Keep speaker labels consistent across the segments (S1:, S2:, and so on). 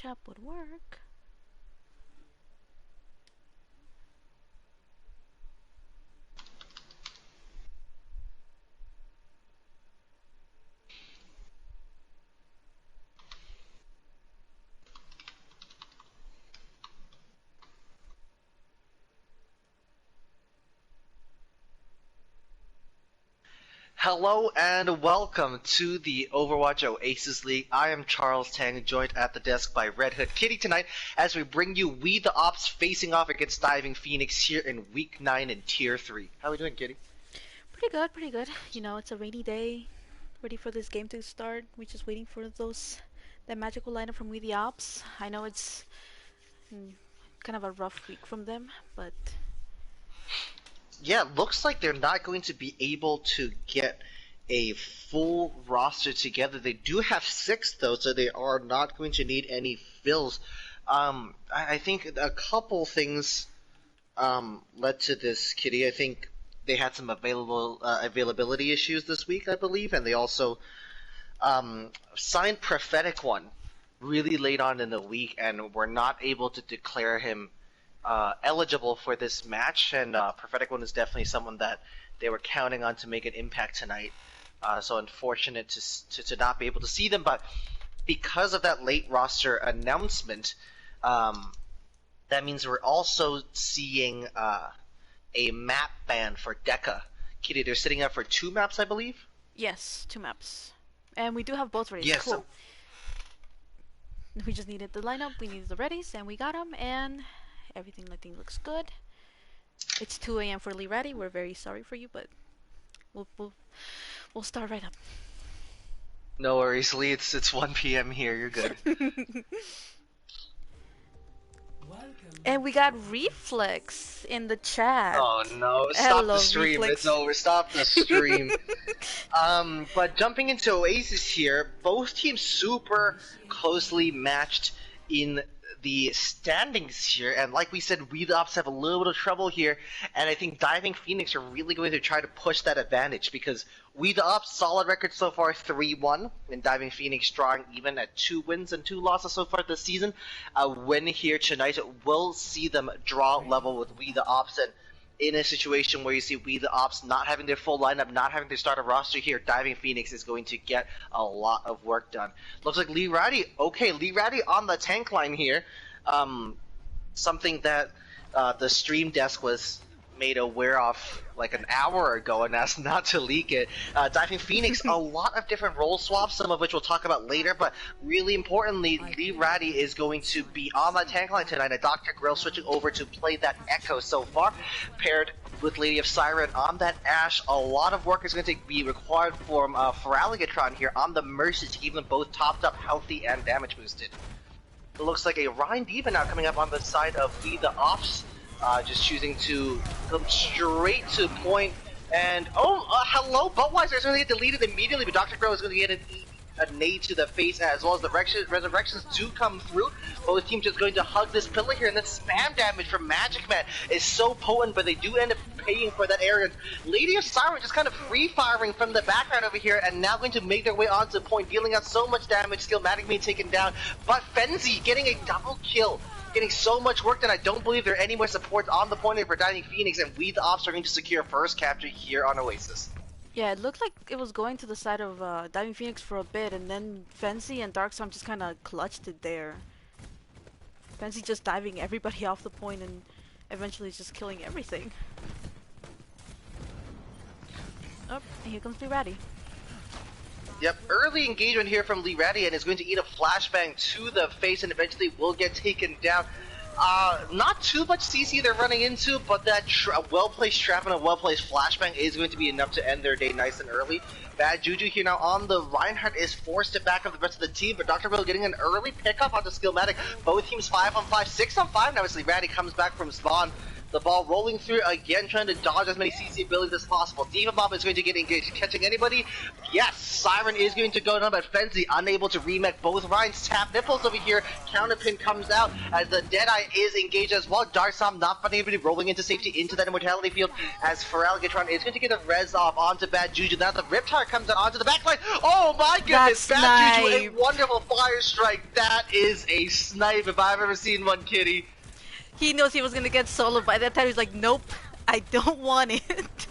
S1: Chop would work.
S2: Hello and welcome to the Overwatch Oasis League. I am Charles Tang, joined at the desk by Red Hood Kitty tonight as we bring you We the Ops facing off against Diving Phoenix here in Week 9 in Tier 3. How are we doing, Kitty?
S1: Pretty good, pretty good. You know, it's a rainy day. Ready for this game to start. We're just waiting for that magical lineup from We the Ops. I know it's kind of a rough week from them, but
S2: Yeah, looks like they're not going to be able to get a full roster together. They do have 6 though, so they are not going to need any fills. I think a couple things led to this, Kitty. I think they had some availability issues this week, I believe, and they also signed Prophetic One really late on in the week, and were not able to declare him eligible for this match. And Prophetic One is definitely someone that they were counting on to make an impact tonight. So unfortunate to not be able to see them, but because of that late roster announcement, that means we're also seeing a map ban for Deca. Kitty, they're sitting up for 2 maps, I believe?
S1: yes, 2 maps. And we do have both ready.
S2: Yes.
S1: Cool. We just needed the lineup, we needed the readies, and we got them, and everything I think looks good. It's 2 a.m. for Lee Ratty. We're very sorry for you, but we'll start right up.
S2: No worries, Lee. It's 1 p.m. here. You're good.
S1: And we got Reflex in the chat.
S2: Oh no! Stop
S1: Hello,
S2: the stream.
S1: Reflex.
S2: It's over. Stop the stream. But jumping into Oasis here, both teams super closely matched in the standings here, and like we said, We the Ops have a little bit of trouble here, and I think Diving Phoenix are really going to try to push that advantage, because We the Ops solid record so far 3-1, and Diving Phoenix drawing even at 2 wins and 2 losses so far this season. A win here tonight will see them draw level with We the Ops, and in a situation where you see We the Ops not having their full lineup, not having their starter roster here, Diving Phoenix is going to get a lot of work done. Looks like Lee Ratty, okay, Lee Ratty on the tank line here. Something that the stream desk was made aware of like an hour ago and asked not to leak it. Diving Phoenix, a lot of different role swaps, some of which we'll talk about later, but really importantly, Lee Ratty is going to be on the tank line tonight, and Dr. Grill switching over to play that Echo so far, paired with Lady of Siren on that Ashe. A lot of work is going to be required for Alligatron here on the Mercy to keep them both topped up, healthy, and damage boosted. It looks like a Ryan Diva now coming up on the side of We the Ops. Just choosing to come straight to point, and hello, Budweiser is going to get deleted immediately, but Dr. Crow is going to get a nade to the face, as well as the resurrections do come through. Both teams just going to hug this pillar here, and then spam damage from Magic Man is so potent, but they do end up paying for that area. Lady of Siren just kind of free firing from the background over here, and now going to make their way onto point, dealing out so much damage. Skillmatic being taken down, but Fenzi getting a double kill. Getting so much work done. I don't believe there are any more supports on the point for Diving Phoenix, and We the Ops are going to secure first capture here on Oasis.
S1: Yeah, it looked like it was going to the side of Diving Phoenix for a bit, and then Fancy and Darkstorm just kind of clutched it there. Fancy just diving everybody off the point and eventually just killing everything. Oh, and here comes Lee Ratty.
S2: Yep, early engagement here from Lee Ratty, and is going to eat a flashbang to the face and eventually will get taken down. Not too much CC they're running into, but that well-placed trap and a well-placed flashbang is going to be enough to end their day nice and early. Bad Juju here now on the Reinhardt is forced to back up the rest of the team, but Dr. Will getting an early pickup onto Skillmatic. Both teams 5-on-5, 6-on-5 now as Lee Ratty comes back from spawn. The ball rolling through again, trying to dodge as many CC abilities as possible. Diva Bomb is going to get engaged. Catching anybody? Yes! Siren is going to go down, but Frenzy unable to remake both Ryan's tap nipples over here. Counterpin comes out as the Deadeye is engaged as well. Darksam not finding anybody, rolling into safety into that immortality field as Feraligatron is going to get a res off onto Bad Juju. Now the Riptire comes out onto the backline. Oh my goodness!
S1: That's
S2: Bad Juju, a
S1: snipe.
S2: wonderful fire strike. That is a snipe if I've ever seen one, Kitty.
S1: He knows he was gonna get soloed by that time. He's like, nope, I don't want it.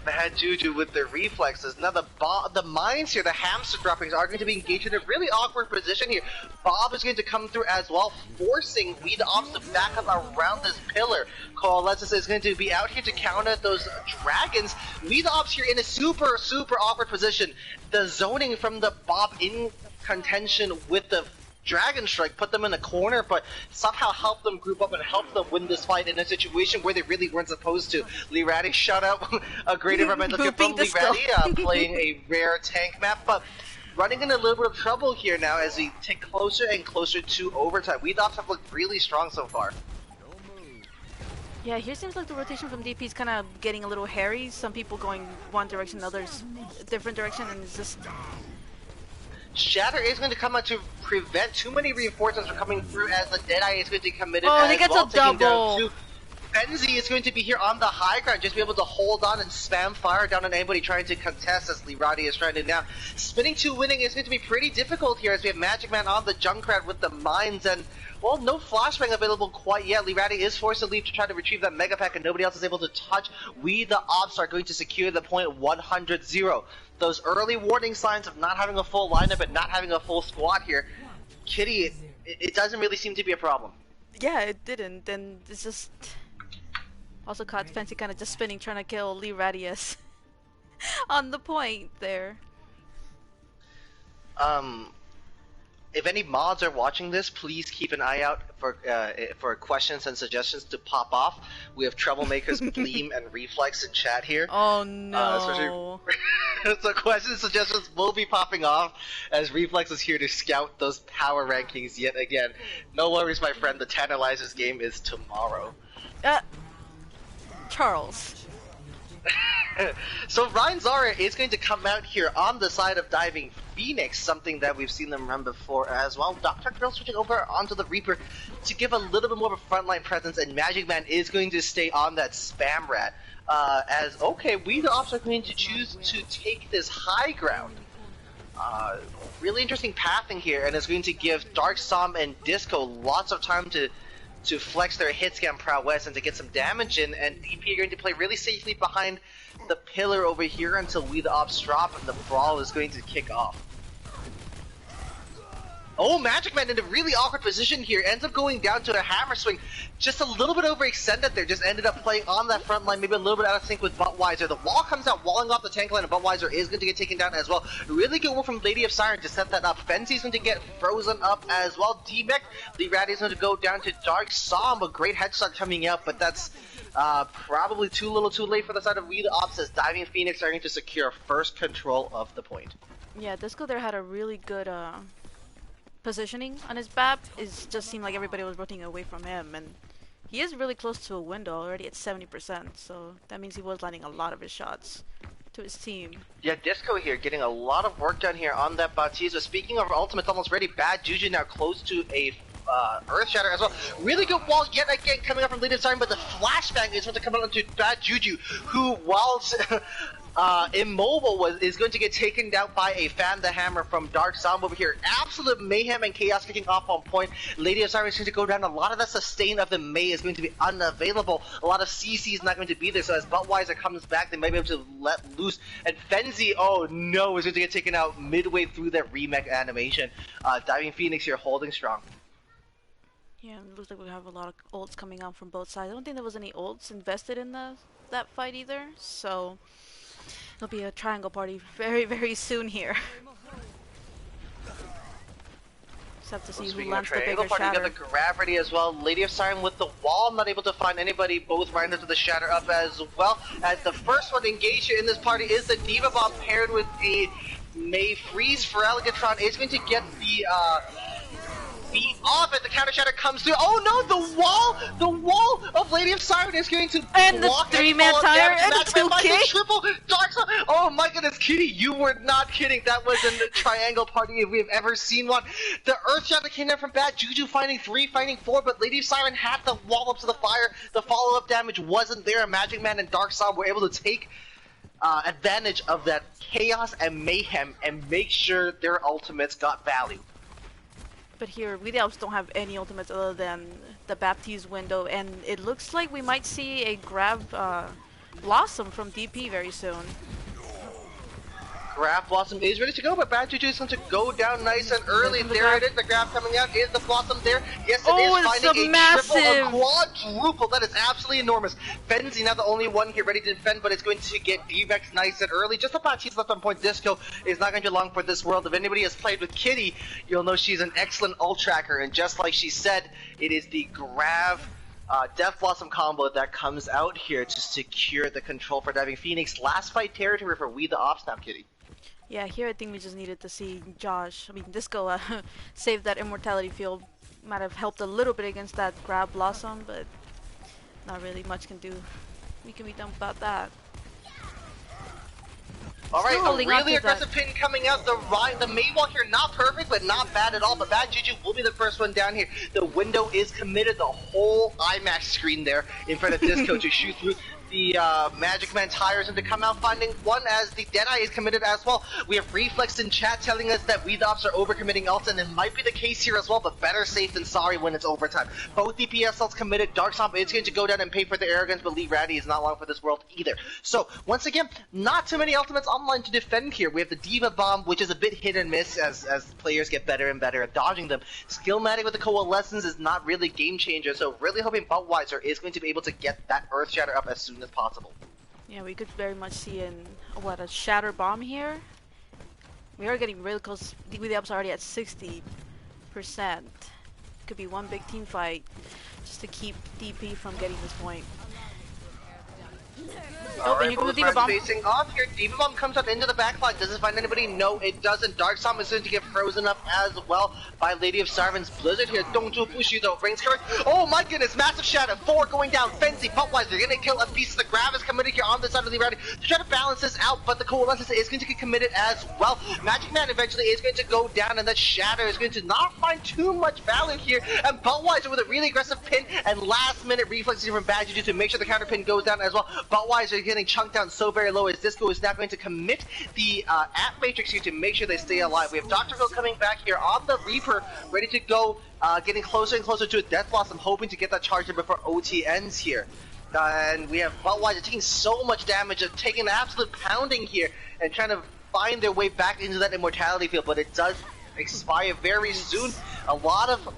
S2: Bad Juju with their reflexes. Now the mines here, the hamster droppings, are going to be engaged in a really awkward position here. Bob is going to come through as well, forcing We the Opps to back up around this pillar. Coalescence is going to be out here to counter those dragons. We the Opps here in a super awkward position. The zoning from the Bob in contention with the Dragon Strike put them in a corner, but somehow helped them group up and help them win this fight in a situation where they really weren't supposed to. Lee Ratty, shout out a great environmental gift from Lee Ratty, playing a rare tank map, but running into a little bit of trouble here now as we take closer and closer to overtime. We Opps have looked really strong so far.
S1: Yeah, here seems like the rotation from DP is kind of getting a little hairy. Some people going one direction, others a different direction, and it's just...
S2: Shatter is going to come out to prevent too many reinforcements from coming through as the Deadeye is going to be committed
S1: Oh,
S2: as
S1: he gets
S2: well,
S1: a
S2: taking
S1: double.
S2: down two. Fenzi is going to be here on the high ground, just be able to hold on and spam fire down on anybody trying to contest as Lirati is trying to now. Spinning 2 winning is going to be pretty difficult here as we have Magic Man on the Junkrat with the mines and, well, no flashbang available quite yet. Lirati is forced to leave to try to retrieve that Mega Pack and nobody else is able to touch. We the Opps are going to secure the point 100-0. Those early warning signs of not having a full lineup and not having a full squad here, Kitty, it doesn't really seem to be a problem.
S1: Yeah, it didn't, and it's just... Also caught Fancy kind of just spinning, trying to kill Lee Radius on the point there.
S2: If any mods are watching this, please keep an eye out for questions and suggestions to pop off. We have troublemakers Gleam and Reflex in chat here.
S1: Oh no!
S2: So questions and suggestions will be popping off as Reflex is here to scout those power rankings yet again. No worries, my friend. The Tantalizers game is tomorrow.
S1: Charles.
S2: So Ryan Zara is going to come out here on the side of Diving Phoenix, something that we've seen them run before as well. Dr. Girl switching over onto the Reaper to give a little bit more of a frontline presence, and Magic Man is going to stay on that Spam Rat. Okay, we the Opps are going to choose to take this high ground. Really interesting pathing here, and it's going to give Dark Som and Disco lots of time to flex their hit scan prowess and to get some damage in, and DP are going to play really safely behind the pillar over here until We the Opps drop and the brawl is going to kick off. Oh, Magic Man in a really awkward position here, ends up going down to a hammer swing, just a little bit overextended there, just ended up playing on that front line, maybe a little bit out of sync with Buttweiser. The wall comes out, walling off the tank line, and Buttweiser is going to get taken down as well. Really good work from Lady of Siren to set that up. Fenzi's going to get frozen up as well. D-Mech, the Ratty is going to go down to Dark Som, a great headshot coming out, but that's probably too little too late for the side of We the Opps as Diving Phoenix are going to secure first control of the point.
S1: Yeah, Disco there had a really good positioning on his BAP. It just seemed like everybody was rotating away from him, and he is really close to a window, already at 70%, so that means he was landing a lot of his shots to his team.
S2: Yeah, Disco here getting a lot of work done here on that Baptista. Speaking of ultimates almost ready, Bad Juju now close to a Earth Shatter as well. Really good wall yet again coming up from Lady of Siren, but the flashbang is going to come out onto Bad Juju, who whilst immobile is going to get taken down by a Fan the Hammer from Dark Som over here. Absolute mayhem and chaos kicking off on point. Lady of Siren is going to go down. A lot of the sustain of the May is going to be unavailable. A lot of CC is not going to be there. So as Buttweiser comes back, they might be able to let loose. And Fenzi, oh no, is going to get taken out midway through that remake animation. Diving Phoenix here holding strong.
S1: Yeah, it looks like we have a lot of ults coming out from both sides. I don't think there was any ults invested in that fight either, so it'll be a triangle party very, very soon here. Just have to see who lands the bigger shatter.
S2: You got the gravity as well. Lady of Siren with the wall, not able to find anybody. Both right into the shatter up as well. As the first one engaged here in this party is the Diva Bomb paired with a May Freeze. Feraligatron is going to get the beat off as the counter shatter comes through. Oh no, the wall of Lady of Siren is going to
S1: and
S2: block
S1: the 3-man tire and the 2K.
S2: Triple Dark Side. Oh my goodness, Kitty, you were not kidding. That was a triangle party if we have ever seen one. The Earth Shatter came down from bad. Juju finding 3, finding 4, but Lady of Siren had the wall up to the fire. The follow-up damage wasn't there. Magic Man and Dark Side were able to take advantage of that chaos and mayhem and make sure their ultimates got value.
S1: But here, we the Opps don't have any ultimates other than the Baptiste window, and it looks like we might see a grab Blossom from DP very soon.
S2: Grab Blossom is ready to go, but Bad Juju is going to go down nice and early. There it is, the grab coming out. Is the Blossom there? Yes, it is. Finding a
S1: massive
S2: triple, a quadruple. That is absolutely enormous. Fenzi now the only one here ready to defend, but it's going to get D-Vex nice and early. Just about she's left on point. Disco is not going to be long for this world. If anybody has played with Kitty, you'll know she's an excellent ult tracker, and just like she said, it is the grab Death Blossom combo that comes out here to secure the control for Diving Phoenix. Last fight territory for We the Opps now, Kitty.
S1: Yeah, here I think we just needed to see Disco save that immortality field. Might have helped a little bit against that grab Blossom, but not really much we can be done about that.
S2: Alright, a really aggressive pin coming out. The main wall here, not perfect, but not bad at all. But Bad Juju will be the first one down here. The window is committed. The whole IMAX screen there in front of Disco to shoot through the Magic Man tires and to come out finding one as the Deadeye is committed as well. We have Reflex in chat telling us that We the Opps are overcommitting ults, and it might be the case here as well, but better safe than sorry when it's overtime. Both DPS ults committed. Dark Stomp is going to go down and pay for the arrogance, but Lee Ratty is not long for this world either. So, once again, not too many ultimates online to defend here. We have the Diva Bomb, which is a bit hit and miss as players get better and better at dodging them. Skillmatic with the Coalescence is not really game changer, so really hoping Budweiser is going to be able to get that Earth Shatter up as soon as possible.
S1: Yeah, we could very much see a Shatter Bomb here. We are getting really close. The Opps are already at 60%. Could be one big team fight just to keep DP from getting this point.
S2: Alright, both friends facing off here. Diva Bomb comes up into the backline. Does it find anybody? No, it doesn't. Dark Stomp is going to get frozen up as well by Lady of Siren's Blizzard here. Dongju Fushi though. Rings covered. Oh my goodness, massive shadow. 4 going down. Fenzi, Budweiser, gonna kill a piece of the grab is committed here on the side of the rally to try to balance this out, but the Coalescence is going to get committed as well. Magic Man eventually is going to go down, and that shadow is going to not find too much value here. And Budweiser with a really aggressive pin and last minute reflexes from Bad Juju to make sure the counter pin goes down as well. Budweiser getting chunked down so very low as Disco is now going to commit the App Matrix here to make sure they stay alive. We have Dr. Phil coming back here on the Reaper, ready to go, getting closer and closer to a Death Blossom, hoping to get that charge in before OT ends here. And we have Budweiser taking so much damage, taking an absolute pounding here, and trying to find their way back into that immortality field, but it does expire very soon. A lot of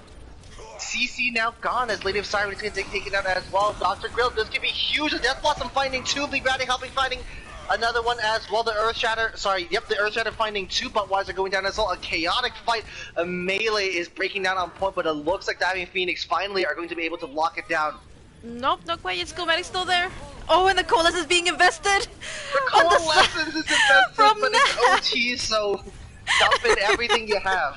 S2: CC now gone as Lady of Siren is going to take it out as well. Dr. Grill, this could be huge. Death Blossom finding 2, Big Ratty helping finding another one as well. The Earth Shatter, the Earth Shatter finding 2, Budweiser going down as well. A chaotic fight. A melee is breaking down on point, but it looks like Diving Phoenix finally are going to be able to lock it down.
S1: Nope, not quite yet. Skillmatic's still there. Oh, and the Coalescence is being invested.
S2: The Coalescence is invested, but it's OT, so dump in everything you have.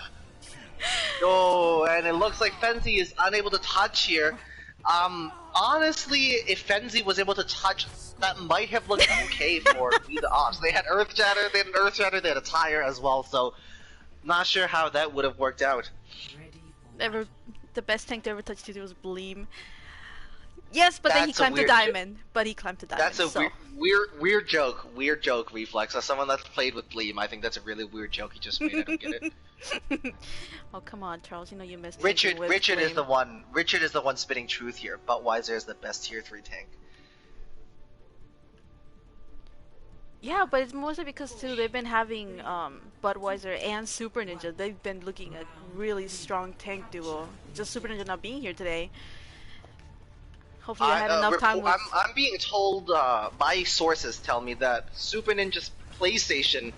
S2: Oh, and it looks like Fenzi is unable to touch here. Honestly, if Fenzi was able to touch, that might have looked okay for We the Opps. They had Earth Shatter, they had a tire as well, so not sure how that would have worked out.
S1: The best tank to ever touch Tutu was Bleem. Yes, but then he climbed to Diamond.
S2: That's a weird joke. Weird joke, Reflex. As someone that's played with Bleem, I think that's a really weird joke he just made. I don't get it.
S1: Oh come on, Charles. You know you missed.
S2: Richard is the one. Richard is the one spitting truth here. Budweiser is the best tier 3 tank.
S1: Yeah, but it's mostly because too they've been having Budweiser and Super Ninja. They've been looking at really strong tank duo. Just Super Ninja not being here today. Hopefully I had enough time with...
S2: I'm being told, my sources tell me that Super Ninja's PlayStation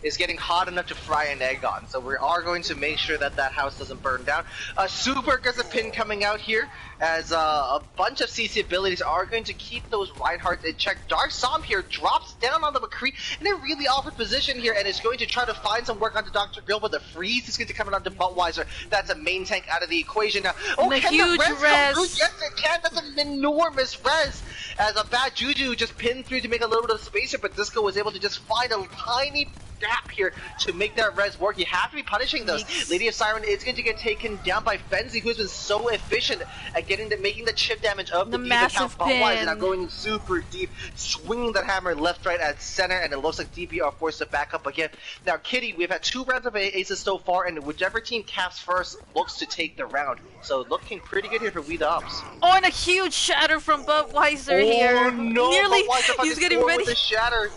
S2: is getting hot enough to fry an egg on. So we are going to make sure that that house doesn't burn down. Super aggressive pin coming out here as a bunch of CC abilities are going to keep those Reinhardts in check. Dark Som here drops down on the McCree in a really awkward position here and is going to try to find some work onto Dr. Grill, but the freeze is going to come onto Buttweiser. That's a main tank out of the equation now. Oh,
S1: and a
S2: can
S1: huge
S2: the res come through?
S1: res.
S2: Yes, it can. That's an enormous res. As a bad Juju just pinned through to make a little bit of space here, but Disco was able to just find a tiny gap here to make that res work. You have to be punishing those.
S1: Yes.
S2: Lady of Siren is going to get taken down by Fenzi, who's been so efficient at making the chip damage of the DP account. Buttweiser now going super deep, swinging that hammer left, right, at center, and it looks like DP are forced to back up again. Now, Kitty, we've had 2 rounds of aces so far, and whichever team caps first looks to take the round. So looking pretty good here for We the Opps.
S1: Oh, and a huge shatter from Buttweiser here.
S2: Oh no!
S1: Nearly,
S2: he's
S1: getting ready.
S2: With the shatter.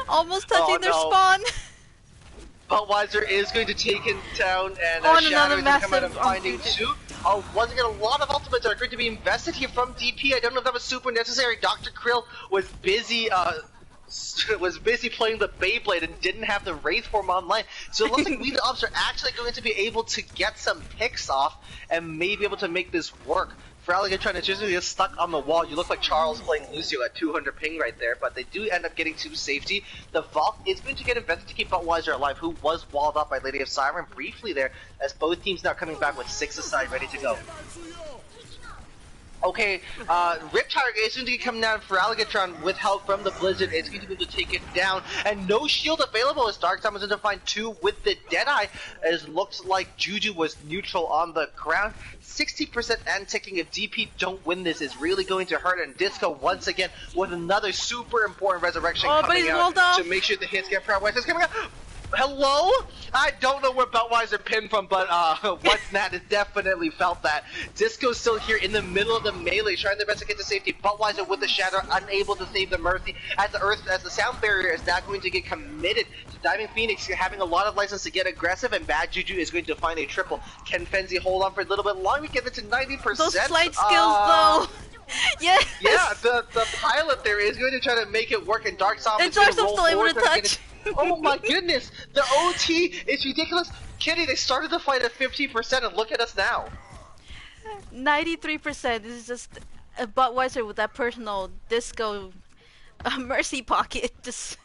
S1: Almost touching their
S2: no.
S1: spawn.
S2: Buttweiser is going to take him down, and
S1: On
S2: Shatter
S1: another
S2: is going to come out and
S1: massive
S2: finding 2. Once again, a lot of ultimates are going to be invested here from DP. I don't know if that was super necessary. Dr. Krill was busy playing the Beyblade and didn't have the Wraith form online. So it looks like We the Opps are actually going to be able to get some picks off and maybe able to make this work. Fraliga trying to just get stuck on the wall. You look like Charles playing Lucio at 200 ping right there, but they do end up getting to safety. The Valk is going to get invested to keep Buttweiser alive, who was walled up by Lady of Siren briefly there, as both teams now coming back with 6 aside ready to go. Okay, Riptire is going to come down for Alligatron with help from the Blizzard. It's going to be able to take it down, and no shield available as Dark Time is going to find 2 with the Deadeye, as looks like Juju was neutral on the ground. 60% and ticking. If DP don't win this is really going to hurt, and Disco once again with another super important resurrection coming out to make sure the hits get Buttweiser is coming out. Hello? I don't know where Buttweiser pinned from, but what's that has definitely felt that. Disco's still here in the middle of the melee, trying their best to get to safety. Buttweiser with the shatter, unable to save the Mercy, as the sound barrier is now going to get committed to Diving Phoenix, having a lot of license to get aggressive, and Bad Juju is going to find a triple. Can Fenzi hold on for a little bit longer? We get it to 90%.
S1: Those flight skills, though. Yes.
S2: Yeah, the pilot there is going to try to make it work, and Dark Som is going to roll
S1: still able
S2: forward
S1: to touch.
S2: Oh my goodness, the OT is ridiculous. Kitty, they started the fight at 15%, and look at us now.
S1: 93%. This is just a Buttweiser with that personal Disco mercy pocket. Just.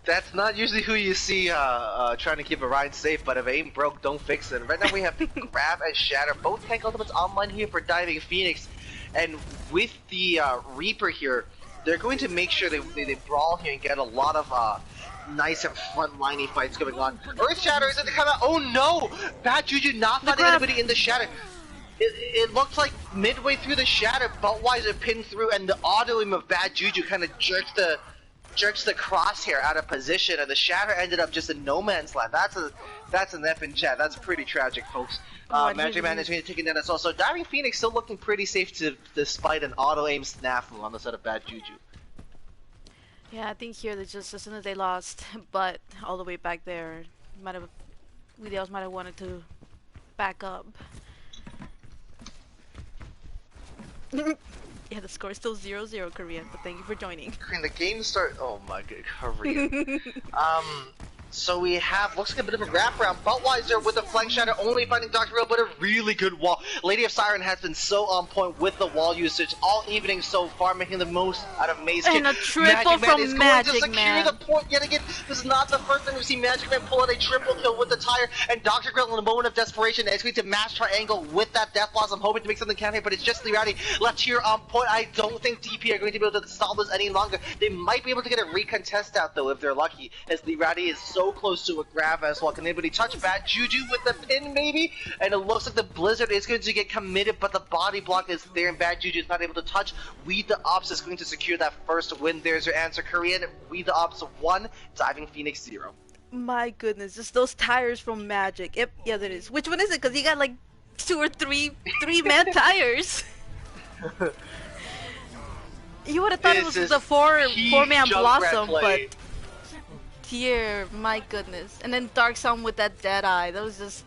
S2: That's not usually who you see trying to keep a ride safe, but if it ain't broke, don't fix it. Right now we have Grab and Shatter, both tank ultimates online here for Diving Phoenix, and with the Reaper here, they're going to make sure they brawl here and get a lot of nice and front-liney fights going on. Earth Shatter is going to come out. Oh no! Bad Juju not finding anybody in the Shatter. It looks like midway through the Shatter, Buttweiser pinned through, and the auto aim of Bad Juju kind of jerks the crosshair out of position, and the Shatter ended up just in no man's land. That's an F in chat. That's pretty tragic, folks. Magic Man is going to take it down as well. So Diving Phoenix still looking pretty safe despite an auto aim snafu on the side of Bad Juju.
S1: Yeah, I think here they just, as soon as they lost, but all the way back there, we else might have wanted to back up. Yeah, the score is still 0-0 Korean, but thank you for joining.
S2: Korean, the game start. Oh my god, Korean. So we have, looks like a bit of a wraparound. Buttweiser with a flank shatter, only finding Dr. Real, but a really good wall. Lady of Siren has been so on point with the wall usage all evening so far, making the most out of Maze Kid.
S1: And a triple from Magic Man.
S2: The point yet again. This is not the first time we've seen Magic Man pull out a triple kill with the tire, and Dr. Grill in a moment of desperation is going to mash triangle with that Death Blossom, hoping to make something count here, but it's just Lirati left here on point. I don't think DP are going to be able to stop this any longer. They might be able to get a recontest out though if they're lucky, as Lirati is so close to a grab as well. Can anybody touch Bad Juju with the pin maybe? And it looks like the Blizzard is going to get committed, but the body block is there and Bad Juju is not able to touch. We the Opps is going to secure that first win. There's your answer, Korean. We the Opps 1, Diving Phoenix 0.
S1: My goodness, just those tires from Magic. Yep, yeah, that is. Which one is it? Because you got like 2 or 3 man tires. You would have thought it was a four-man Blossom, but here, my goodness. And then Dark Sound with that Deadeye. That was just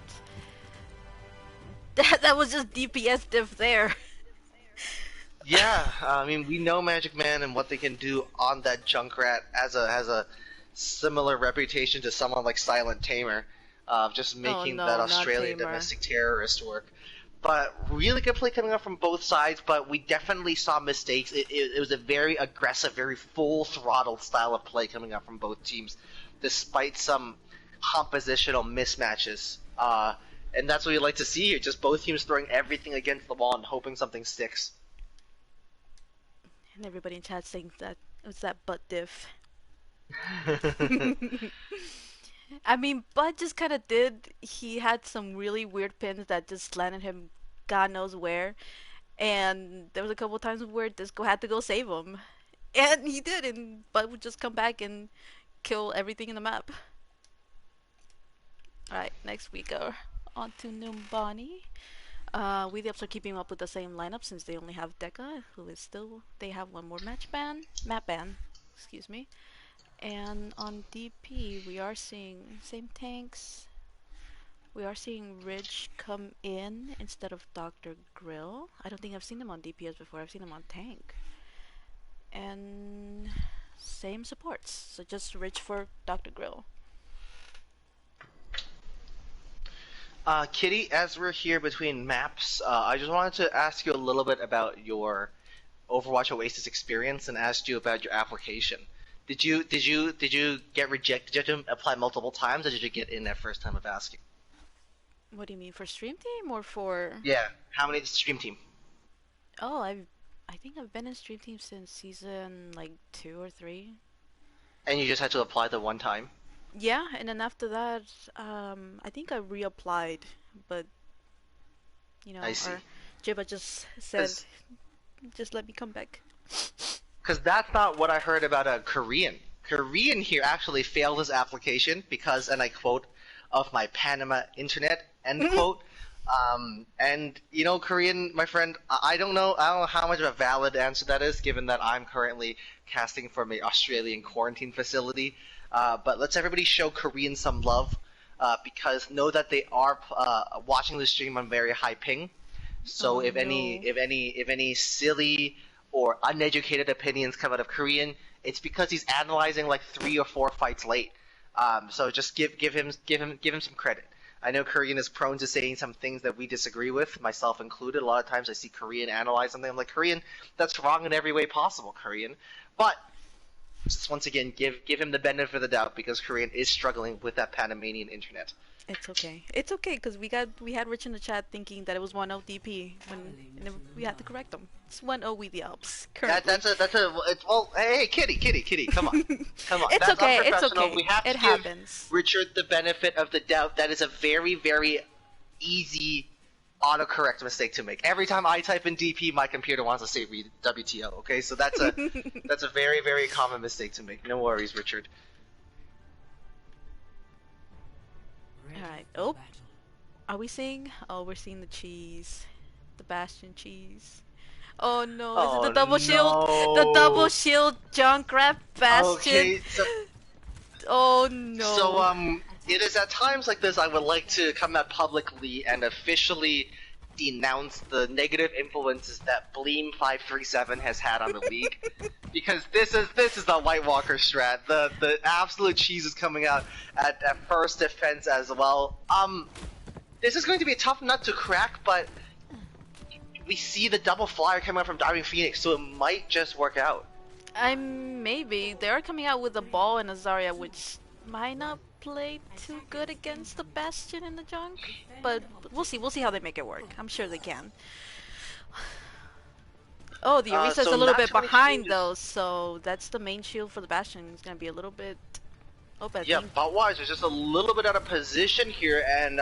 S1: that was just DPS diff there.
S2: Yeah, I mean, we know Magic Man and what they can do on that Junkrat as a similar reputation to someone like Silent Tamer, of just
S1: Oh
S2: making that
S1: no, not
S2: Australian
S1: Tamer.
S2: domestic terrorist work. But really good play coming up from both sides, but we definitely saw mistakes. It was a very aggressive, very full throttle style of play coming up from both teams, despite some compositional mismatches. And that's what we like to see here, just both teams throwing everything against the wall and hoping something sticks.
S1: And everybody in chat saying that it was that butt diff. I mean, Bud just kind of did. He had some really weird pins that just landed him God knows where. And there was a couple times where Disco had to go save him. And he did, and Bud would just come back and kill everything in the map. Alright, next we go on to Numbani. We the Opps are keeping up with the same lineup since they only have Deca, who is still, they have one more map ban, excuse me. And on DP, we are seeing same tanks. We are seeing Ridge come in instead of Dr. Grill. I don't think I've seen him on DPS before. I've seen him on tank. And same supports. So just Ridge for Dr. Grill.
S2: Kitty, as we're here between maps, I just wanted to ask you a little bit about your Overwatch Oasis experience and asked you about your application. Did you get rejected? Did you have to apply multiple times, or did you get in that first time of asking?
S1: What do you mean, for stream team or for?
S2: Yeah. How many stream team?
S1: Oh, I think I've been in stream team since season like 2 or 3.
S2: And you just had to apply the one time?
S1: Yeah, and then after that, I think I reapplied, but you know,
S2: I see.
S1: our Jibba just said, just let me come back.
S2: Because that's not what I heard about a Korean. Korean here actually failed his application because, and I quote, of my Panama internet, end quote. And you know, Korean, my friend, I don't know how much of a valid answer that is, given that I'm currently casting from a Australian quarantine facility. But let's everybody show Korean some love, because know that they are watching the stream on very high ping. So
S1: Oh,
S2: if
S1: no.
S2: any silly or uneducated opinions come out of Korean, it's because he's analyzing like 3 or 4 fights late. So just give him some credit. I know Korean is prone to saying some things that we disagree with, myself included. A lot of times I see Korean analyze something, I'm like, Korean, that's wrong in every way possible, Korean. But just once again, give him the benefit of the doubt, because Korean is struggling with that Panamanian internet.
S1: It's okay. It's okay because we had Rich in the chat thinking that it was 1-0 DP and then we had to correct them. It's 1-0 We the Alps currently.
S2: Well, hey, kitty, come on. Come on.
S1: It's
S2: That's
S1: okay, it's
S2: unprofessional.
S1: okay.
S2: We have to
S1: It
S2: give
S1: happens.
S2: Richard the benefit of the doubt. That is a very, very easy autocorrect mistake to make. Every time I type in DP, my computer wants to say WTO, okay? So that's a very, very common mistake to make. No worries, Richard.
S1: Alright. Oh, are we seeing? Oh, we're seeing the cheese. The Bastion cheese. Oh no, is it the double shield? The double shield Junkrat Bastion.
S2: Okay, so
S1: Oh no.
S2: So, it is at times like this I would like to come out publicly and officially denounce the negative influences that Bleem537 has had on the league. Because this is the White Walker strat. The absolute cheese is coming out at first defense as well. This is going to be a tough nut to crack, but we see the double flyer coming out from Diving Phoenix, so it might just work out.
S1: Maybe they're coming out with a ball and a Zarya, which might not play too good against the Bastion and the Junk, but we'll see. We'll see how they make it work. I'm sure they can. Oh, the Orisa's
S2: so
S1: a little bit
S2: naturally
S1: behind
S2: changes.
S1: though, so that's the main shield for the Bastion. It's gonna be a little bit. Oh, but I
S2: Yeah,
S1: think
S2: Buttwise is just a little bit out of position here, and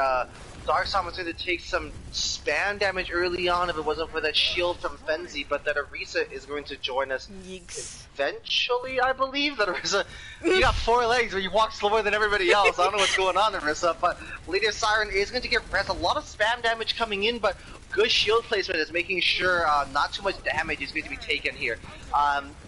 S2: Darkson was going to take some spam damage early on if it wasn't for that shield from Fenzi, but that Orisa is going to join us
S1: Yeeks.
S2: eventually, I believe. That Orisa, you got 4 legs, but you walk slower than everybody else. I don't know what's going on, Orisa, but Lady of Siren is going to get res. A lot of spam damage coming in, but good shield placement is making sure not too much damage is going to be taken here.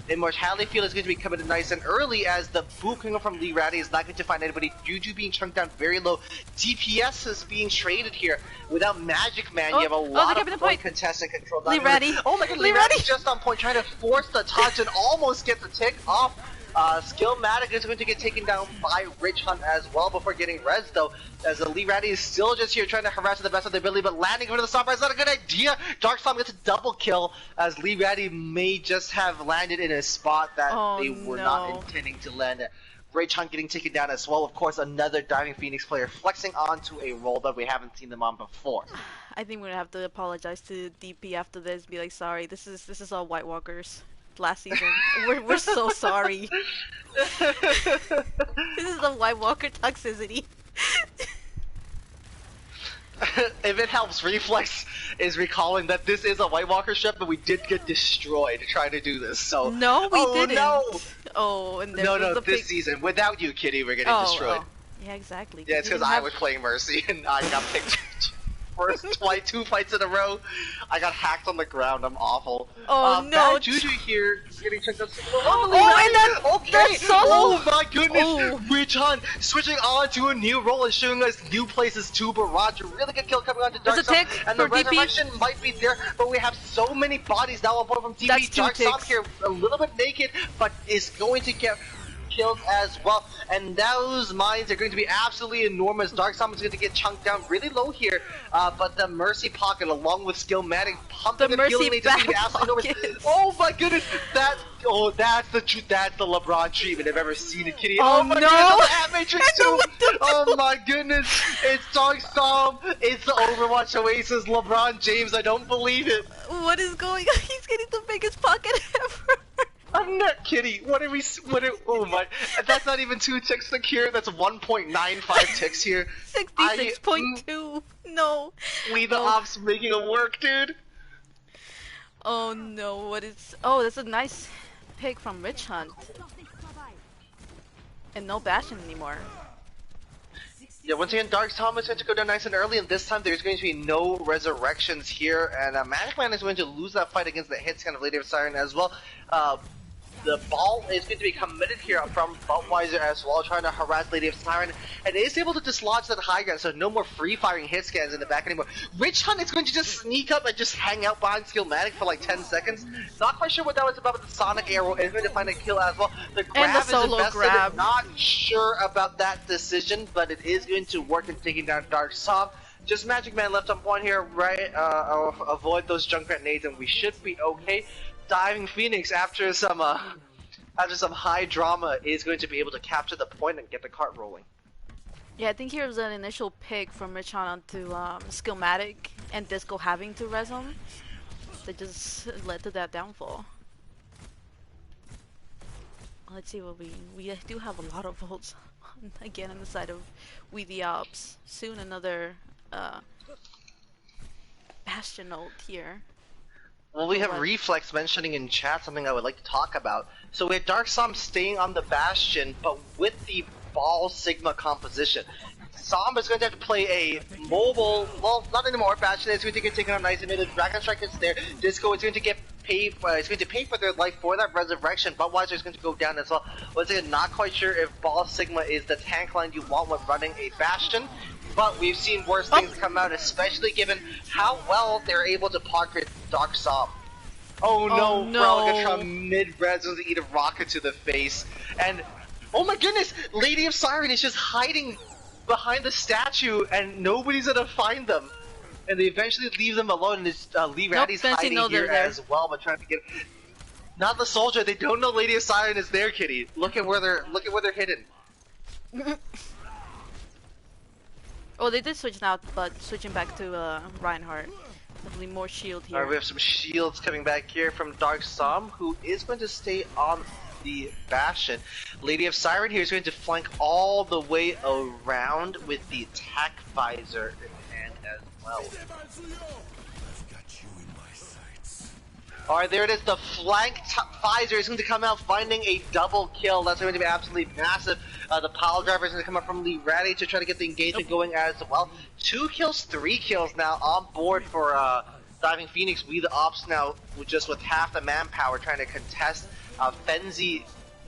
S2: Immortality Field is going to be coming in nice and early, as the boot coming from Lee Ratty is not going to find anybody. Juju being chunked down very low. DPS is being traded here. Without Magic Man, you have a lot of point contestant control.
S1: Lee Ratty.
S2: Oh my god, Lee Ratty just on point, trying to force the touch and almost get the tick off Skillmatic is going to get taken down by Rich Hunt as well before getting res though, as the Lee Ratty is still just here trying to harass to the best of their ability, but landing over the stopper is not a good idea. Darkstorm gets a double kill, as Lee Ratty may just have landed in a spot that
S1: Oh
S2: they were not
S1: no.
S2: intending to land at. Rich Hunt getting taken down as well. Of course, another Diving Phoenix player flexing onto a role that we haven't seen them on before.
S1: I think we're gonna have to apologize to DP after this. Be like, sorry, this is all White Walkers last season. We're so sorry. This is the White Walker toxicity.
S2: If it helps, Reflex is recalling that this is a White Walker ship, but we did get destroyed trying to do this. So
S1: No, we didn't.
S2: No!
S1: Oh, and there
S2: No,
S1: was
S2: no,
S1: the
S2: this
S1: pic-
S2: season without you, Kitty, we're getting destroyed.
S1: Oh. Yeah, exactly.
S2: Yeah, it's because I was playing Mercy and I got picked. First two fights in a row, I got hacked on the ground. I'm awful.
S1: Oh no!
S2: Bad Juju here, getting checked out.
S1: Oh, and that
S2: okay.
S1: solo.
S2: Oh my goodness!
S1: Oh.
S2: Rich Hunt switching on to a new role and showing us new places to Barrage. A really good kill coming on to
S1: There's a
S2: Dark
S1: tick
S2: and the
S1: for DP.
S2: resurrection might be there, but we have so many bodies now on board from DP.
S1: That's two
S2: Dark
S1: ticks.
S2: here, a little bit naked, but is going to get killed as well, and those mines are going to be absolutely enormous. Dark Summon is going to get chunked down really low here, but the Mercy Pocket along with Skillmatic pumping
S1: The
S2: the healing
S1: Mercy
S2: is going to be absolutely
S1: back
S2: enormous.
S1: pocket.
S2: Oh my goodness, that's the LeBron treatment I've ever seen in Kitty.
S1: Oh,
S2: my
S1: no.
S2: goodness, the Hat Matrix
S1: I know
S2: too.
S1: what to
S2: Oh my goodness, it's Dark Storm, it's the Overwatch Oasis, LeBron James. I don't believe it.
S1: What is going on? He's getting the biggest pocket ever.
S2: I'm not kidding. Oh my, that's not even 2 ticks secure, that's 1.95 ticks here.
S1: 66.2. No.
S2: We the
S1: Oh.
S2: Opps making it work, dude.
S1: Oh no, what is... Oh, that's a nice pick from Rich Hunt. And no Bastion anymore.
S2: Yeah, once again, Dark Tom is going to go down nice and early, and this time there's going to be no resurrections here, and Magic Man is going to lose that fight against the hitscan of Lady of Siren as well. The ball is going to be committed here from Budweiser as well, trying to harass Lady of Siren, and is able to dislodge that high ground, so no more free-firing hit scans in the back anymore. Rich Hunt is going to just sneak up and just hang out behind Skillmatic for like 10 seconds. Not quite sure what that was about, but the Sonic Arrow is going to find a kill as well. The grab is
S1: solo
S2: invested.
S1: grab.
S2: Not sure about that decision, but it is going to work in taking down Dark Sob. Just Magic Man left on point here, right? Avoid those Junkrat nades, and we should be okay. Diving Phoenix, after some high drama, is going to be able to capture the point and get the cart rolling.
S1: Yeah, I think here was an initial pick from Rich Hunt onto Skillmatic and Disco having to res him. That just led to that downfall. Let's see what we do have a lot of votes again on the side of We the Opps. Soon another Bastion ult here.
S2: Well, we have Reflex mentioning in chat something I would like to talk about. So we have Dark Som staying on the Bastion, but with the Ball Sigma composition. Som is going to have to play a mobile, well, not anymore. Bastion is going to get taken out nice and the Dragon Strike is there. Disco is going to get paid. It's going to pay for their life for that resurrection. Budweiser is going to go down as well. Once again, not quite sure if Ball Sigma is the tank line you want when running a Bastion. But we've seen worse things come out, especially given how well they're able to pocket Dark Som. Oh no, Fralgatron mid-res to eat a rocket to the face. And, oh my goodness, Lady of Siren is just hiding behind the statue and nobody's gonna find them. And they eventually leave them alone, and it's Lee Ratty's hiding here as well, but trying to get... Not the soldier, they don't know Lady of Siren is there, Kitty. Look at where they're hidden.
S1: Oh, they did switch now, but switching back to Reinhardt. Definitely more shield here.
S2: Alright, we have some shields coming back here from Dark Som, who is going to stay on the Bastion. Lady of Siren here is going to flank all the way around with the attack visor in hand as well. Alright, there it is. The flank visor is going to come out finding a double kill. That's going to be absolutely massive. The pile driver is going to come up from Lee Ratty to try to get the engagement going as well. 2 kills, 3 kills now on board for Diving Phoenix. We the Opps now, just with half the manpower trying to contest. Fenzi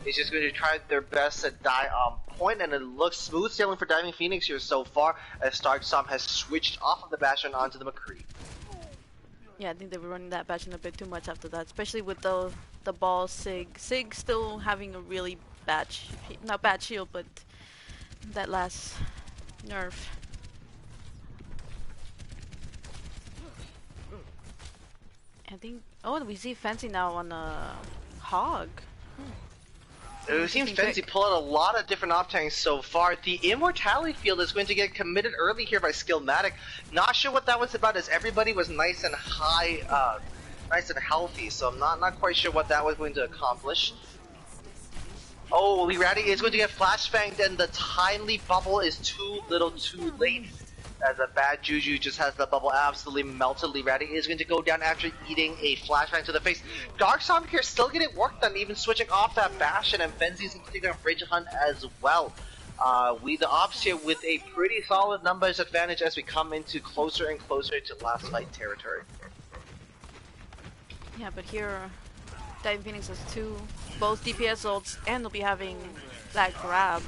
S2: is just going to try their best to die on point, and it looks smooth sailing for Diving Phoenix here so far, as Dark Som has switched off of the Bastion onto the McCree.
S1: Yeah, I think they were running that Bastion a bit too much after that, especially with the ball Sig. Sig still having a really not bad shield, but that last nerf. I think. Oh, we see Fancy now on a hog.
S2: It seems
S1: Interesting
S2: Fancy
S1: pick.
S2: pull out a lot of different op tanks so far. The Immortality field is going to get committed early here by Skillmatic. Not sure what that was about, as everybody was nice and high, nice and healthy. So I'm not quite sure what that was going to accomplish. Oh, Lirati is going to get flashbanged, and the timely bubble is too little, too late. As a bad Juju just has the bubble absolutely melted. Lirati is going to go down after eating a flashbang to the face. Dark Sonic here still getting work done, even switching off that Bastion, and Fenzi's going to take on Bridge Hunt as well. We the Opps here with a pretty solid numbers advantage as we come into closer and closer to last fight territory.
S1: Yeah, but here, Diving Phoenix has both DPS ults, and they'll be having that grab.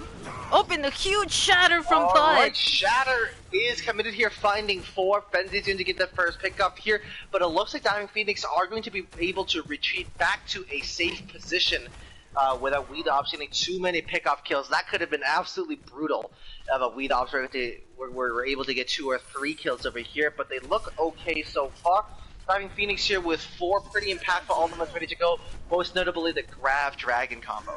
S1: Open the huge shatter from Bud!
S2: Alright, Shatter is committed here, finding 4. Fenzi's going to get the first pickup here, but it looks like Diving Phoenix are going to be able to retreat back to a safe position without Weed Ops getting too many pickup kills. That could have been absolutely brutal. But Weed Ops were able to get 2 or 3 kills over here, but they look okay so far. Diving Phoenix here with 4 pretty impactful ultimates ready to go, most notably the Grav Dragon combo.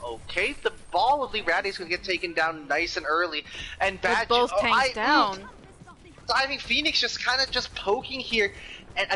S2: Okay, the ball of Lirati is going to get taken down nice and early, and bad.
S1: With both tanks down.
S2: Diving Phoenix just kind of just poking here, and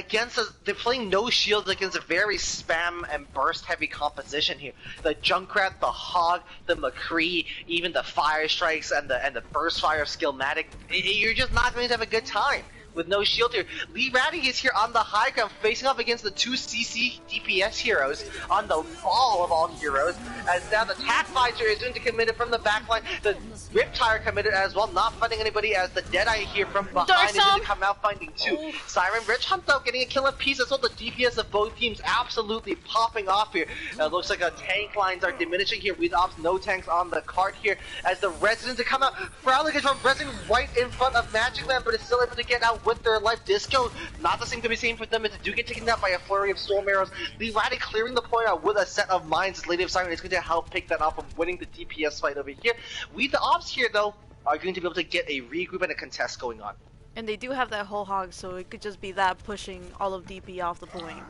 S2: they're playing no shields against a very spam and burst heavy composition here. The Junkrat, the Hog, the McCree, even the Fire Strikes and the Burst Fire of Skillmatic. You're just not going to have a good time with no shield here. Lirati is here on the high ground, facing off against the 2 CC DPS heroes on the ball of all heroes, as now the Tatfighter is going to commit it from the backline. The Riptire committed as well, not finding anybody, as the Deadeye here from behind is going to come out finding 2. Siren Rich Hunt though getting a kill apiece as well. The DPS of both teams absolutely popping off here. It looks like tank lines are diminishing here. With Opps, no tanks on the cart here, as the residents come out. Frowling is from Resident right in front of Magic Man, but is still able to get out with their life. Disco, not the same to be seen for them, as they do get taken out by a flurry of storm arrows. Lirati clearing the point out with a set of mines, as Lady of Siren is going to help pick that off from winning the DPS fight over here. We the Opps here though are going to be able to get a regroup and a contest going on.
S1: And they do have that whole hog, so it could just be that pushing all of DP off the point.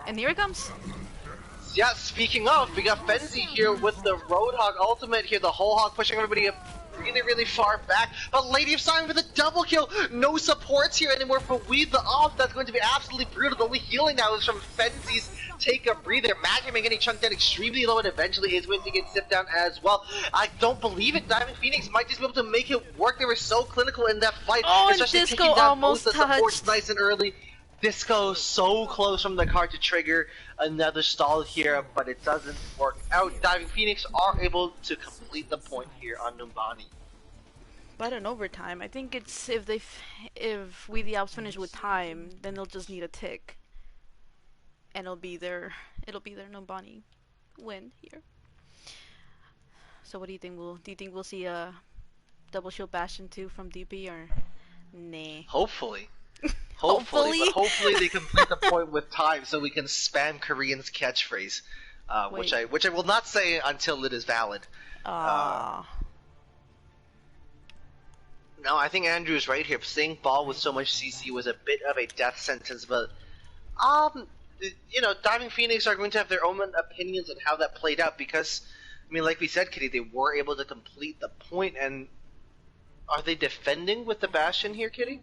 S1: And here it comes.
S2: Yeah, speaking of, we got Fenzi here with the Roadhog ultimate here, the whole hog pushing everybody up really far back, but Lady of Siren with a double kill. No supports here anymore for Weed the Off. That's going to be absolutely brutal. The only healing now is from Fenzi's Take a Breather. Magic Man getting chunked down extremely low, and eventually is going to get sipped down as well. I don't believe it. Diving Phoenix might just be able to make it work. They were so clinical in that fight, especially
S1: Disco
S2: taking down
S1: almost
S2: both the supports
S1: touched.
S2: nice and early. Disco so close from the card to trigger another stall here, but it doesn't work out. Diving Phoenix are able to complete the point here on Numbani.
S1: But in overtime, I think it's if we the Alps finish with time, then they'll just need a tick, and it'll be their Numbani win here. So what do you think? Do you think we'll see a double shield Bastion 2 from DP, or nah?
S2: Hopefully.
S1: Hopefully.
S2: But hopefully they complete the point with time so we can spam Korean's catchphrase, which I will not say until it is valid. No, I think Andrew is right here. Saying ball with so much CC was a bit of a death sentence, but you know, Diving Phoenix are going to have their own opinions on how that played out, because I mean, like we said, Kitty, they were able to complete the point, and are they defending with the Bastion here, Kitty?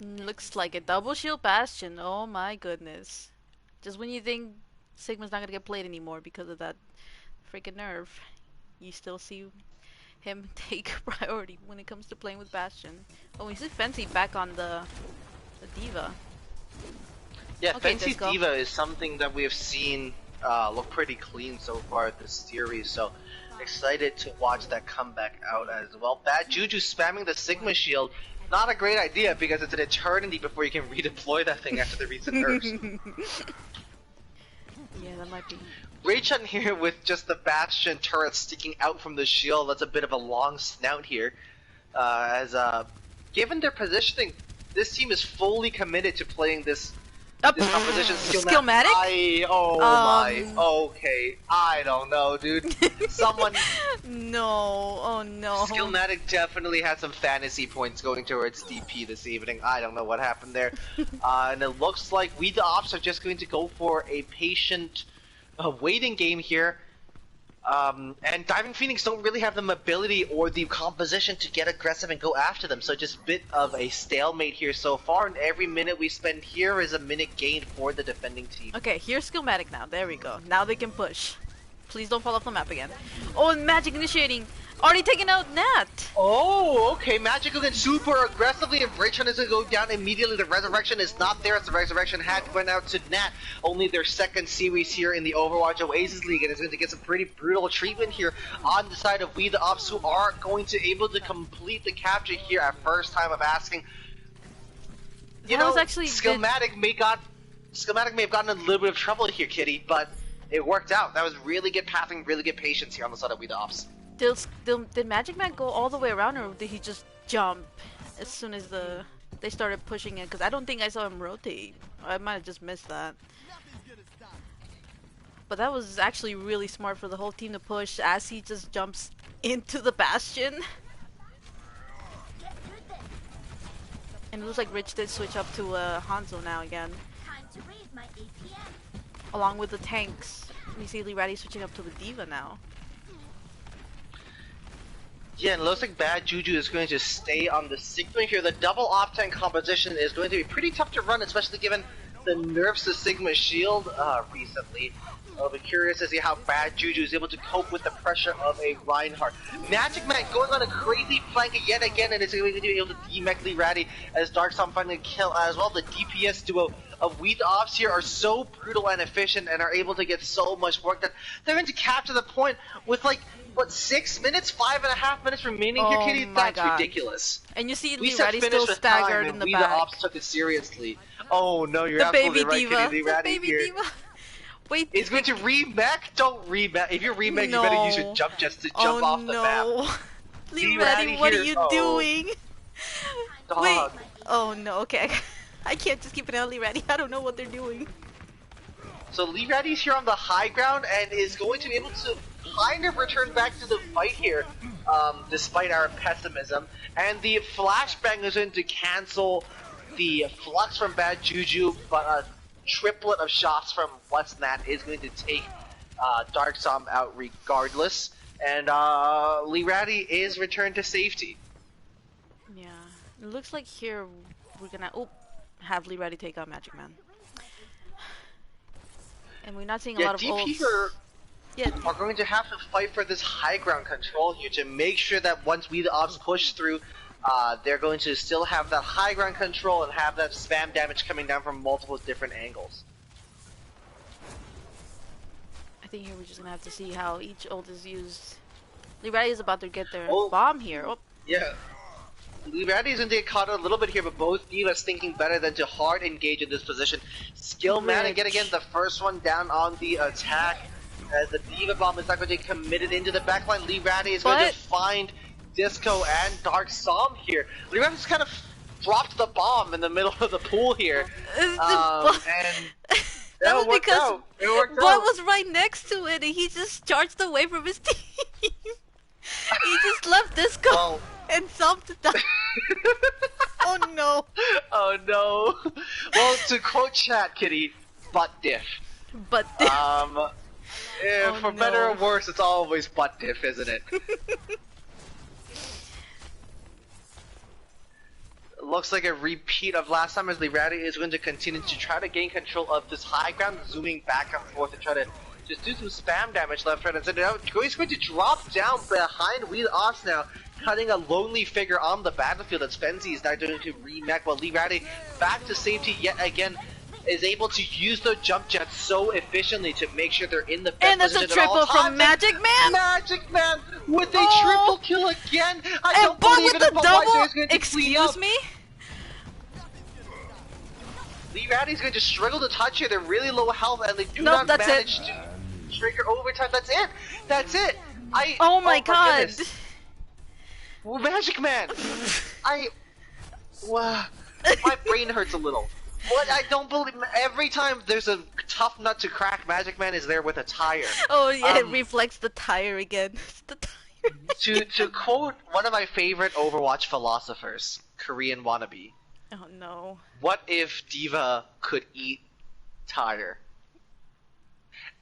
S1: Looks like a double shield Bastion. Oh my goodness! Just when you think Sigma's not gonna get played anymore because of that freaking nerf, you still see him take priority when it comes to playing with Bastion. Oh, we see Fancy back on the Diva.
S2: Yeah,
S1: Okay,
S2: Fancy
S1: Disco.
S2: Diva is something that we have seen look pretty clean so far this series, so excited to watch that come back out as well. Bad Juju spamming the Sigma shield. Not a great idea, because it's an eternity before you can redeploy that thing after the recent nerfs.
S1: Yeah, that might be.
S2: Raychun here with just the Bastion turret sticking out from the shield. That's a bit of a long snout here. Given their positioning, this team is fully committed to playing this
S1: Up.
S2: This composition
S1: Skillmatic?
S2: oh my, okay. I don't know, dude. Someone
S1: No, oh no.
S2: Skillmatic definitely had some fantasy points going towards DP this evening. I don't know what happened there. And it looks like we the Opps are just going to go for a patient waiting game here. And Diving Phoenix don't really have the mobility or the composition to get aggressive and go after them, so just a bit of a stalemate here so far, and every minute we spend here is a minute gained for the defending team.
S1: Okay, here's Skillmatic now. There we go. Now they can push. Please don't fall off the map again. Oh, and Magic initiating. Already taking out Nat.
S2: Oh, okay. Magic again super aggressively, and Bridgehun is going to go down immediately. The Resurrection is not there, as the Resurrection had went out to Nat. Only their second series here in the Overwatch Oasis League, and it's going to get some pretty brutal treatment here on the side of We the Opps, who are going to able to complete the capture here at first time of asking. You know, Skillmatic may have gotten in a little bit of trouble here, Kitty, but it worked out. That was really good pathing, really good patience here on the side of We the Opps.
S1: Did Magic Man go all the way around, or did he just jump as soon as they started pushing it? Because I don't think I saw him rotate. I might have just missed that. But that was actually really smart for the whole team to push as he just jumps into the Bastion. And it looks like Rich did switch up to Hanzo now again. Along with the tanks. We see Lee Ratty switching up to the D.Va now.
S2: Yeah, and it looks like Bad Juju is going to stay on the Sigma here. The double off-tank composition is going to be pretty tough to run, especially given the nerfs to Sigma Shield recently. I'll be curious to see how Bad Juju is able to cope with the pressure of a Reinhardt. Magic Man going on a crazy flank yet again, and is going to be able to demech Lee Ratty as Darkstorm finding a kill as well. The DPS duo of We the Opps here are so brutal and efficient and are able to get so much work done. They're going to capture the point with like, what, 6 minutes? 5.5 minutes remaining here, Kitty? That's ridiculous.
S1: And you see Lee Ratty still staggered in the
S2: We
S1: back.
S2: the Opps took it seriously. Oh no, you're absolutely right, Kitty. Lee Ratty here.
S1: Wait,
S2: it's going to remech? Don't remech. If you're remech, you better use your jump just to jump off the map.
S1: Lee Ratty, what are you doing?
S2: Dog.
S1: Wait. Oh no, okay. I can't just keep an eye on Lee Ratty. I don't know what they're doing.
S2: So Lee Ratty's here on the high ground and is going to be able to kind of return back to the fight here, despite our pessimism. And the flashbang is going to cancel the flux from Bad Juju, but a triplet of shots from What's Nat is going to take Darkstorm out regardless. And Lee Ratty is returned to safety.
S1: Yeah, it looks like here we're gonna have Lee Ratty take out Magic Man. And we're not seeing a lot of ults.
S2: Are going to have to fight for this high ground control here to make sure that once We the Opps push through, they're going to still have that high ground control and have that spam damage coming down from multiple different angles.
S1: I think here we're just gonna have to see how each ult is used. Lee Ratty is about to get their bomb here. Oh.
S2: Yeah. Lee Ratty is going to get caught a little bit here, but both Divas thinking better than to hard engage in this position. Skillmatic yet again, the first one down on the attack. As the D.Va bomb is not going to get committed into the backline, Lee Ratty is going to find Disco and Darkstorm here. Lee Ratty just kind of dropped the bomb in the middle of the pool here. And
S1: that was because Bud was right next to it and he just charged away from his team. He just left Disco and stomped it down. Oh no.
S2: Oh no. Well, to quote chat, Kitty, butt diff.
S1: Butt diff.
S2: For better or worse, it's always butt diff, isn't it? Looks like a repeat of last time as Lee Ratty is going to continue to try to gain control of this high ground, zooming back and forth to try to just do some spam damage left, right, and center. Now, he's going to drop down behind We the Opps now, cutting a lonely figure on the battlefield. As Fenzi is now going to remech, while Lee Ratty back to safety yet again, is able to use the jump jets so efficiently to make sure they're in the best
S1: and that's a triple from Magic Man!
S2: Magic Man with a triple kill again! I don't
S1: Bud
S2: believe
S1: with
S2: it,
S1: the double! Excuse me?
S2: Lee Ratty's going to struggle to touch here. They're really low health and they do not manage to trigger overtime. That's it! That's it!
S1: Oh my god!
S2: Well, Magic Man! My brain hurts a little. What I don't believe every time there's a tough nut to crack, Magic Man is there with a tire.
S1: Oh yeah, it
S2: Um,
S1: reflects the tire again. It's the tire.
S2: to quote one of my favorite Overwatch philosophers, Korean wannabe,
S1: Oh no.
S2: what if Diva could eat tire?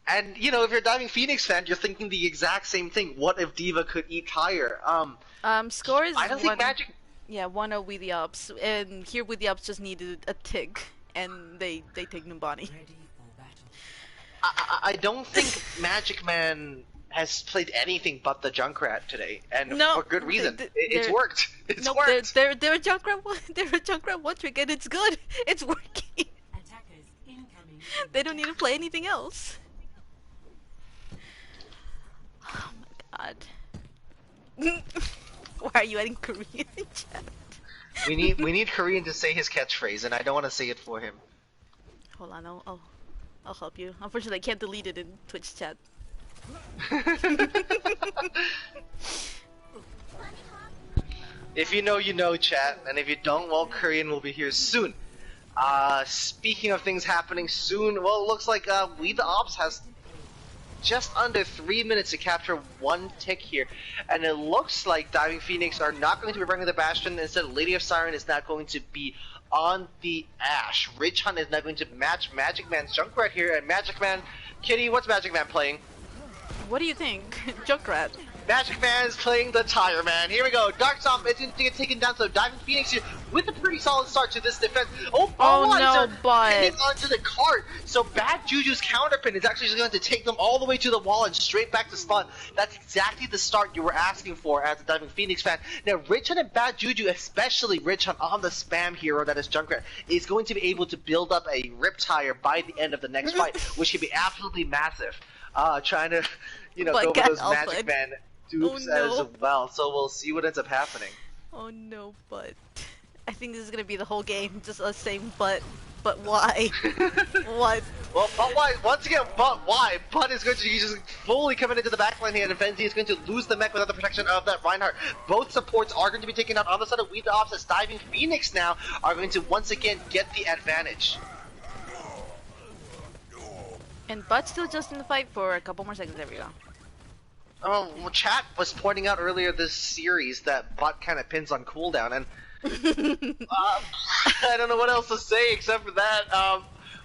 S2: And you know, if you're a Diving Phoenix fan, you're thinking the exact same thing. What if Diva could eat tire?
S1: Score is
S2: I don't think
S1: one.
S2: Magic.
S1: Yeah, 1-0 with the Opps, and here with the Opps just needed a tick, and they take Numbani.
S2: I don't think Magic Man has played anything but the Junkrat today, and
S1: No,
S2: for good reason. It's
S1: they're-
S2: worked. It's
S1: Nope,
S2: worked.
S1: they're a Junkrat they're a Junkrat one trick, and it's good. It's working. They don't need to play anything else. Oh my god. Why are you adding Korean in chat?
S2: We need Korean to say his catchphrase, and I don't want to say it for him.
S1: Hold on, I'll help you. Unfortunately, I can't delete it in Twitch chat.
S2: If you know, you know, chat, and if you don't, well, Korean will be here soon. Speaking of things happening soon, well, it looks like We the Ops has just under 3 minutes to capture one tick here, and it looks like Diving Phoenix are not going to be running the Bastion. Instead, Lady of Siren is not going to be on the Ash. Ridge Hunt is not going to match Magic Man's Junkrat here, and Magic Man, Kitty, what's Magic Man playing?
S1: What do you think? Junkrat.
S2: Magic Man is playing the Tire Man. Here we go. Dark Stomp is going to get taken down, so Diving Phoenix here with a pretty solid start to this defense.
S1: Oh no, but
S2: pinning onto the cart. So Bad Juju's counterpin is actually just going to take them all the way to the wall and straight back to spawn. That's exactly the start you were asking for as a Diving Phoenix fan. Now, Rich Hunt and Bad Juju, especially Rich Hunt on the spam hero that is Junkrat, is going to be able to build up a Rip Tire by the end of the next fight, which can be absolutely massive. Trying to, you know,
S1: But
S2: go with those
S1: Alfred.
S2: Magic Man dupes as well, so we'll see what ends up happening.
S1: Oh no, but I think this is gonna be the whole game, just us saying but why? What?
S2: Well, but why? Once again, but why? But is going to just fully coming into the backline here, and Fenzi is going to lose the mech without the protection of that Reinhardt. Both supports are going to be taken out on the side of We the Ops, as Diving Phoenix now are going to once again get the advantage.
S1: And Butt still just in the fight for a couple more seconds. There we go.
S2: Oh, well, chat was pointing out earlier this series that Butt kind of pins on cooldown, and I don't know what else to say except for that.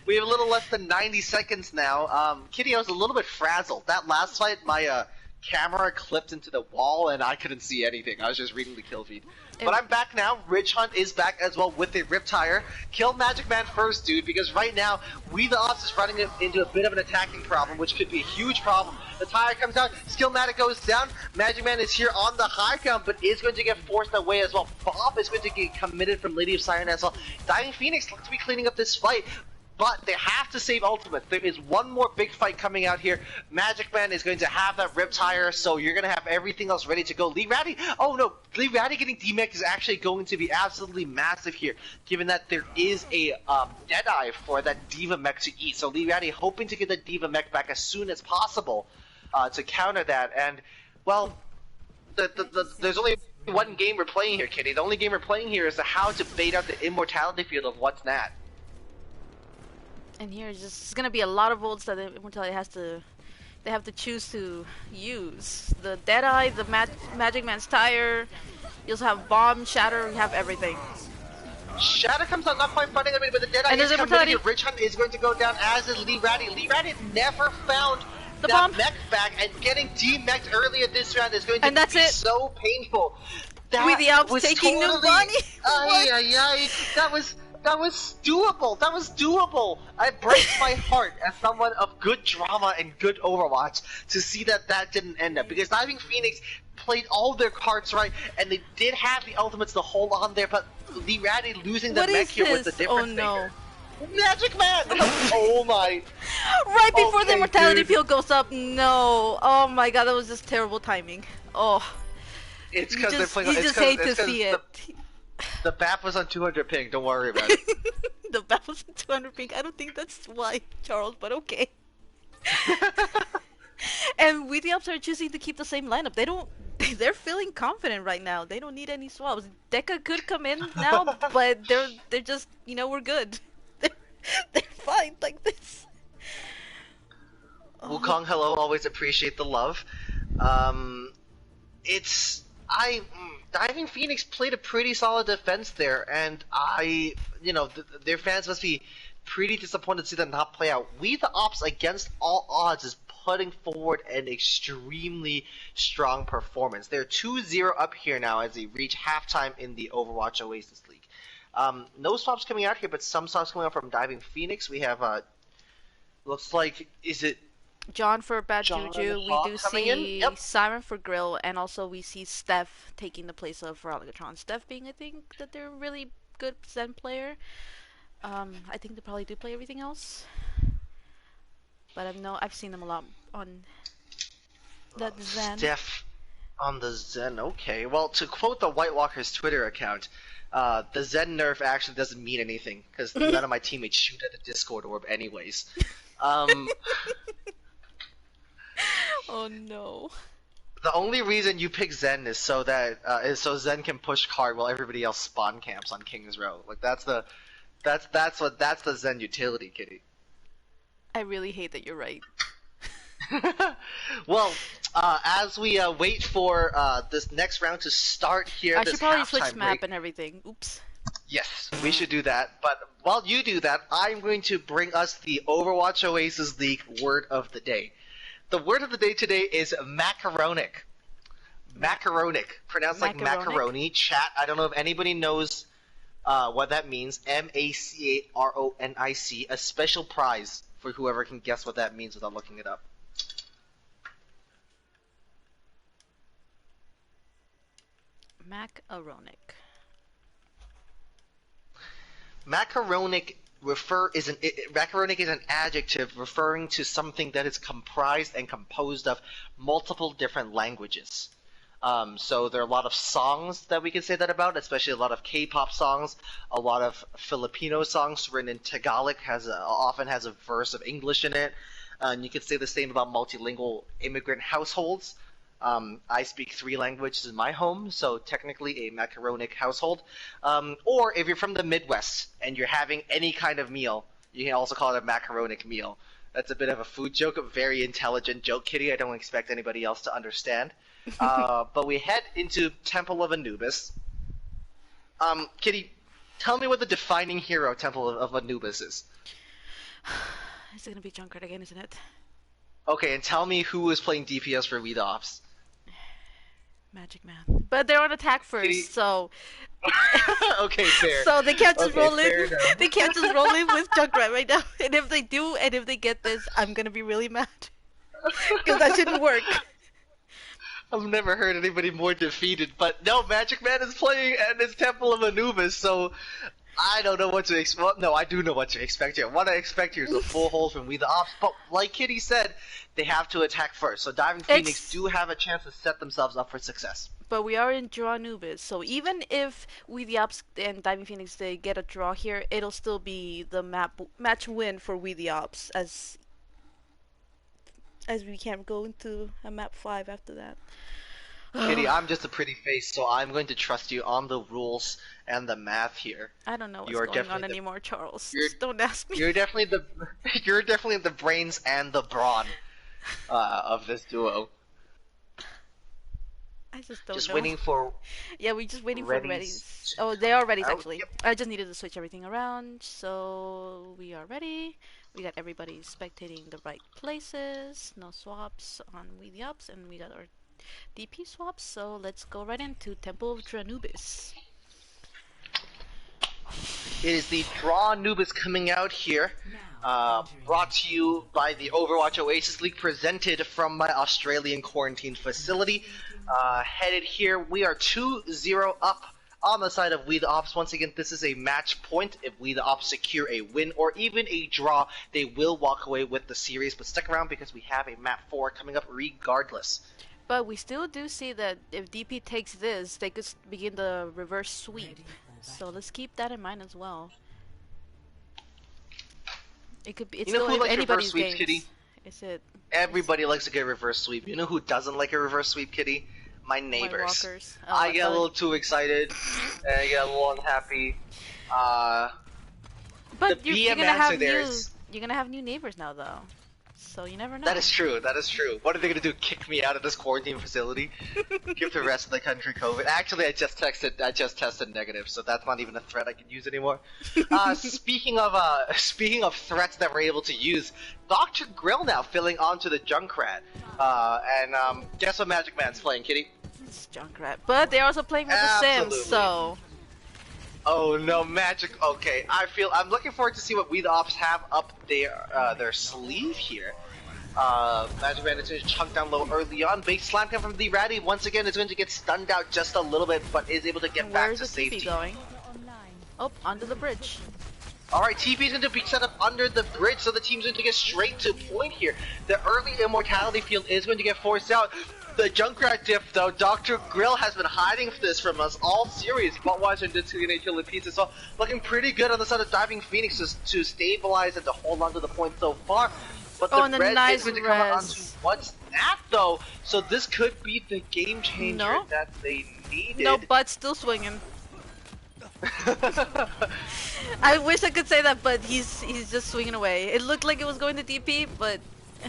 S2: We have a little less than 90 seconds now. Kitty, I was a little bit frazzled. That last fight, my camera clipped into the wall, and I couldn't see anything. I was just reading the kill feed. But I'm back now. Ridge Hunt is back as well with a Rip Tire. Kill Magic Man first, dude, because right now, We the Ops is running into a bit of an attacking problem, which could be a huge problem. The Tire comes out, Skillmatic goes down, Magic Man is here on the high ground, but is going to get forced away as well. Bob is going to get committed from Lady of Siren as well. Diving Phoenix looks to be cleaning up this fight, but they have to save ultimates. There is one more big fight coming out here. Magic Man is going to have that Rip Tire, so you're going to have everything else ready to go. Lee Ratty, oh no, Lee Ratty getting D-Mech is actually going to be absolutely massive here, given that there is a Deadeye for that Diva Mech to eat. So Lee Ratty hoping to get the Diva Mech back as soon as possible to counter that. And, well, there's only one game we're playing here, Kitty. The only game we're playing here is how to bait out the immortality field of what's that.
S1: And here it's gonna be a lot of ults that they have to choose to use. The Deadeye, the Magic Man's Tire, you also have Bomb, Shatter, you have everything.
S2: Shatter comes out not quite fighting a bit, but the Deadeye
S1: And
S2: is
S1: there's
S2: coming
S1: immortality.
S2: in. Rich Hunt is going to go down, as is Lee Ratty. Lee Ratty never found
S1: The
S2: that
S1: bomb.
S2: mech back, and getting D-mech'd earlier this round is going to
S1: And that's
S2: be
S1: it.
S2: so painful. That
S1: With the Alps
S2: was
S1: taking
S2: totally,
S1: Numbani.
S2: Ay, ay, ay. That was doable. That was doable. It breaks my heart as someone of good drama and good Overwatch to see that didn't end up, because Diving Phoenix played all their cards right, and they did have the ultimates to hold on there, but Lee Ratty losing the
S1: What
S2: mech
S1: is
S2: here was the
S1: this?
S2: difference
S1: Oh no.
S2: maker. Magic Man! Oh my.
S1: Right before the
S2: Okay,
S1: immortality
S2: dude.
S1: field goes up, no. Oh my god, that was just terrible timing. Oh.
S2: It's
S1: You
S2: because they're
S1: just,
S2: playing.
S1: you
S2: it's
S1: just
S2: 'cause-
S1: hate
S2: it's
S1: to
S2: 'cause
S1: see it.
S2: The BAP was on 200 ping. Don't worry about it.
S1: The battle's in 200 pink. I don't think that's why, Charles, but okay. And we the Ops are choosing to keep the same lineup. They're feeling confident right now. They don't need any swaps. Deca could come in now, but they're just, we're good. They're They're fine like this. Oh,
S2: Wukong, hello, always appreciate the love. Um, it's Diving Phoenix played a pretty solid defense there, and their fans must be pretty disappointed to see them not play out. We the Ops, against all odds, is putting forward an extremely strong performance. They're 2-0 up here now as they reach halftime in the Overwatch Oasis League. No swaps coming out here, but some swaps coming out from Diving Phoenix. We have looks like, is it
S1: John for Bad
S2: John
S1: Juju. We
S2: Hawk
S1: do
S2: coming in?
S1: see
S2: Yep.
S1: Simon for Grill, and also we see Steph taking the place of Raleighatron. Steph being, I think, that they're a really good Zen player. I think they probably do play everything else, but I've seen them a lot on that Zen.
S2: Steph on the Zen. Okay. Well, to quote the White Walker's Twitter account, the Zen nerf actually doesn't mean anything because none of my teammates shoot at the Discord orb, anyways. Um,
S1: Oh no.
S2: the only reason you pick Zen is so that so Zen can push card while everybody else spawn camps on King's Row. Like that's the Zen utility, kitty.
S1: I really hate that you're right.
S2: Well, as we wait for this next round to start here,
S1: I
S2: this
S1: should probably
S2: halftime
S1: switch map
S2: break.
S1: and everything. Oops.
S2: Yes, we should do that. But while you do that, I'm going to bring us the Overwatch Oasis League word of the day. The word of the day today is macaronic. Macaronic, pronounced like
S1: Macaronic?
S2: macaroni. Chat, I don't know if anybody knows what that means. Macaronic, a special prize for whoever can guess what that means without looking it up.
S1: Macaronic.
S2: Macaronic macaronic is an adjective referring to something that is comprised and composed of multiple different languages. So there are a lot of songs that we can say that about, especially a lot of K-pop songs, a lot of Filipino songs written in Tagalog often has a verse of English in it. And you could say the same about multilingual immigrant households. I speak 3 languages in my home, so technically a macaronic household. Or if you're from the Midwest and you're having any kind of meal, you can also call it a macaronic meal. That's a bit of a food joke, a very intelligent joke, Kitty. I don't expect anybody else to understand. But we head into Temple of Anubis. Kitty, tell me what the defining hero Temple of Anubis is.
S1: It's gonna be Junkrat again, isn't it?
S2: Okay, and tell me who is playing DPS for We the Ops.
S1: Magic Man. But they're on attack first,
S2: Kitty-
S1: so
S2: Okay, fair.
S1: so they can't just
S2: Okay,
S1: roll
S2: fair
S1: in.
S2: enough.
S1: They can't just roll in with Junkrat right now. And if they do, and if they get this, I'm gonna be really mad because that shouldn't work.
S2: I've never heard anybody more defeated, but no, Magic Man is playing and it's Temple of Anubis, so I don't know what to expect. Well, no, I do know what to expect here. What I expect here is a full hold from We the Ops, but like Kitty said, they have to attack first, so Diving Phoenix do have a chance to set themselves up for success.
S1: But we are in draw Anubis, so even if We the Ops and Diving Phoenix they get a draw here, it'll still be the match win for We the Ops, as we can't go into a map 5 after that.
S2: Kitty, I'm just a pretty face, so I'm going to trust you on the rules and the math here.
S1: I don't know what's
S2: You're
S1: going on
S2: definitely
S1: anymore, Charles.
S2: you're-
S1: Just don't ask me.
S2: You're definitely the brains and the brawn of this duo.
S1: I just don't
S2: Just
S1: know.
S2: waiting for
S1: Yeah, we're just waiting for
S2: Readies
S1: readies. Oh, they are readies
S2: out.
S1: actually.
S2: Yep.
S1: I just needed to switch everything around, so we are ready. We got everybody spectating the right places. No swaps on We the Ops, and we got our DP swaps. So let's go right into Temple of Tranubis.
S2: It is the Draw Anubis coming out here, brought to you by the Overwatch Oasis League, presented from my Australian quarantine facility. Headed here, we are 2-0 up on the side of We the Ops. Once again, this is a match point. If We the Ops secure a win or even a draw, they will walk away with the series. But stick around because we have a map 4 coming up regardless.
S1: But we still do see that if DP takes this, they could begin the reverse sweep. So let's keep that in mind as well. It could be. It's
S2: You know
S1: still
S2: who likes
S1: anybody's
S2: reverse sweeps,
S1: games.
S2: Kitty?
S1: Is it
S2: Everybody likes a good reverse sweep. You know who doesn't like a reverse sweep, Kitty? My neighbors.
S1: Walkers? Oh,
S2: I get a
S1: thought-
S2: little too excited, and I get a little unhappy. The
S1: But you're
S2: BM
S1: gonna
S2: answer
S1: have
S2: there
S1: new
S2: is
S1: you're gonna have new neighbors now though, so you never
S2: that
S1: know.
S2: is true. That is true. What are they gonna do? Kick me out of this quarantine facility? Give the rest of the country COVID? Actually, I just tested negative, so that's not even a threat I can use anymore. Speaking of threats that we're able to use, Dr. Grill now filling onto the Junkrat. Guess what Magic Man's playing, Kitty?
S1: It's Junkrat, but they're also playing with the Sims,
S2: Absolutely.
S1: so
S2: Oh no, Magic. Okay, I'm looking forward to see what We the Ops have up their sleeve here. Magic Man is going to chunk down low early on. Big slam come from the Ratty. Once again, is going to get stunned out just a little bit, but is able to get back
S1: where's
S2: to
S1: the
S2: safety.
S1: TP going? Oh, under the bridge.
S2: Alright, TP is going to be set up under the bridge, so the team's going to get straight to point here. The early immortality field is going to get forced out. The Junkrat diff, though, Dr. Grill has been hiding this from us all series. Buttwise and Ditsuki going to kill in pieces, so looking pretty good on the side of Diving Phoenix to stabilize and to hold on to the point so far. But the
S1: and a
S2: res
S1: nice
S2: is going to come onto
S1: res.
S2: what's that, though? So this could be the game changer
S1: No.
S2: that they needed.
S1: No, but still swinging. I wish I could say that, but he's just swinging away. It looked like it was going to DP, but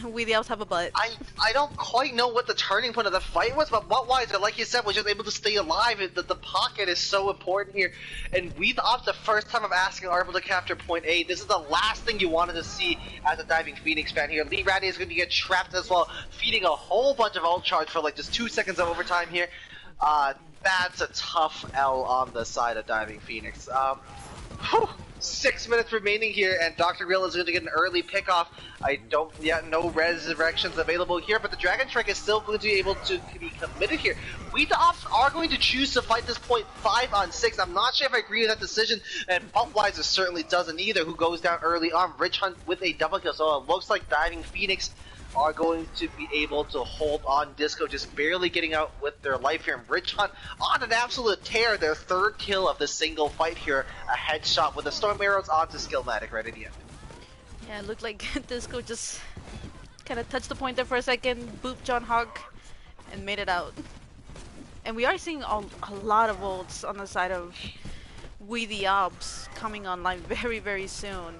S1: we the Elves have a butt.
S2: I don't quite know what the turning point of the fight was, but Buttweiser, like you said, was just able to stay alive. The pocket is so important here. And We the Ops, the first time of asking, are able to capture point A. This is the last thing you wanted to see as a Diving Phoenix fan here. Lee Ratty is going to get trapped as well, feeding a whole bunch of ult charge for like just 2 seconds of overtime here. That's a tough L on the side of Diving Phoenix. 6 minutes remaining here, and Dr. Grill is going to get an early pickoff. No resurrections available here, but the Dragon Strike is still going to be able to be committed here. We the Ops are going to choose to fight this point 5 on 6. I'm not sure if I agree with that decision, and Buttweiser certainly doesn't either, who goes down early on. Rich Hunt with a double kill, so it looks like Diving Phoenix are going to be able to hold on. Disco just barely getting out with their life here. And Rich Hunt on an absolute tear, their third kill of the single fight here. A headshot with the Storm Arrows onto Skillmatic right at the end.
S1: Yeah, it looked like Disco just kind of touched the point there for a second, booped John Hawk, and made it out. And we are seeing a lot of ults on the side of We the Ops coming online very, very soon.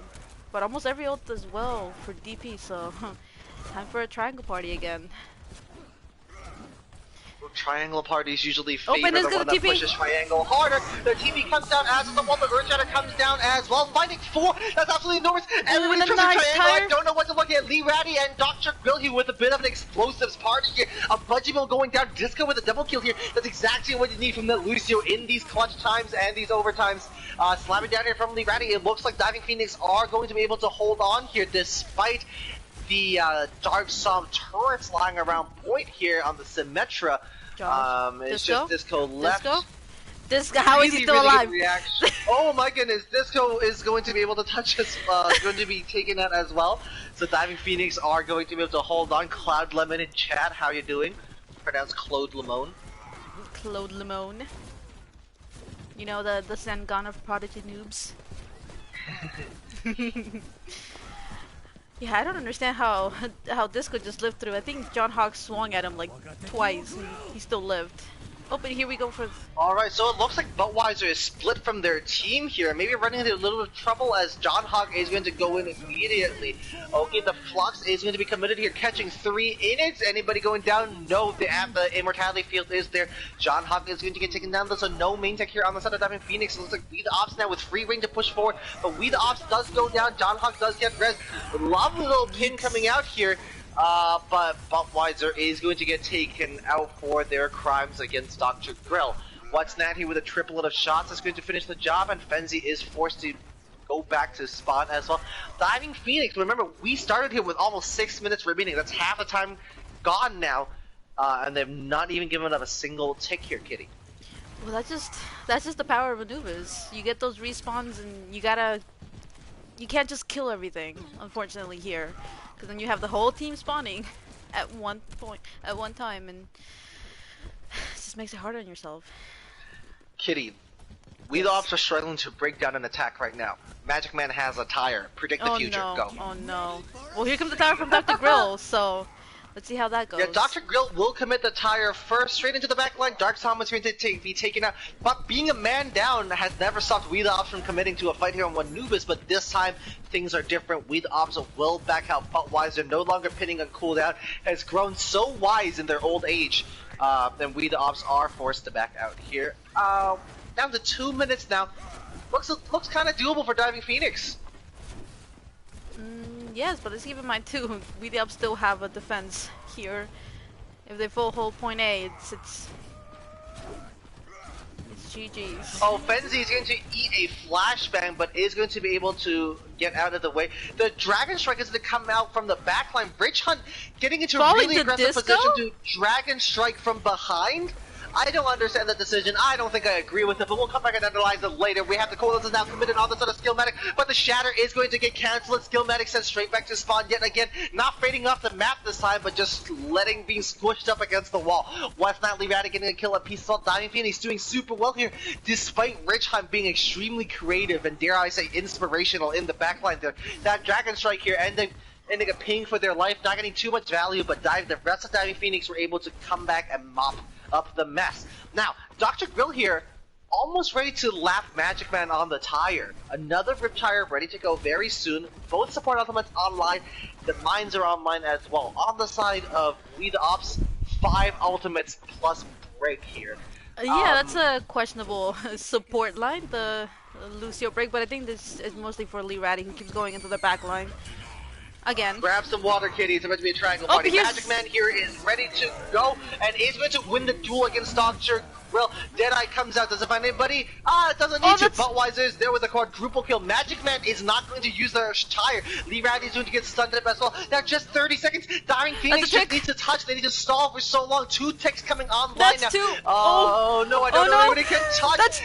S1: But almost every ult as well for DP, so time for a triangle party again.
S2: Triangle parties usually favor
S1: and
S2: the
S1: it's
S2: one
S1: gonna
S2: that
S1: TP.
S2: pushes triangle harder. The TP comes down as the one, the Earthshatter comes down as well. Finding 4, that's absolutely enormous. Everybody
S1: and a
S2: tries
S1: nice
S2: to triangle.
S1: tire.
S2: I don't know what to look at. Lee Ratty and Dr. Grill here with a bit of an explosives party here. A Budgieville going down. Disco with a double kill here. That's exactly what you need from that Lucio in these clutch times and these overtimes. Slamming down here from Lee Ratty. It looks like Diving Phoenix are going to be able to hold on here despite the Dark Psalm turrets lying around point here on the Symmetra. It's just Disco left.
S1: Disco, how is he still
S2: really
S1: alive?
S2: Reaction. Oh my goodness, Disco is going to be able to touch us, going to be taken out as well. So Diving Phoenix are going to be able to hold on. Cloud Lemon in chat, how you doing? Pronounced Claude Lemon.
S1: Claude Lemon. You know, the Sangana of Prodigy noobs. Yeah, I don't understand how Disco just lived through. I think John Hawk swung at him like twice and he still lived. Oh, but here we go for...
S2: Alright, so it looks like Buttweiser is split from their team here. Maybe running into a little bit of trouble as John Hawk is going to go in immediately. Okay, the Flux is going to be committed here, catching 3 in it. Anybody going down? No, the Immortality field is there. John Hawk is going to get taken down. There's no main tech here on the side of Diving Phoenix. It looks like We the Ops now with free ring to push forward. But We the Ops does go down. John Hawk does get res. Lovely little pin coming out here. But Buttweiser is going to get taken out for their crimes against Dr. Grill. What's Natty with a triplet of shots is going to finish the job, and Fenzi is forced to go back to spawn as well. Diving Phoenix, remember, we started here with almost 6 minutes remaining. That's half the time gone now, and they've not even given up a single tick here, Kitty.
S1: Well, that's just the power of maneuvers. You get those respawns, and you can't just kill everything, unfortunately, here. Because then you have the whole team spawning at one time, and it just makes it harder on yourself.
S2: Kitty, We the Ops are struggling to break down an attack right now. Magic Man has a tire. Predict the future.
S1: No.
S2: Go.
S1: Oh no. Well, here comes the tower from Dr. Grill, so Let's see how that
S2: Yeah,
S1: goes.
S2: Dr. Grill will commit the tire first, straight into the back line. Dark Tom is going to be taken out. But being a man down has never stopped We the Ops from committing to a fight here on One Nubis, but this time things are different. We the Ops will back out Buttweiser, no longer pinning on cooldown, has grown so wise in their old age. And We the Ops are forced to back out here. Down to 2 minutes now. Looks kind of doable for Diving Phoenix.
S1: Yes, but let's keep in mind too, we the Ops still have a defense here. If they full hold point A, it's GG's.
S2: Oh, Fenzi is going to eat a flashbang, but is going to be able to get out of the way. The Dragon Strike is going to come out from the backline. Bridge Hunt getting into a really aggressive position to Dragon Strike from behind. I don't understand the decision. I don't think I agree with it, but we'll come back and analyze it later. We have the coolers is now committed on this other Skillmatic, but the Shatter is going to get cancelled. Skillmatic sent straight back to spawn yet again, not fading off the map this time, but just being squished up against the wall. West Nightly Ratty getting a kill at Peace Salt. Diving Phoenix doing super well here, despite Rich Hunt being extremely creative and, dare I say, inspirational in the backline there. That Dragon Strike here ending up paying for their life, not getting too much value, but the rest of Diving Phoenix were able to come back and mop up the mess. Now, Dr. Grill here, almost ready to lap Magic Man on the tire. Another Rip Tire ready to go very soon. Both support ultimates online. The mines are online as well. On the side of We the Ops, 5 ultimates plus break here.
S1: Yeah, that's a questionable support line, the Lucio break, but I think this is mostly for Lee Ratty, who keeps going into the back line. Again.
S2: Grab some water kitties. It's about to be a triangle party. Magic Man here is ready to go and is going to win the duel against Dr. Grill. Deadeye comes out. Doesn't find anybody. It doesn't need to. Buttweiser is there with a quadruple kill. Magic Man is not going to use their tire. Lee Ratty is going to get stunned up as well. Now just 30 seconds. Diving Phoenix just needs to touch. They need to stall for so long. 2 ticks coming online
S1: that's
S2: now.
S1: 2.
S2: Oh no, I don't know anybody can touch.
S1: That's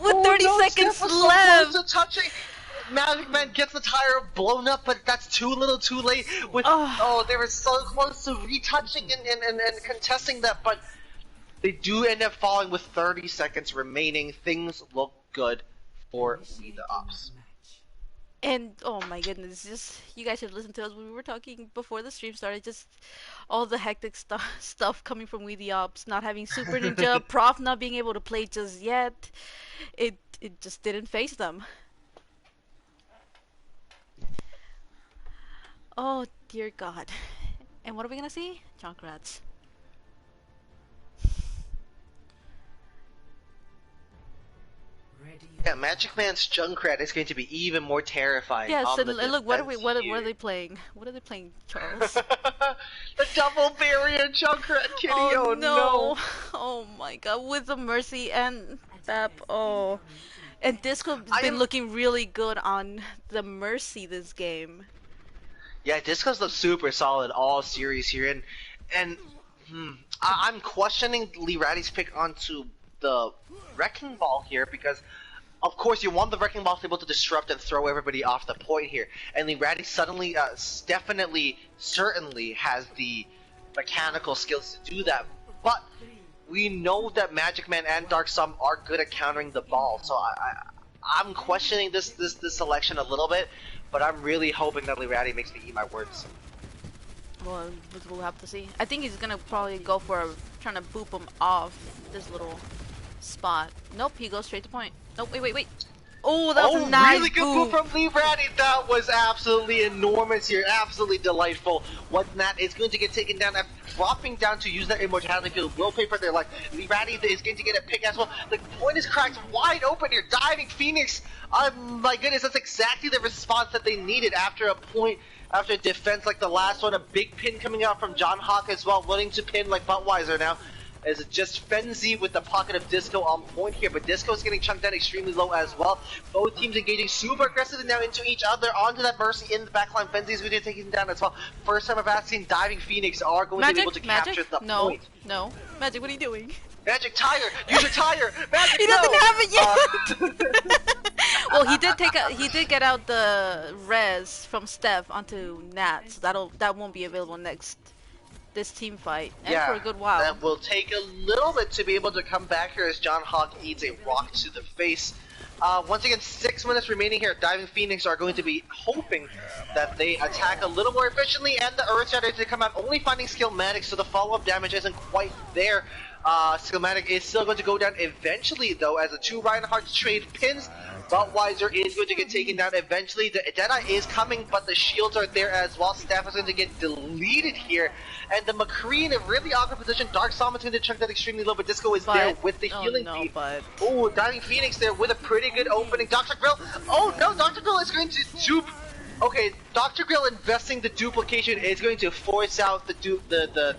S1: with 30 seconds left.
S2: So touching. Magic Man gets the tire blown up, but that's too little too late. They were so close to retouching and contesting that, but they do end up falling with 30 seconds remaining. Things look good for We the Ops.
S1: And oh my goodness, just you guys should listen to us when we were talking before the stream started. Just all the hectic stuff coming from We the Ops, not having Super Ninja, Prof not being able to play just yet. It just didn't face them. Oh dear God. And what are we gonna see? Junkrats.
S2: Yeah, Magic Man's Junkrat is going to be even more terrifying.
S1: Yes, and look, what are they playing? What are they playing, Charles?
S2: The double barrier Junkrat kitty. Oh no!
S1: Oh my God! With the Mercy and Bap. Oh, and Disco's been looking really good on the Mercy this game.
S2: Yeah, Disco's looked super solid all series here, and I'm questioning Lee Ratty's pick onto the Wrecking Ball here because, of course, you want the Wrecking Ball to be able to disrupt and throw everybody off the point here, and Lee Ratty suddenly, certainly has the mechanical skills to do that, but we know that Magic Man and Dark Sum are good at countering the ball, so I'm questioning this selection a little bit. But I'm really hoping that Lee Ratty makes me eat my words.
S1: Well, we'll have to see. I think he's gonna probably go for trying to boop him off this little spot. Nope, he goes straight to point. Nope, wait. Oh, that was a nice
S2: really good boop from Lee Ratty. That was absolutely enormous here. Absolutely delightful. What Nat is going to get taken down after dropping down to use their immortality field will pay for their life. Lee Ratty is going to get a pick as well. The point is cracked wide open here. Diving Phoenix. My goodness, that's exactly the response that they needed after a point. After a defense like the last one, a big pin coming out from John Hawk as well, willing to pin like Buttweiser now. As it just Fenzi with the pocket of Disco on point here, but Disco is getting chunked down extremely low as well. Both teams engaging super aggressively now into each other, onto that Mercy in the backline. Fenzi is going to take him down as well. First time I've seen Diving Phoenix are going to be able to capture the point.
S1: No, Magic, what are you doing?
S2: Magic tire, use your tire. Magic,
S1: he doesn't have it yet. Well, he did get out the res from Steph onto Nat, so that won't be available next this team fight, and for
S2: Yeah,
S1: a good while.
S2: that will take a little bit to be able to come back here as John Hawk eats a rock to the face. Once again, 6 minutes remaining here. Diving Phoenix are going to be hoping that they attack a little more efficiently, and the Earth Shatter to come out only finding Skillmatic, so the follow-up damage isn't quite there. Skillmatic is still going to go down eventually, though, as the two Reinhardt's trade pins. Buttweiser is going to get taken down eventually. The Deadeye is coming, but the shields are there as well. Staff is going to get deleted here. And the McCree in a really awkward position. Dark Psalm is going to chunk that extremely low, but Disco is there with the healing beam. Oh, Diving Phoenix there with a pretty good opening. Dr. Grill. Oh no, Dr. Grill is going to dupe. Okay, Dr. Grill investing the duplication is going to force out the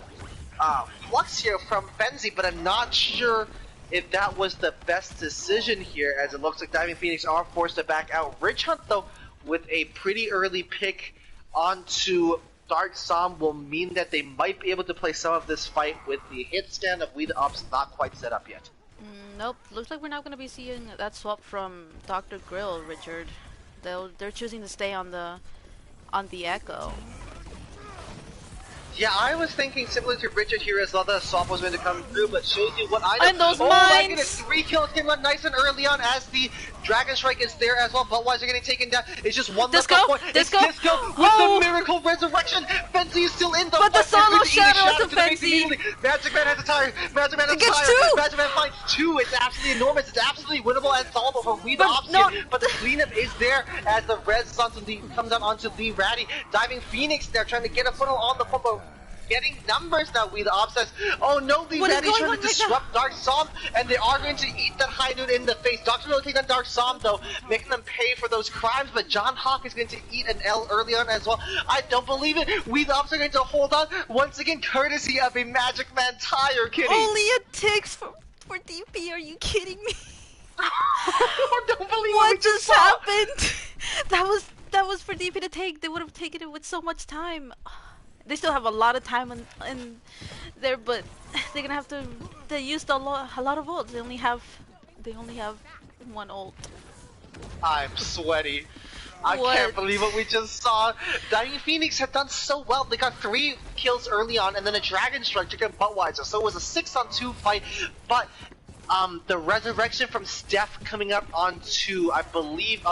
S2: flux here from Fenzi, but I'm not sure if that was the best decision here, as it looks like Diving Phoenix are forced to back out. Ridge Hunt, though, with a pretty early pick onto Dark Psalm will mean that they might be able to play some of this fight with the hit stand of We the Opps not quite set up yet.
S1: Nope, looks like we're not going to be seeing that swap from Dr. Grill, Richard. They're choosing to stay on the Echo.
S2: Yeah, I was thinking similar to Richard here as well, that swap was going to come through, but shows you what I know.
S1: And those
S2: oh
S1: mines!
S2: My goodness, 3 kills came out nice and early on as the Dragon Strike is there as well. Buttweiser getting taken down. It's just one
S1: Disco?
S2: left point.
S1: Disco?
S2: It's Disco with the Miracle Resurrection. Fenzi is still in the
S1: But the solo shadow
S2: to
S1: to Fenzi.
S2: Magic Man has a tire. Magic Man has a tire. Magic Man finds 2. It's absolutely enormous. It's absolutely winnable and solvable for We the Opps here. But the cleanup is there as the res comes out onto Lee Ratty. Diving Phoenix there trying to get a foothold on the football. Getting numbers now, We the Opps says, oh no, Lee Ratty's trying to disrupt Dark Psalm, and they are going to eat that high noon in the face. Dr. will take on Dark Psalm though, making them pay for those crimes, but John Hawk is going to eat an L early on as well. I don't believe it. We the Opps are going to hold on, once again, courtesy of a Magic Man tire, Kitty.
S1: Only a ticks for DP, are you kidding me?
S2: I don't believe
S1: what just happened? That was for DP to take. They would have taken it with so much time. They still have a lot of time in there, but they're gonna have to. They used a lot of ults. They only have one ult.
S2: I'm sweaty. I can't believe what we just saw. Diving Phoenix had done so well. They got 3 kills early on, and then a Dragon Strike to get Buttweiser. So it was a 6-on-2 fight, but the resurrection from Steph coming up onto, I believe,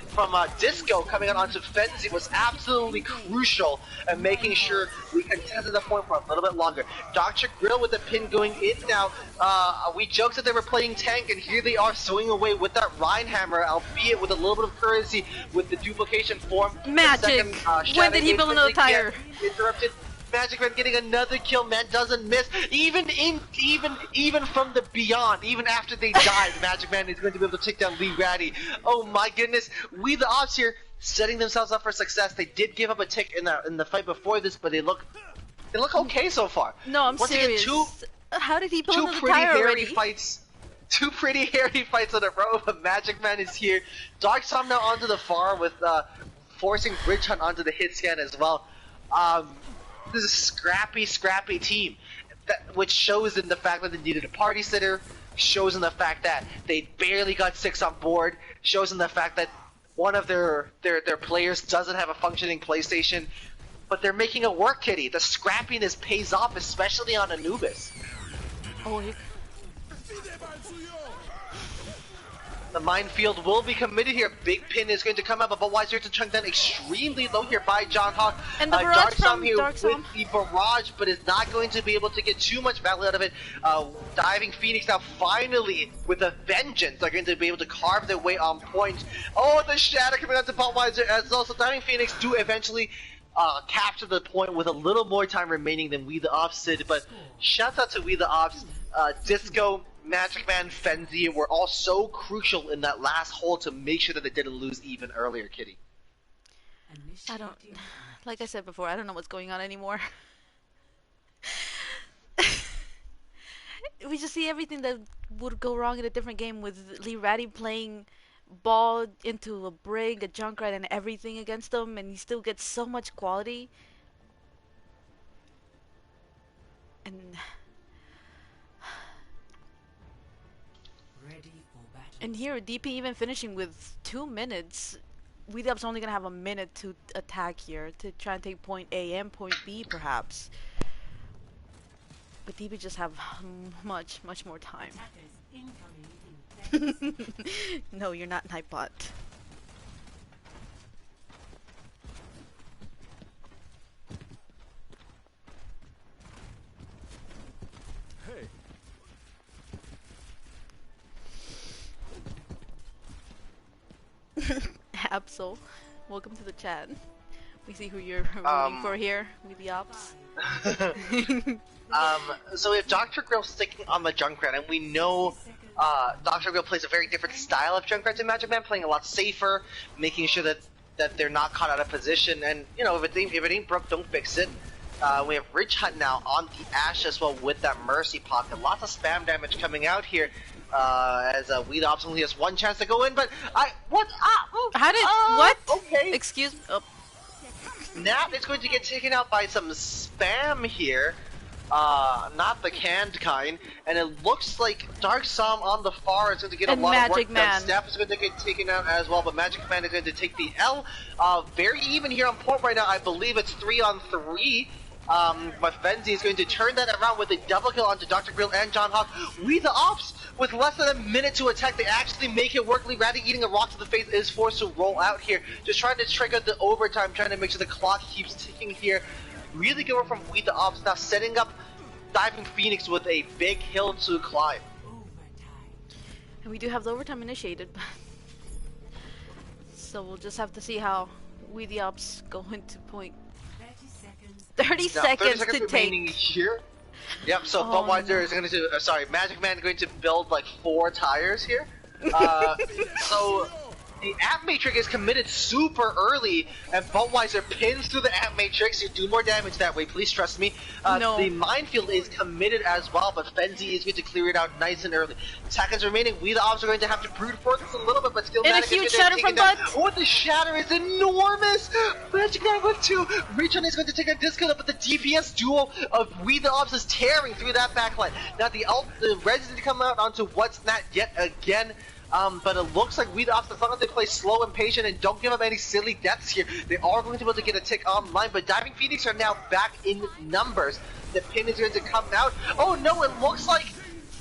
S2: from Disco coming out onto Fenzi was absolutely crucial in making sure we contested the point for a little bit longer. Dr. Grill with the pin going in now. We joked that they were playing tank, and here they are swinging away with that Rheinhammer, albeit with a little bit of courtesy with the duplication form.
S1: Magic! When did he build another tire?
S2: Interrupted. Magic Man getting another kill, man doesn't miss. Even from the beyond, even after they died, Magic Man is going to be able to take down Lee Ratty. Oh my goodness, We the Opps here setting themselves up for success. They did give up a tick in the fight before this, but they look okay so far.
S1: No, I'm serious.
S2: Again,
S1: how did he build another tire already?
S2: Two pretty hairy fights in a row, but Magic Man is here. Dark Psalm now onto the far with forcing Ridge Hunt onto the hit scan as well. This is a scrappy team, which shows in the fact that they needed a party sitter, shows in the fact that they barely got 6 on board, shows in the fact that one of their players doesn't have a functioning PlayStation, but they're making it work, Kitty. The scrappiness pays off, especially on Anubis.
S1: Oh,
S2: the minefield will be committed here. Big pin is going to come up, but Buttweiser to chunk down extremely low here by John Hawk.
S1: And the barrage from
S2: here
S1: Dark Psalm
S2: with the barrage, but is not going to be able to get too much value out of it. Diving Phoenix now finally with a vengeance are going to be able to carve their way on point. Oh, the shatter coming out to Buttweiser as also Diving Phoenix do eventually capture the point with a little more time remaining than We the Opps did, but shout out to We the Opps. Disco, Magic Man, Fenzi were all so crucial in that last hole to make sure that they didn't lose even earlier, Kitty.
S1: Like I said before, I don't know what's going on anymore. We just see everything that would go wrong in a different game with Lee Ratty playing ball into a Brig, a Junkrat, and everything against them, and he still gets so much quality. And here, DP even finishing with 2 minutes. We the Opps only gonna have a minute to attack here to try and take point A and point B, perhaps. But DB just have much more time. No, you're not Nightbot.
S3: Hey.
S1: Absol, welcome to the chat. We see who you're rooting for here with the Opps.
S2: So we have Dr. Grill sticking on the Junkrat, and we know Dr. Grill plays a very different style of Junkrat to Magic Man, playing a lot safer, making sure that they're not caught out of position, and you know, if it ain't broke, don't fix it. We have Rich Hunt now on the Ashe as well with that Mercy Pocket. Lots of spam damage coming out here. As Weed Ops only has one chance to go in, but
S1: How did what?
S2: Okay.
S1: Excuse me. Oh.
S2: Nat is going to get taken out by some spam here. Not the canned kind, and it looks like Dark Psalm on the far is going to get a lot
S1: Magic
S2: of work
S1: Man.
S2: done. Staff is going to get taken out as well, but Magic Man is going to take the L. Very even here on point right now. I believe it's 3-on-3. But Fenzi is going to turn that around with a double kill onto Dr. Grill and John Hawk. We the Opps, with less than a minute to attack, they actually make it work. Lee Ratty eating a rock to the face is forced to roll out here. Just trying to trigger the overtime, trying to make sure the clock keeps ticking here. Really good work from We the Opps, now setting up Diving Phoenix with a big hill to climb.
S1: And we do have the overtime initiated. So we'll just have to see how We the Opps go into point. 30 seconds to
S2: remaining
S1: take.
S2: Here. Yep, so Budweiser is going to, sorry, Magic Man is going to build like 4 tires here. So the App Matrix is committed super early, and Budweiser pins through the App Matrix. You do more damage that way, please trust me.
S1: No.
S2: The Minefield is committed as well, but Fenzi is going to clear it out nice and early. Seconds remaining, we the Opps are going to have to brute force this a little bit, but still
S1: And a
S2: Magic
S1: huge
S2: is going to
S1: shatter
S2: take
S1: from
S2: it down.
S1: Bud.
S2: Oh, the shatter is enormous! Magic Man with 2. Rechon is going to take a discount, but the DPS duo of We the Opps is tearing through that backline. Now the Res is going to come out onto What's Not yet again. But it looks like We the Opps, as long as they play slow and patient and don't give up any silly deaths here, they are going to be able to get a tick online. But Diving Phoenix are now back in numbers. The pin is going to come out. Oh no, it looks like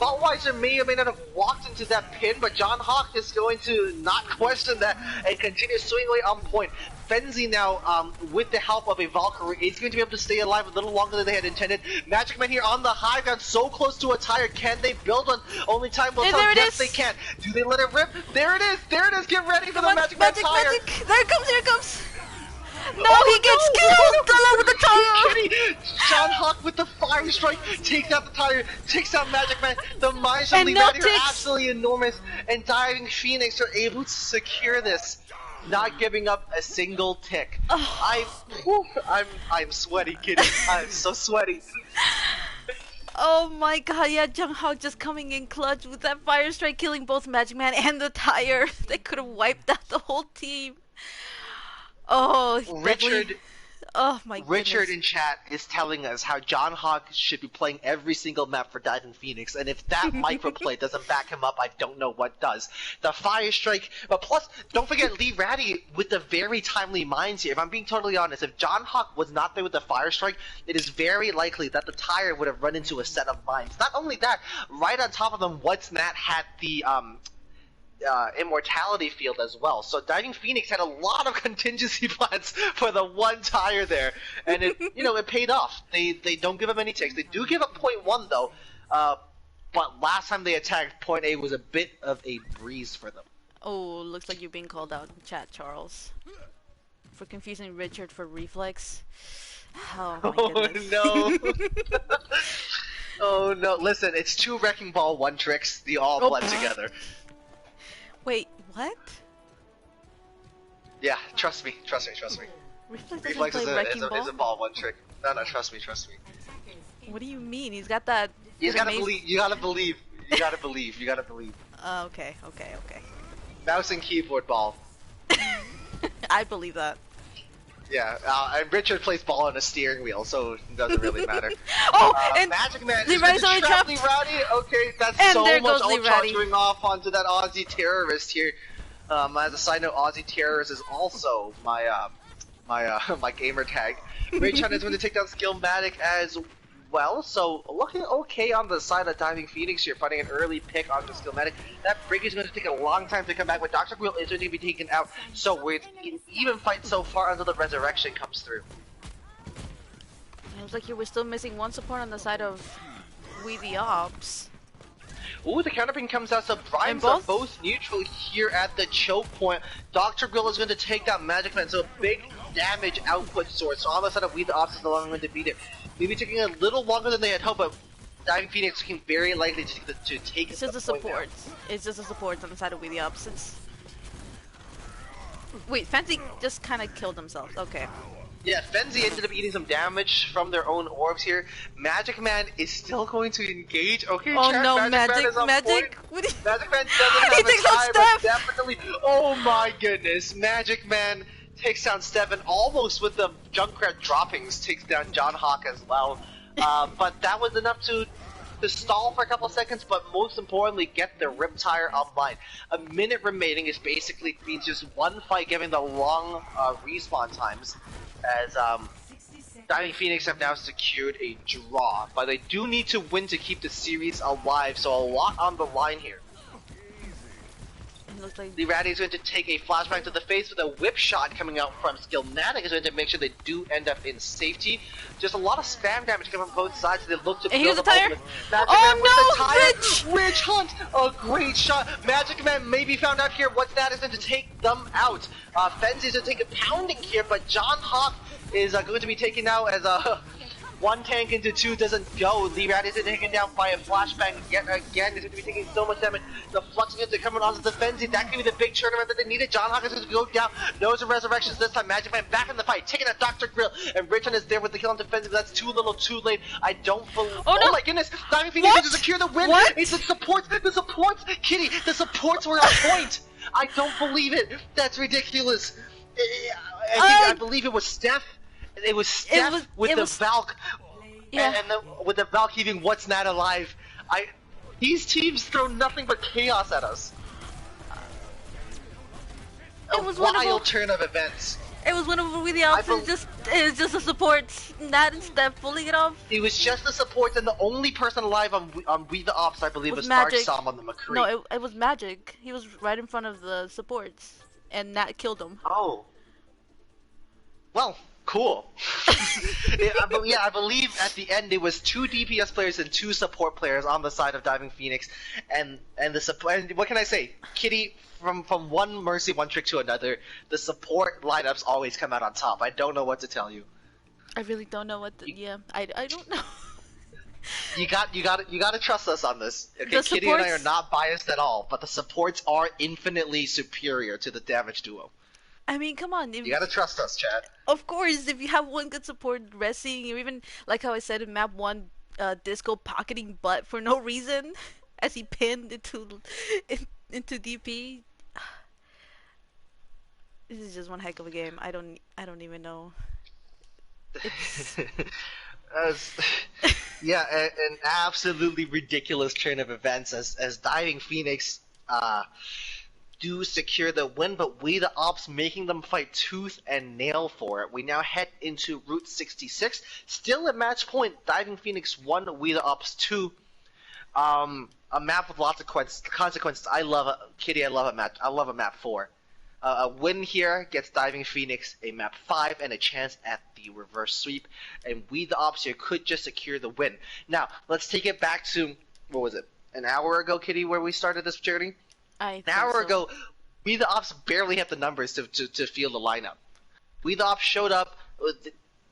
S2: Budweiser may or may not have walked into that pin, but John Hawk is going to not question that and continue swinging away on point. Fenzi now, with the help of a Valkyrie, is going to be able to stay alive a little longer than they had intended. Magic Man here on the high ground, so close to a tire. Can they build one? Only time will tell. Yes, they can. Do they let it rip? There it is! There it is! Get ready for the Magic Man tire!
S1: Magic! There it comes! Here it comes! No, he gets killed! Along with the tire!
S2: John Hawk with the fire strike takes out the tire, takes out Magic Man. The mines of
S1: And
S2: Lee
S1: no
S2: Ratty are
S1: ticks.
S2: absolutely enormous, and Diving Phoenix are able to secure this, not giving up a single tick. I'm sweaty, kidding. I'm so sweaty.
S1: Oh my god, yeah, Jung Hawk just coming in clutch with that fire strike, killing both Magic Man and the tire. They could have wiped out the whole team. Oh,
S2: Richard.
S1: Oh my
S2: Richard
S1: goodness.
S2: in chat is telling us how John Hawk should be playing every single map for Diving Phoenix, and if that microplay doesn't back him up, I don't know what does. The fire strike, but plus, don't forget Lee Ratty with the very timely mines here. If I'm being totally honest, if John Hawk was not there with the fire strike, it is very likely that the tire would have run into a set of mines. Not only that, right on top of them, What's Nat had the immortality field as well. So Diving Phoenix had a lot of contingency plans for the one tire there, and it it paid off. They don't give up any ticks. They do give up point 1 though, but last time they attacked, point A was a bit of a breeze for them.
S1: Oh, looks like you're being called out in chat, Charles. For confusing Richard for Reflex. Oh my goodness.
S2: No. Oh no, listen, it's 2 Wrecking Ball 1 tricks, they all blend together.
S1: Wait, what?
S2: Yeah, trust me.
S1: Reflex doesn't
S2: Reflex
S1: play Wrecking
S2: is
S1: Ball?
S2: a ball 1 trick. No, trust me.
S1: What do you mean? He's got that...
S2: You gotta
S1: amazing-
S2: believe, you gotta believe.
S1: Okay.
S2: Mouse and keyboard ball.
S1: I believe that.
S2: Yeah, and Richard plays ball on a steering wheel, so it doesn't really matter.
S1: Oh, and
S2: Magic Man
S1: Lee
S2: is
S1: Ratty's
S2: going to
S1: already
S2: trap
S1: trapped.
S2: Lee Ratty. Okay, that's
S1: And
S2: so
S1: there
S2: much
S1: goes Lee Ratty.
S2: ultra off onto that Aussie terrorist here. As a side note, Aussie terrorist is also my my gamer tag. Ray Chun is going to take down Skillmatic as well, so looking okay on the side of Diving Phoenix here, finding an early pick on the Skillmatic. That break is going to take a long time to come back, but Dr. Grill is going to be taken out, so we're in even fight so far until the resurrection comes through.
S1: It looks like here we're still missing one support on the side of We the Ops.
S2: Ooh, the counterping comes out, so Brimes are both neutral here at the choke point. Dr. Grill is going to take down Magic Man, so a big damage output source. So on the side of We the Ops is the long one to beat it. Maybe taking a little longer than they had hoped, but Diving Phoenix looking very likely to take
S1: it's just a support. It's just a support on the side of We the Ops. Since... Wait, Fancy just kind of killed himself. Okay.
S2: Yeah, Fenzi ended up eating some damage from their own orbs here. Magic Man is still going to engage. Okay,
S1: oh
S2: chat,
S1: no,
S2: Magic Man
S1: Magic!
S2: Magic Man doesn't have a time, but definitely. Oh my goodness, Magic Man takes down Steph and almost with the Junkrat droppings takes down John Hawk as well. But that was enough to stall for a couple seconds, but most importantly, get the Riptire online. A minute remaining is basically means just one fight, giving the long respawn times. As Diving Phoenix have now secured a draw, but they do need to win to keep the series alive, so a lot on the line here.
S1: Looks like
S2: the Ratty is going to take a flashbang to the face with a whip shot coming out from Skillmatic is going to make sure they do end up in safety. Just a lot of spam damage coming from both sides, so they look to build up ultimate. Magic Man with the tire! Witch Hunt! A great shot! Magic Man may be found out here. What's that is going to take them out. Fenzi is going to take a pounding here, but John Hawk is going to be taken out as a one tank into two doesn't go. The Rat is taken down by a flashbang yet again. He's going to be taking so much damage. The Flux units are coming onto the Fenzi. That could be the big tournament that they needed. John Hawk is going to go down. Knows the resurrections this time. Magic Man back in the fight, taking out Dr. Grill. And Richard is there with the kill on defensive. That's too little, too late. I don't believe. Oh, no. Oh my goodness! Diving Phoenix to secure the win.
S1: What?
S2: It's the supports. The supports, Kitty. The supports were on point. I don't believe it. That's ridiculous. I believe it was Steph. It was Steph with the Valk,
S1: yeah.
S2: and with the Valk heaving what's not alive. These teams throw nothing but chaos at us.
S1: It was
S2: wild turn of events.
S1: It was one of the Ops. It was just a support, not Steph pulling it off.
S2: It was just the support, and the only person alive on We the Ops, I believe, was Dark Sam on the McCree.
S1: No, it was Magic. He was right in front of the supports, and that killed him.
S2: Oh. Well, cool. I believe at the end it was 2 DPS players and 2 support players on the side of Diving Phoenix, and the support. And what can I say, Kitty? From one Mercy one trick to another, the support lineups always come out on top. I don't know what to tell you.
S1: I really don't know what. I don't know.
S2: You got to trust us on this. Okay, Kitty and I are not biased at all, but the supports are infinitely superior to the damage duo.
S1: I mean, come on.
S2: You gotta trust us, Chad.
S1: Of course, if you have one good support resting, or even, like how I said in map 1, Disco pocketing butt for no reason, as he pinned into DP. This is just one heck of a game. I don't even know.
S2: Yeah, an absolutely ridiculous turn of events as Diving Phoenix do secure the win, but We the Ops making them fight tooth and nail for it. We now head into Route 66, still at match point. Diving Phoenix 1, We the Ops 2. A map with lots of consequences. I love Kitty. I love a match. I love a map 4. A win here gets Diving Phoenix a map 5 and a chance at the reverse sweep, and We the Ops here could just secure the win. Now let's take it back to, what was it, an hour ago, Kitty, where we started this journey? An hour ago, We the Ops barely had the numbers to field the lineup. We the Ops showed up.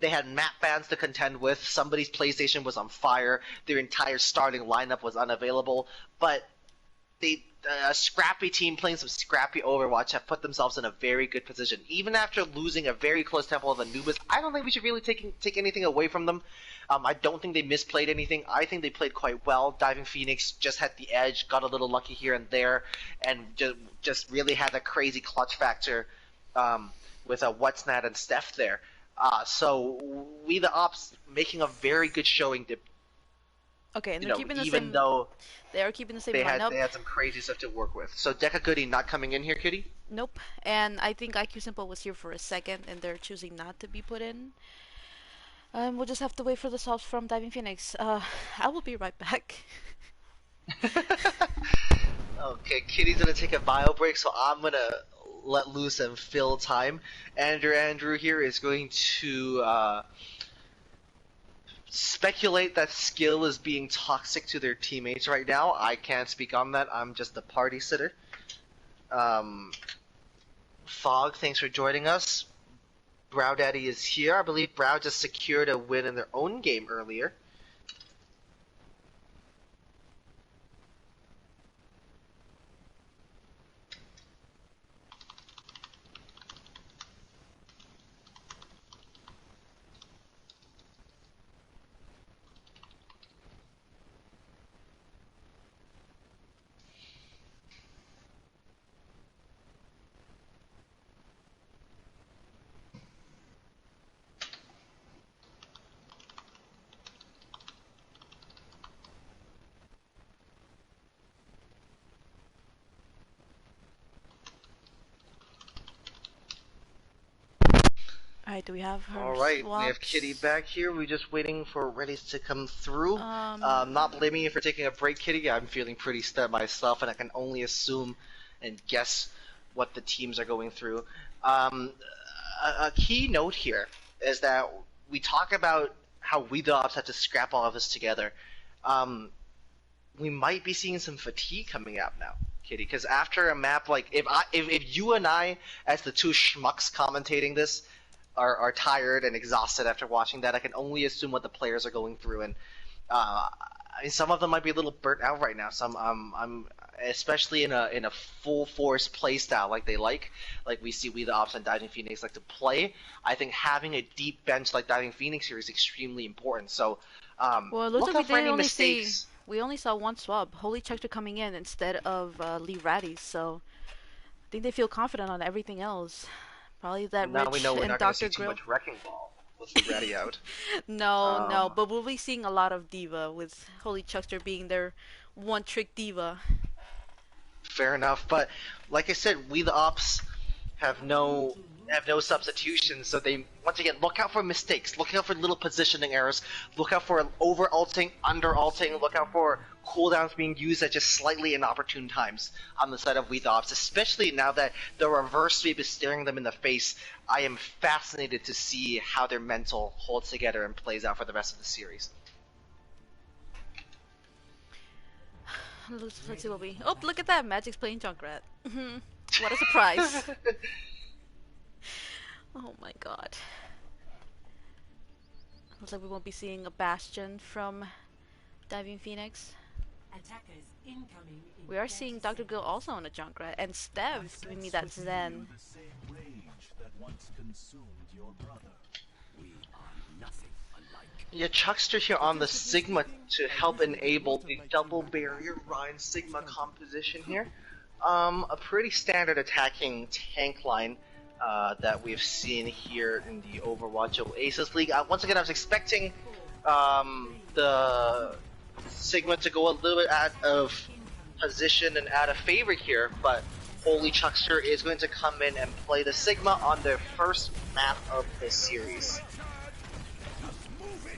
S2: They had map bans to contend with. Somebody's PlayStation was on fire. Their entire starting lineup was unavailable. But a scrappy team playing some scrappy Overwatch have put themselves in a very good position. Even after losing a very close Temple of Anubis, I don't think we should really take anything away from them. I don't think they misplayed anything. I think they played quite well. Diving Phoenix just had the edge, got a little lucky here and there, and just really had a crazy clutch factor with What's Not and Steph there. So We the Ops making a very good showing.
S1: Okay, and they're keeping the
S2: even though
S1: they are keeping the same lineup.
S2: They had some crazy stuff to work with. So Deca Goody not coming in here, Kitty?
S1: Nope. And I think IQ Simple was here for a second, and they're choosing not to be put in. We'll just have to wait for the subs from Diving Phoenix. I will be right back.
S2: Okay, Kitty's gonna take a bio break, so I'm gonna let loose and fill time. Andrew here is going to speculate that Skill is being toxic to their teammates right now. I can't speak on that. I'm just a party sitter. Fog, thanks for joining us. Brow Daddy is here. I believe Brow just secured a win in their own game earlier.
S1: Alright, do we have her
S2: Alright, we have
S1: swaps?
S2: Kitty back here. We're just waiting for Reddy's to come through.
S1: Um,
S2: Not blaming you for taking a break, Kitty. I'm feeling pretty stuck myself, and I can only assume and guess what the teams are going through. A key note here is that we talk about how we the Ops have to scrap all of this together. We might be seeing some fatigue coming up now, Kitty, because after a map like if you and I, as the two schmucks commentating this, are tired and exhausted after watching that, I can only assume what the players are going through, and I mean, some of them might be a little burnt out right now. Some I'm especially in a full force play style like we see We the Ops and Diving Phoenix like to play. I think having a deep bench like Diving Phoenix here is extremely important. So
S1: well, it looks
S2: look
S1: like
S2: out for any mistakes.
S1: we only saw one swap. Holy Chuckster coming in instead of Lee Ratty, so I think they feel confident on everything else. Probably that
S2: Now we
S1: Rich
S2: know we're
S1: and
S2: not going to
S1: Dr.
S2: see too
S1: Grill.
S2: much wrecking ball with the ready out.
S1: No, but we'll be seeing a lot of Diva with Holy Chuckster being their one-trick Diva.
S2: Fair enough, but like I said, We the Ops have no substitutions, so they once again look out for mistakes, look out for little positioning errors, look out for over ulting, under ulting, look out for cooldowns being used at just slightly inopportune times on the side of We the Ops, especially now that the reverse sweep is staring them in the face. I am fascinated to see how their mental holds together and plays out for the rest of the series.
S1: Let's see what we. Oh, look at that! Magic's playing Junkrat. What a surprise! Oh my god. Looks like we won't be seeing a Bastion from Diving Phoenix.
S4: Attackers incoming in
S1: We are seeing Dr. Gill also on a Junkrat, and Stev giving me that Zen.
S3: The same rage that once consumed your brother. We are nothing alike.
S2: Yeah, Chuckster here on the Sigma to help enable the double barrier Ryan Sigma composition here. A pretty standard attacking tank line that we've seen here in the Overwatch Oasis League. Once again, I was expecting the Sigma to go a little bit out of position and out of favor here, but Holy Chuckster is going to come in and play the Sigma on their first map of this series.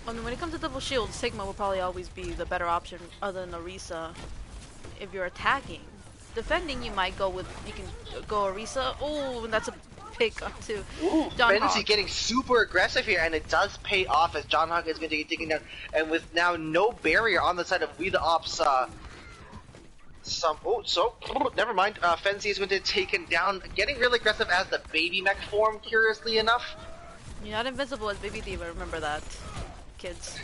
S1: I mean, when it comes to double shield, Sigma will probably always be the better option other than Orisa if you're attacking. Defending, you might go with, you can go Orisa. Oh, and that's a pick up to John
S2: Fenzi
S1: Hawk.
S2: getting super aggressive here, and it does pay off as John Hawk is going to get taken down, and with now no barrier on the side of We the Ops, never mind, Fenzi is going to take him down, getting really aggressive as the baby mech form, curiously enough.
S1: You're not invincible as Baby Diva, remember that, kids.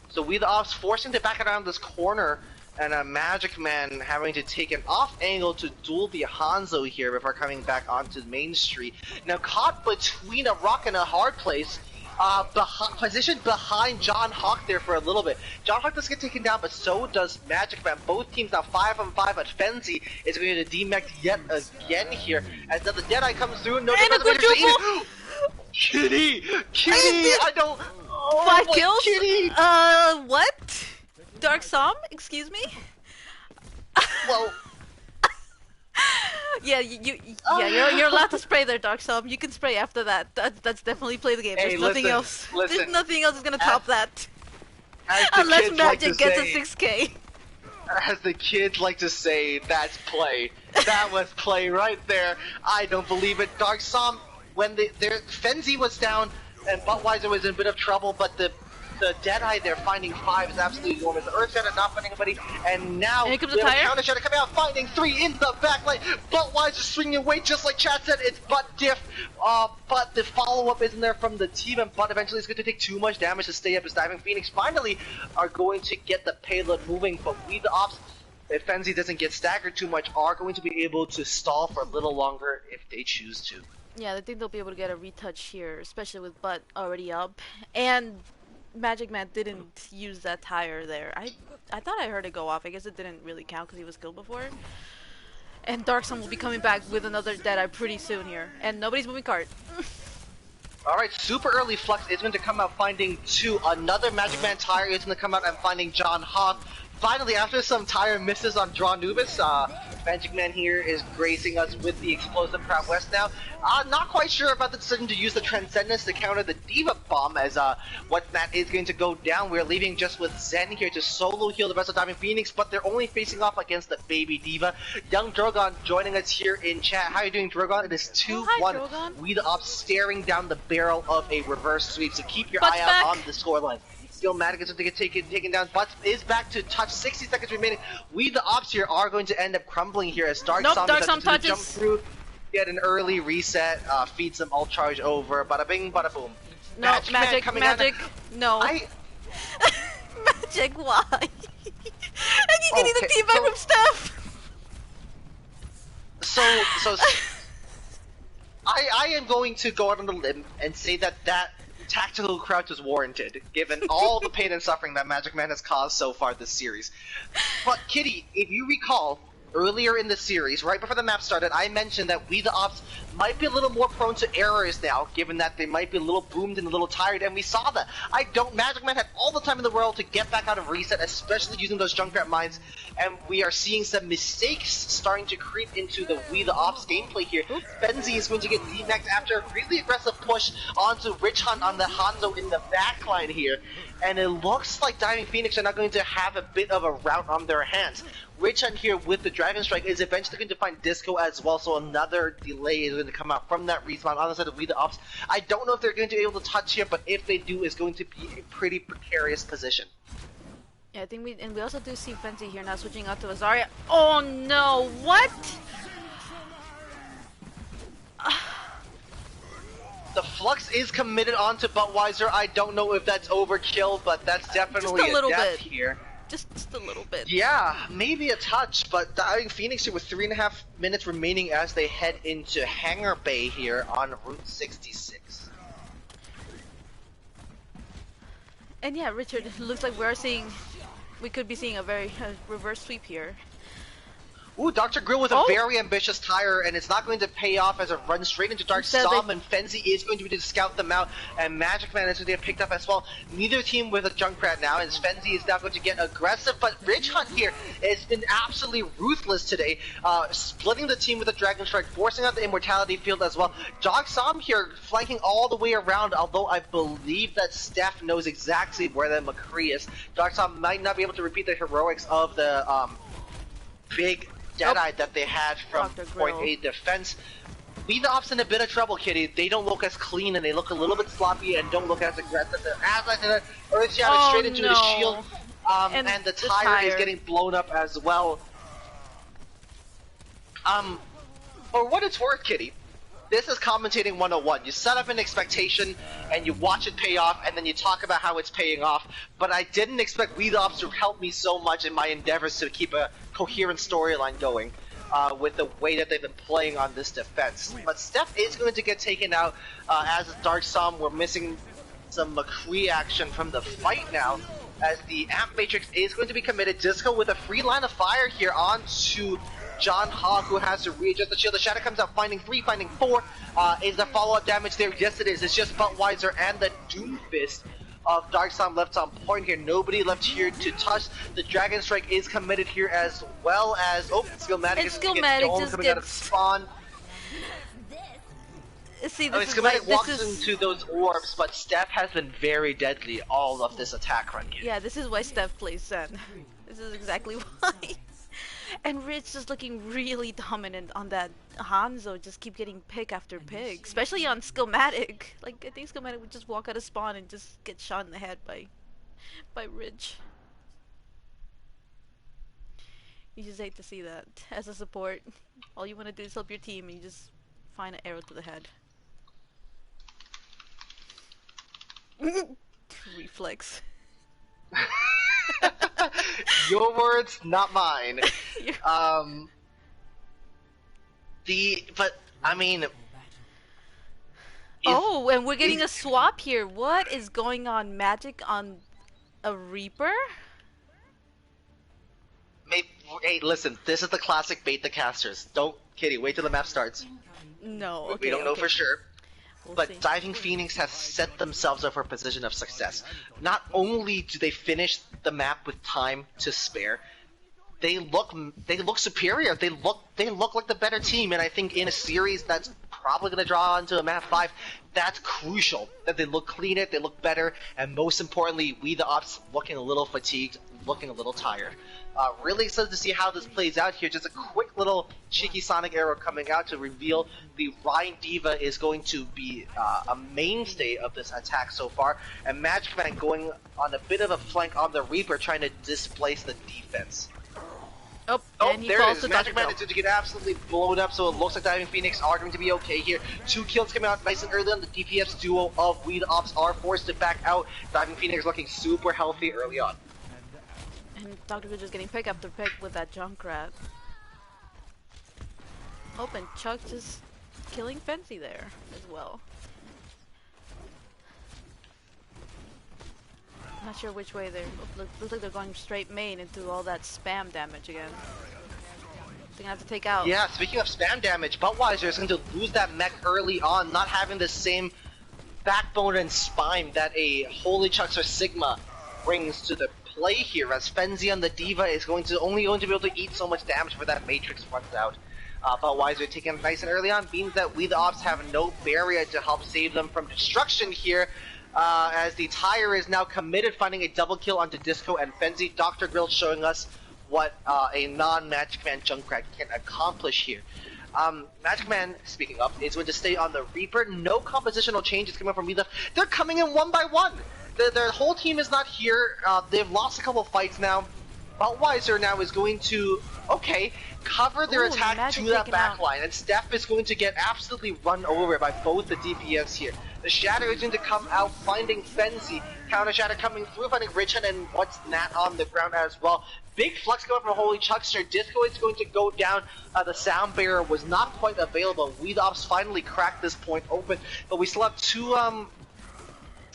S2: So We the Ops forcing to back around this corner, and a Magic Man having to take an off angle to duel the Hanzo here before coming back onto Main Street. Now caught between a rock and a hard place, positioned behind John Hawk there for a little bit. John Hawk does get taken down, but so does Magic Man. Both teams now 5-on-5, but Fenzi is going to demech yet again here. As the Deadeye comes through, no
S1: And a quadruple!
S2: Kitty! Kitty! I don't... Oh,
S1: 5
S2: my
S1: kills?
S2: Kitty!
S1: What? Dark Som? Excuse me?
S2: Well...
S1: Yeah, you're allowed to spray there, Dark Sub. You can spray after that. That's definitely play the game.
S2: Hey,
S1: There's nothing
S2: listen,
S1: else. There's
S2: listen.
S1: nothing else that's gonna
S2: As,
S1: top that.
S2: as the
S1: Unless
S2: kids like to
S1: Magic gets a
S2: say,
S1: 6K.
S2: as the kids like to say, that's play. That was play right there. I don't believe it. Dark Som, when Fenzi was down and Buttweiser was in a bit of trouble, but the Deadeye there finding 5 is absolutely enormous. The Earth Shatter not finding anybody, and now
S1: And here comes
S2: we
S1: the
S2: have a
S1: tire.
S2: counter shatter coming out, finding 3 in the backline. Buttweiser swinging away just like Chad said. It's Butt diff, but the follow-up isn't there from the team, and Butt eventually is going to take too much damage to stay up as Diving Phoenix finally are going to get the payload moving, but we the Opps, if Fenzi doesn't get staggered too much, are going to be able to stall for a little longer if they choose to.
S1: Yeah, I think they'll be able to get a retouch here, especially with Butt already up. And Magic Man didn't use that tire there. I thought I heard it go off. I guess it didn't really count because he was killed before. And Dark Sun will be coming back with another Deadeye pretty soon here. And nobody's moving cart.
S2: Alright, super early Flux is going to come out finding 2. Another Magic Man tire is going to come out and finding John Hawk. Finally, after some tire misses on Draw Nubis, Magic Man here is gracing us with the explosive Proud West now. Not quite sure about the decision to use the Transcendence to counter the Diva Bomb, as what that is going to go down. We're leaving just with Zen here to solo heal the rest of Diamond Phoenix, but they're only facing off against the Baby Diva. Young Drogon joining us here in chat. How are you doing, Drogon? It is 2-1.
S1: Drogon.
S2: We the Opps staring down the barrel of a reverse sweep, so keep your
S1: Butts
S2: eye
S1: back.
S2: out on the scoreline. Still Madigan is going to get taken down. Butts is back to touch. 60 seconds remaining. We the Opps here are going to end up crumbling here as Dark
S1: Nope,
S2: Som
S1: Dark
S2: is
S1: Som
S2: attempting to
S1: touches.
S2: jump through, get an early reset, feeds them ult charge over. Bada bing, bada boom.
S1: No,
S2: Man
S1: Magic,
S2: coming down.
S1: no. Magic, why? And you didn't even
S2: Okay,
S1: team back
S2: so-
S1: from Steph.
S2: So I am going to go out on the limb and say that tactical crouch is warranted, given all the pain and suffering that Magic Man has caused so far this series. But Kitty, if you recall, earlier in the series, right before the map started, I mentioned that we the Opps might be a little more prone to errors now, given that they might be a little boomed and a little tired, and we saw that. Magic Man had all the time in the world to get back out of reset, especially using those Junkrat mines, and we are seeing some mistakes starting to creep into the We the Opps gameplay here. Fenzi is going to get D-Max after a really aggressive push onto Rich Hunt on the Hanzo in the backline here, and it looks like Diving Phoenix are not going to have a bit of a route on their hands. Rich Hunt here with the Dragon Strike is eventually going to find Disco as well, so another delay is going to come out from that respawn on the side of We the Opps. I don't know if they're going to be able to touch here, but if they do, it's going to be a pretty precarious position.
S1: Yeah, I think we also do see Fenty here now switching out to Azaria. Oh no, what?
S2: The Flux is committed onto Buttweiser. I don't know if that's overkill, but that's definitely
S1: Just a little
S2: death
S1: bit.
S2: here.
S1: Just a little bit.
S2: Yeah, maybe a touch, but Diving Phoenix here with 3.5 minutes remaining as they head into Hangar Bay here on Route 66.
S1: And yeah, Richard, it looks like we could be seeing a very reverse sweep here.
S2: Ooh, Dr. Grill with a
S1: Oh.
S2: very ambitious tire, and it's not going to pay off as a run straight into Dark
S1: Instead
S2: Som,
S1: they-
S2: and Fenzi is going to be to scout them out, and Magic Man is going to get picked up as well. Neither team with a Junkrat now, and Fenzi is now going to get aggressive, but Rich Hunt here has been absolutely ruthless today, splitting the team with a Dragon Strike, forcing out the Immortality Field as well. Dark Som here flanking all the way around, although I believe that Steph knows exactly where the McCree is. Dark Som might not be able to repeat the heroics of the big Deadeye that they had from
S1: Dr.
S2: point
S1: Grill.
S2: A defense. We the Opps in a bit of trouble, Kitty. They don't look as clean and they look a little bit sloppy and don't look as aggressive. As I said, Earth Shatter
S1: Oh,
S2: straight into the
S1: no.
S2: shield, and the tire is getting blown up as well. For what it's worth, Kitty, this is commentating 101. You set up an expectation and you watch it pay off and then you talk about how it's paying off, but I didn't expect We the Opps to help me so much in my endeavors to keep a coherent storyline going with the way that they've been playing on this defense. But Steph is going to get taken out as Dark Som. We're missing some McCree action from the fight now as the Amp Matrix is going to be committed. Disco with a free line of fire here onto John Hogg, who has to readjust the shield. The Shadow comes out, finding 3, finding 4. Is the follow-up damage there? Yes, it is. It's just Buttweiser and the Doomfist of Dark Slam left on point here. Nobody left here to touch. The Dragon Strike is committed here as well as Skillmatic is going to get stolen coming out of spawn.
S1: See,
S2: I mean,
S1: this is why
S2: Skillmatic walks into those orbs, but Steph has been very deadly all of this attack run here.
S1: Yeah, this is why Steph plays Zen. This is exactly why. And Rich just looking really dominant on that Hanzo, just keep getting pick after pick, especially on Skillmatic. Like, I think Skillmatic would just walk out of spawn and just get shot in the head by Rich. You just hate to see that. As a support, all you want to do is help your team and you just find an arrow to the head. Reflex.
S2: Your words, not mine. But I mean,
S1: oh, and we're getting a swap here. What is going on? Magic on a Reaper?
S2: Hey, listen, this is the classic bait the casters. Don't, Kitty, wait till the map starts.
S1: No, okay,
S2: we don't know for sure.
S1: We'll
S2: But
S1: see.
S2: Diving Phoenix has set themselves up for a position of success. Not only do they finish the map with time to spare, they look superior. They look like the better team, and I think in a series that's probably going to draw into a map 5, that's crucial. That they look cleaner, they look better, and most importantly, we the Opps looking a little fatigued, looking a little tired. Really excited to see how this plays out here. Just a quick little cheeky Sonic arrow coming out to reveal the Rhine Diva is going to be a mainstay of this attack so far, and Magic Man going on a bit of a flank on the Reaper, trying to displace the defense.
S1: Oh,
S2: Oh,
S1: and he
S2: there
S1: falls
S2: it
S1: to
S2: is. Magic Man
S1: Dr.
S2: is going to get absolutely blown up, so it looks like Diving Phoenix are going to be okay here. 2 kills coming out nice and early on. The DPS duo of We the Opps are forced to back out. Diving Phoenix looking super healthy early on.
S1: And Dr. Good just getting pick after pick with that Junkrat. Oh, and Chuck just killing Fancy there as well. Not sure which way they're. Looks like they're going straight main into all that spam damage again. They're gonna have to take out.
S2: Yeah, speaking of spam damage, Budweiser is going to lose that mech early on, not having the same backbone and spine that a Holy Chucks or Sigma brings to the play here, as Fenzi on the Diva is only going to be able to eat so much damage before that Matrix runs out. Budweiser taking him nice and early on means that we the Opps have no barrier to help save them from destruction here. As the Tire is now committed, finding a double kill onto Disco and Fenzi. Dr. Grill showing us what a non-Magic Man Junkrat can accomplish here. Magic Man, speaking of, is going to stay on the Reaper. No compositional changes coming from either. They're coming in one by one. Their whole team is not here. They've lost a couple fights now. Budweiser now is going to, cover their attack
S1: Magic
S2: to that
S1: taken out.
S2: backline, and Steph is going to get absolutely run over by both the DPS here. The Shatter is going to come out, finding Fenzi. Counter Shatter coming through, finding Richard and what's Nat on the ground as well. Big flux coming from Holy Chuckster. Disco is going to go down. The Sound Bearer was not quite available. We the Opps finally cracked this point open, but we still have two,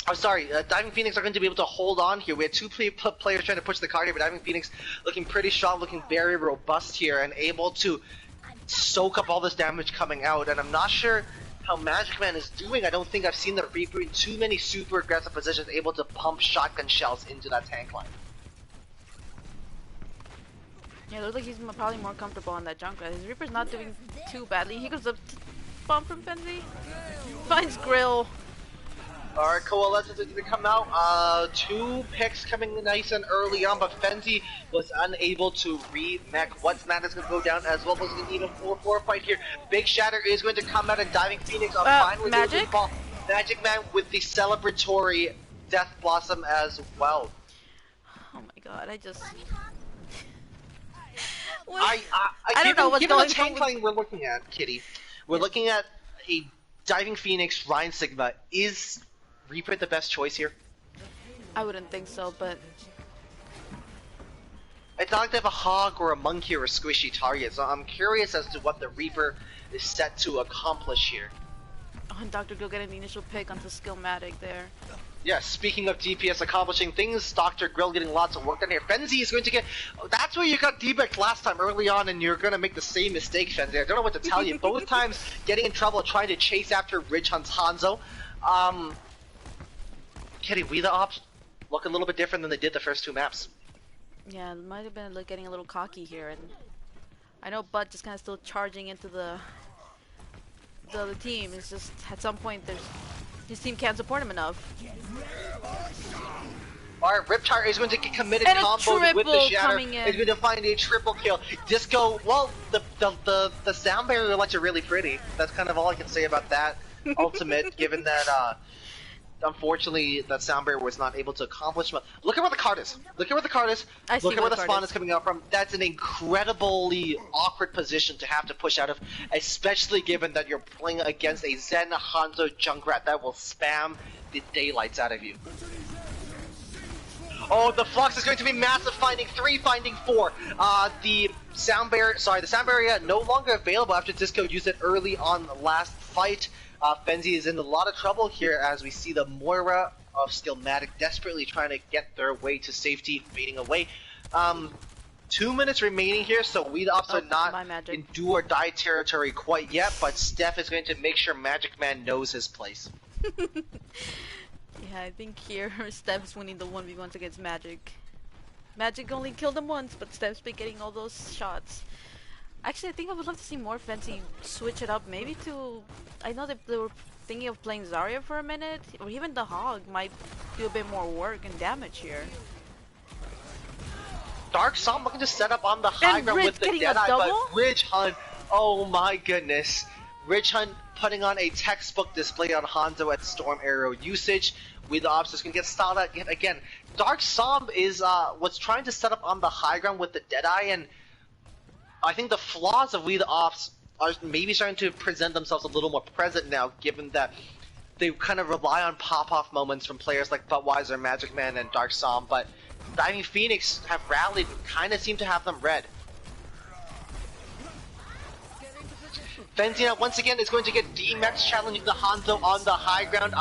S2: Diving Phoenix are going to be able to hold on here. We had 2 players trying to push the card here, but Diving Phoenix looking pretty strong, looking very robust here, and able to soak up all this damage coming out. And I'm not sure how Magic Man is doing. I don't think I've seen the Reaper in too many super aggressive positions able to pump shotgun shells into that tank line.
S1: Yeah, it looks like he's probably more comfortable on that Junkrat. His Reaper's not doing too badly. He goes up to bomb from Fenzi. Finds Grill.
S2: Alright, Coalescence is going to come out. 2 picks coming nice and early on, but Fenzi was unable to re-mech. Once Matt is going to go down as well, was an even 4-4 fight here. Big Shatter is going to come out, and Diving Phoenix are finally going to
S1: Magic?
S2: fall. Magic Man with the celebratory Death Blossom as well.
S1: Oh my god, I just...
S2: I
S1: don't know what's
S2: given
S1: going
S2: the
S1: on
S2: tank
S1: with-
S2: line we're looking at, Kitty, we're looking at a Diving Phoenix Rhine Sigma. Is Reaper the best choice here?
S1: I wouldn't think so, but...
S2: It's not like they have a hog or a monkey or a squishy target, so I'm curious as to what the Reaper is set to accomplish here.
S1: Oh, and Dr. Grill getting the initial pick onto Skillmatic there.
S2: Yeah, speaking of DPS accomplishing things, Dr. Grill getting lots of work done here. Fenzi is going to get... That's where you got debunked last time early on, and you're going to make the same mistake, Fenzi. I don't know what to tell you. Both times getting in trouble trying to chase after Ridge Hunt's Hanzo. Kitty, we the Opps look a little bit different than they did the first two maps.
S1: Yeah, it might have been getting a little cocky here, and I know Bud just kind of still charging into the other team. It's just at some point his team can't support him enough.
S2: Alright, Riptire is going to get committed
S1: And a
S2: combos with the
S1: triple
S2: Shatter.
S1: coming in.
S2: He's going to find a triple kill. Disco, well, the sound barrier lets you really pretty. That's kind of all I can say about that ultimate, given that, unfortunately, that sound barrier was not able to accomplish much. Look at where the card is. Look at where the card is.
S1: I see
S2: Look at where the
S1: card
S2: spawn is coming out from. That's an incredibly awkward position to have to push out of, especially given that you're playing against a Zen Hanzo Junkrat that will spam the daylights out of you. Oh, the flux is going to be massive, finding 3, finding 4. The sound barrier no longer available after Disco used it early on the last fight. Fenzi is in a lot of trouble here as we see the Moira of Skillmatic desperately trying to get their way to safety, fading away. 2 minutes remaining here, so we the Opps are not in do or die territory quite yet, but Steph is going to make sure Magic Man knows his place.
S1: Yeah, I think here Steph's winning the 1v1s against Magic. Magic only killed him once, but Steph's been getting all those shots. Actually, I think I would love to see more Fenty switch it up, maybe to... I know that they were thinking of playing Zarya for a minute, or even the Hog might do a bit more work and damage here.
S2: Dark Psalm looking to set up on the high ground with the Deadeye, but Ridge Hunt, oh my goodness. Ridge Hunt putting on a textbook display on Hanzo at Storm Arrow usage. We the Opps is going to get styled out yet again. Dark Psalm is was trying to set up on the high ground with the Deadeye, and I think the flaws of We the Opps are maybe starting to present themselves a little more present now, given that they kind of rely on pop-off moments from players like Budweiser, Magic Man, and Dark Psalm, but Diving Phoenix have rallied, kind of seem to have them read. Fenzina once again is going to get D-Max challenging the Hanzo on the high ground.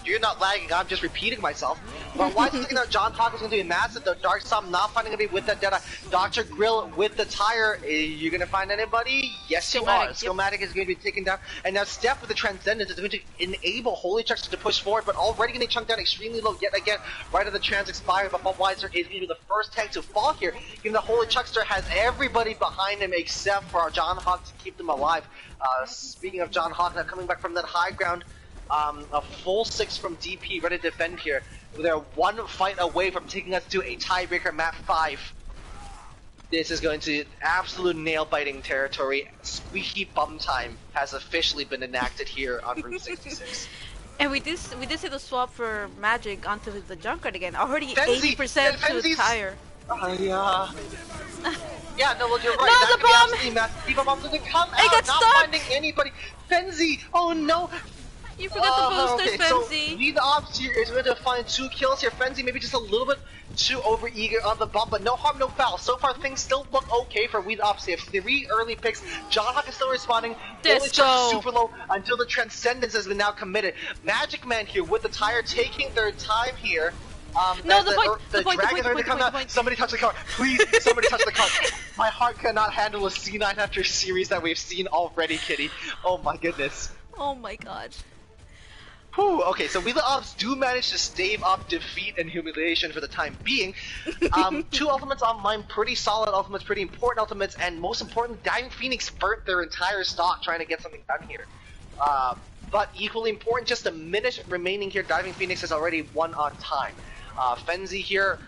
S2: You're not lagging, I'm just repeating myself. But why is thinking that John Talk is going to be massive? The Dark Psalm not finding a be with that Deadeye. Dr. Grill with the tire. Are you going to find anybody? Yes, you are. Skillmatic is going to be taken down. And now Steph with the Transcendence is going to enable Holy Chucks to push forward, but already getting chunked down extremely low yet again. Right as the Trans expires, but Budweiser is going to be the first tank to fall here. Given the Holy Chuckster has everybody behind him except for John Hawk to keep them alive. Speaking of John Hawk, now coming back from that high ground, a full 6 from DP ready to defend here. They're one fight away from taking us to a tiebreaker map 5. This is going to absolute nail-biting territory. Squeaky bum time has officially been enacted here on Route 66.
S1: And we did see the swap for Magic onto the Junkrat again. Already 80% to the tire.
S2: Yeah, no, look, you're right.
S1: No,
S2: that
S1: the bomb!
S2: Be massive. The bomb's gonna come
S1: I
S2: out,
S1: got
S2: not
S1: stuck!
S2: finding anybody. Fenzi! Oh no!
S1: You forgot the boosters, Fenzi!
S2: So lead Opps here is going to find 2 kills here. Fenzi maybe just a little bit too overeager on the bomb, but no harm, no foul. So far, things still look okay for We the Opps. They have 3 early picks. John Hawk is still responding. Only just super low until the Transcendence has been now committed. Magic Man here with the tire taking their time here.
S1: No, the point.
S2: Somebody touch the card. Please, somebody touch the card. My heart cannot handle a C9 after series that we've seen already, Kitty. Oh my goodness.
S1: Oh my god.
S2: Whew, okay, so We the Opps do manage to stave off defeat and humiliation for the time being. 2 ultimates online, pretty solid ultimates, pretty important ultimates, and most importantly, Diving Phoenix burnt their entire stock trying to get something done here. But equally important, just a minute remaining here, Diving Phoenix has already won on time. Fenzi here,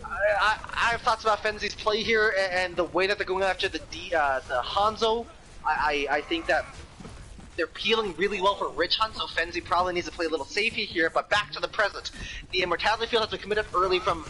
S2: I have thoughts about Fenzi's play here and the way that they're going after the Hanzo. I think that they're peeling really well for Ridge Hunt, so Fenzi probably needs to play a little safety here, but back to the present. The Immortality Field has been committed early from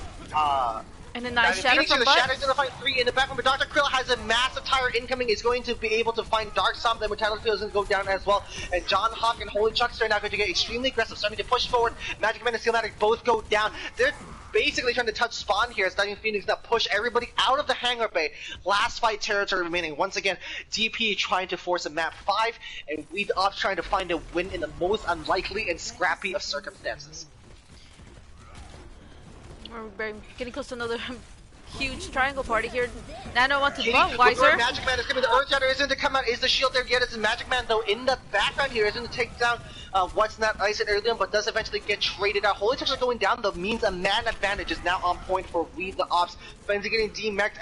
S1: and a nice shatter from Bud.
S2: Shatter's gonna find 3 in the back, but Dr. Krill has a massive tire incoming, is going to be able to find Dark Psalm. The Immortality Field is gonna go down as well, and John Hawk and Holy Chuckster are now going to get extremely aggressive, starting to push forward. Magic Man and Skillmatic both go down. They're basically trying to touch spawn here as Diving Phoenix now push everybody out of the hangar bay. Last fight territory remaining. Once again, DP trying to force a map 5, and We the Opps trying to find a win in the most unlikely and scrappy of circumstances.
S1: We're getting close to another huge triangle party here. Nano wants to
S2: Kitty
S1: butt
S2: with her
S1: Wiser.
S2: Magic Man is going to be the Earth Shatter isn't to come out. Is the shield there yet? It's the Magic Man though in the background here isn't to take down what's not I said earlier, but does eventually get traded out. Holy Touch going down though means a man advantage is now on point for We the Ops. Fenzi getting demeched.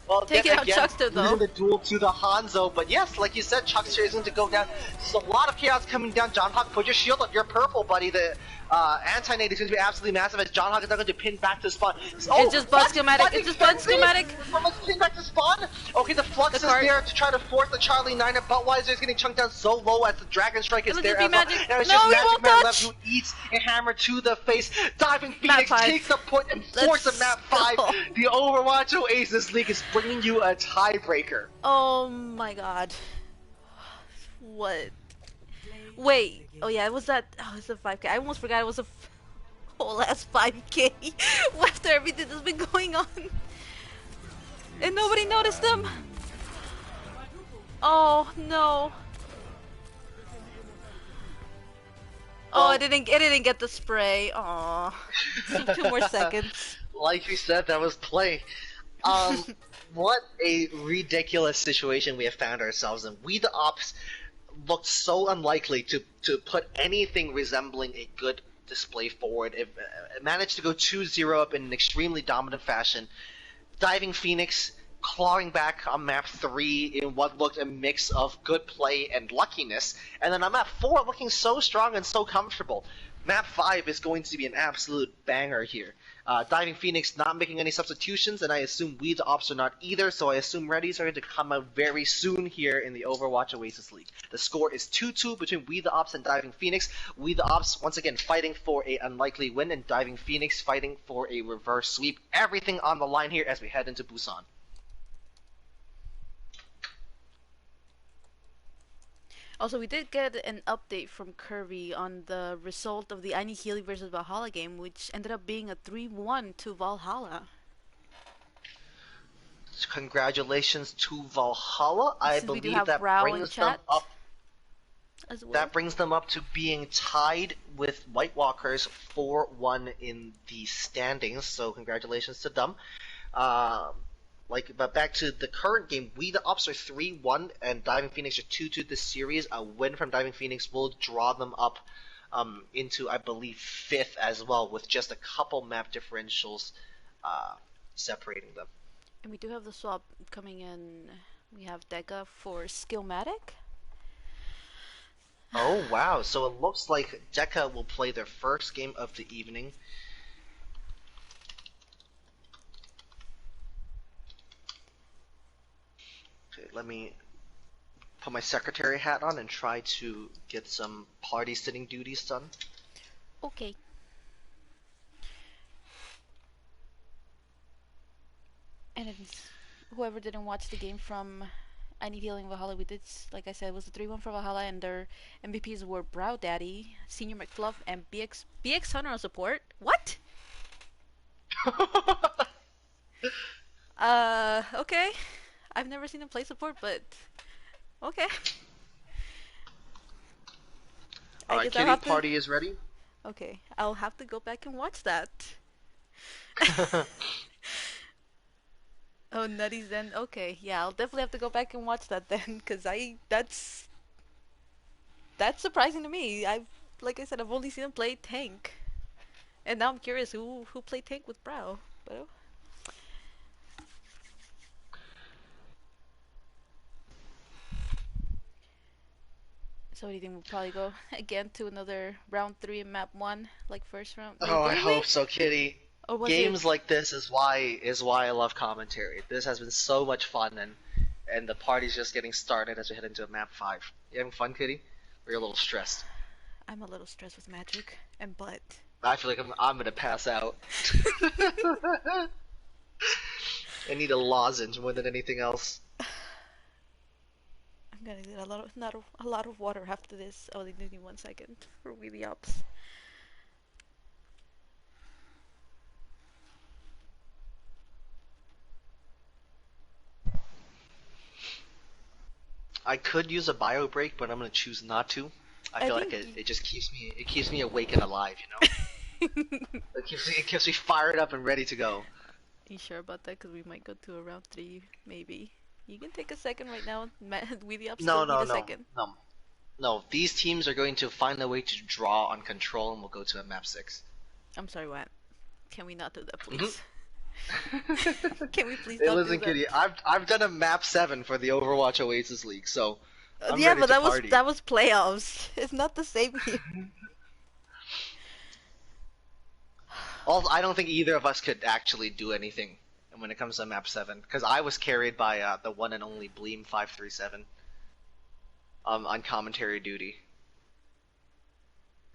S2: Well,
S1: Taking
S2: then
S1: out
S2: again,
S1: Chuckster, though.
S2: losing the duel to the Hanzo. But yes, like you said, Chuckster is going to go down. There's a lot of chaos coming down. John Hawk, put your shield up. You're purple, buddy. The anti-nade is going to be absolutely massive as John Hawk is not going to pin back to spawn. Oh,
S1: It's just Bud Schematic. It's just Bud Schematic.
S2: Let's pin back to spawn. Okay, the Flux
S1: The
S2: is
S1: card.
S2: there to try to force the Charlie 9 and Buttweiser is getting chunked down so low as the Dragon Strike is
S1: It'll
S2: there
S1: just be
S2: as well.
S1: Magic.
S2: Now it's
S1: No,
S2: just
S1: he
S2: Magic
S1: won't
S2: Man
S1: touch.
S2: left who eats a hammer to the face. Diving
S1: Map
S2: Phoenix
S1: 5.
S2: takes the point and
S1: Let's
S2: forces map 5.
S1: go.
S2: The Overwatch Oasis League is bringing you a tiebreaker.
S1: Oh my god. What? Wait. Oh yeah, it was that. Oh, it's a 5K. I almost forgot it was a whole ass 5K after everything that's been going on. And nobody noticed them. Oh no. Oh, it didn't get the spray. Aw. 2 more seconds.
S2: Like you said, that was play. What a ridiculous situation we have found ourselves in. We the Ops looked so unlikely to put anything resembling a good display forward. It managed to go 2-0 up in an extremely dominant fashion. Diving Phoenix clawing back on map 3 in what looked a mix of good play and luckiness, and then on map 4 looking so strong and so comfortable. Map 5 is going to be an absolute banger here. Diving Phoenix not making any substitutions, and I assume We the Ops are not either, so I assume readies are going to come out very soon here in the Overwatch Oasis League. The score is 2-2 between We the Ops and Diving Phoenix. We the Ops once again fighting for a unlikely win, and Diving Phoenix fighting for a reverse sweep. Everything on the line here as we head into Busan.
S1: Also, we did get an update from Kirby on the result of the I Need Healy versus Valhalla game, which ended up being a 3-1 to Valhalla.
S2: Congratulations to Valhalla. I
S1: Since we do
S2: believe
S1: have
S2: that
S1: Rao in
S2: brings them
S1: chat
S2: up.
S1: as well.
S2: That brings them up to being tied with White Walkers 4-1 in the standings. So congratulations to them. But back to the current game, We the Ops are 3-1 and Diving Phoenix are 2-2 this series. A win from Diving Phoenix will draw them up into, I believe, 5th as well, with just a couple map differentials separating them.
S1: And we do have the swap coming in. We have Deca for Skillmatic.
S2: Oh wow, so it looks like Deca will play their first game of the evening. Okay, let me put my secretary hat on and try to get some party sitting duties done.
S1: Okay. And it's, whoever didn't watch the game from I Need Healing Valhalla, we did, like I said, it was a 3-1 for Valhalla, and their MVPs were Brow Daddy, Senior McFluff, and BX Hunter on support. What? Okay. I've never seen him play support, but okay.
S2: Alright,
S1: guess I'll
S2: Kitty,
S1: have to-
S2: party is ready.
S1: Okay, I'll have to go back and watch that. Oh, Nutty Zen. Okay, yeah, I'll definitely have to go back and watch that then, cause that's surprising to me. Like I said, I've only seen him play tank, and now I'm curious who played tank with Brow. But oh. So, what do you think we'll probably go again to another round 3 in map 1, like first round? Wait,
S2: Oh, I
S1: did we?
S2: hope so, Kitty.
S1: Or was
S2: Games
S1: it?
S2: like this is why I love commentary. This has been so much fun, and the party's just getting started as we head into map 5. You having fun, Kitty? Or you're a little stressed?
S1: I'm a little stressed with magic and butt.
S2: I feel like I'm gonna pass out. I need a lozenge more than anything else.
S1: I'm gonna need a lot of water after this. Oh, give me 1 second for We the Ops.
S2: I could use a bio break, but I'm gonna choose not to. I
S1: I
S2: feel like
S1: think
S2: it just keeps me awake and alive, you know. It keeps me fired up and ready to go.
S1: You sure about that? Because we might go to a round 3, maybe. You can take a second right now. We the up
S2: No,
S1: still need
S2: no,
S1: a
S2: no,
S1: second.
S2: no, no. These teams are going to find a way to draw on control, and we'll go to a map 6.
S1: I'm sorry, what? Can we not do that,
S2: Mhm.
S1: please? Can we please
S2: Hey,
S1: not do
S2: listen,
S1: that?
S2: Kitty. I've done a map 7 for the Overwatch Oasis League, so I'm
S1: Yeah,
S2: ready
S1: but
S2: to party.
S1: that was playoffs. It's not the same here.
S2: Also, I don't think either of us could actually do anything when it comes to map 7, because I was carried by the one and only Bleem 537 on commentary duty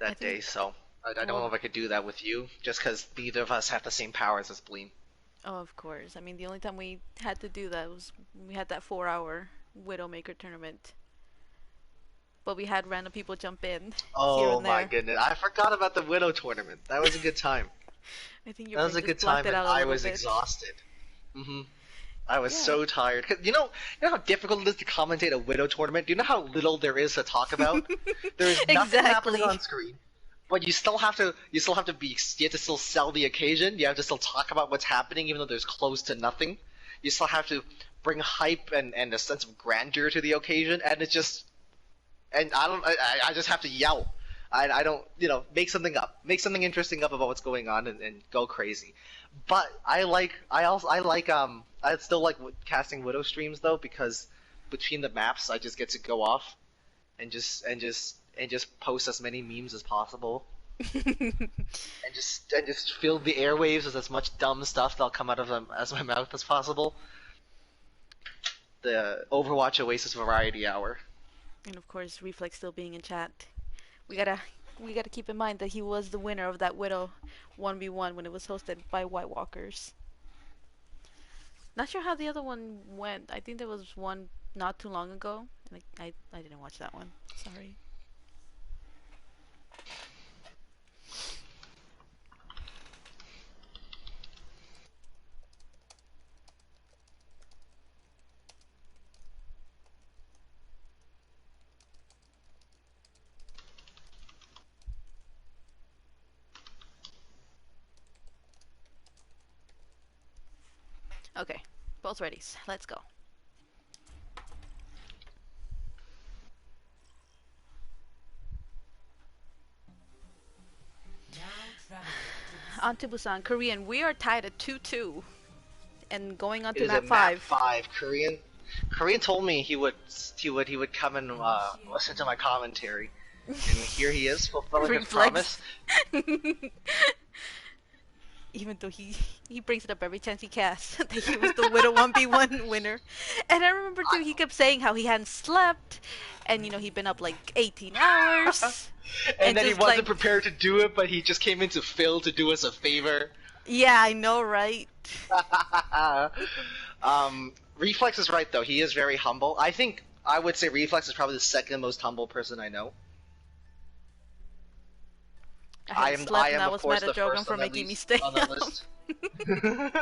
S1: I
S2: that day.
S1: think.
S2: So I don't know
S1: Well,
S2: if I could do that with you, just because neither of us have the same powers as Bleem.
S1: oh, of course. I mean, the only time we had to do that was when we had that 4-hour Widowmaker tournament. But we had random people jump in here
S2: Oh
S1: and
S2: my
S1: there.
S2: goodness, I forgot about the Widow tournament. That was a good time.
S1: I think your
S2: That was
S1: brain
S2: a
S1: just
S2: good
S1: blocked
S2: time,
S1: it
S2: and
S1: out a
S2: I
S1: little
S2: was
S1: bit.
S2: exhausted. I was
S1: Yeah.
S2: so tired. 'Cause you know how difficult it is to commentate a Widow tournament? Do you know how little there is to talk about? There is nothing happening
S1: Exactly.
S2: on screen. But you still have to you have to still sell the occasion. You have to still talk about what's happening even though there's close to nothing. You still have to bring hype and a sense of grandeur to the occasion, and it's just and I just have to yell. I don't make something up, make something interesting up about what's going on and go crazy. But I still like casting Widow streams though, because between the maps I just get to go off and just post as many memes as possible and just fill the airwaves with as much dumb stuff that'll come out of them as my mouth as possible. The Overwatch Oasis Variety Hour.
S1: And of course, Reflex still being in chat. We gotta we gotta keep in mind that he was the winner of that Widow 1v1 when it was hosted by White Walkers. Not sure how the other one went. I think there was one not too long ago, and I didn't watch that one. Sorry. Okay, both readies. Let's go.
S4: Now traveling to
S1: On to Busan, Korean. We are tied at 2-2, and going on
S2: It
S1: to
S2: is
S1: map
S2: a map
S1: 5.
S2: 5. Korean told me he would come and listen to my commentary, and here he is fulfilling his promise.
S1: Even though he brings it up every chance he casts that he was the Widow 1v1 winner. And I remember too, he kept saying how he hadn't slept, and he'd been up like 18 hours.
S2: And then he
S1: just,
S2: wasn't
S1: like,
S2: prepared to do it, but he just came into Phil to do us a favor.
S1: Yeah, I know, right?
S2: Reflex is right though. He is very humble. I would say Reflex is probably the second most humble person I know.
S1: I hadn't slept, and I
S2: of
S1: was
S2: course
S1: mad
S2: the
S1: at Drogon
S2: first
S1: for
S2: on that
S1: making me
S2: list-
S1: stay
S2: on that
S1: up.
S2: list.
S4: 5, 4,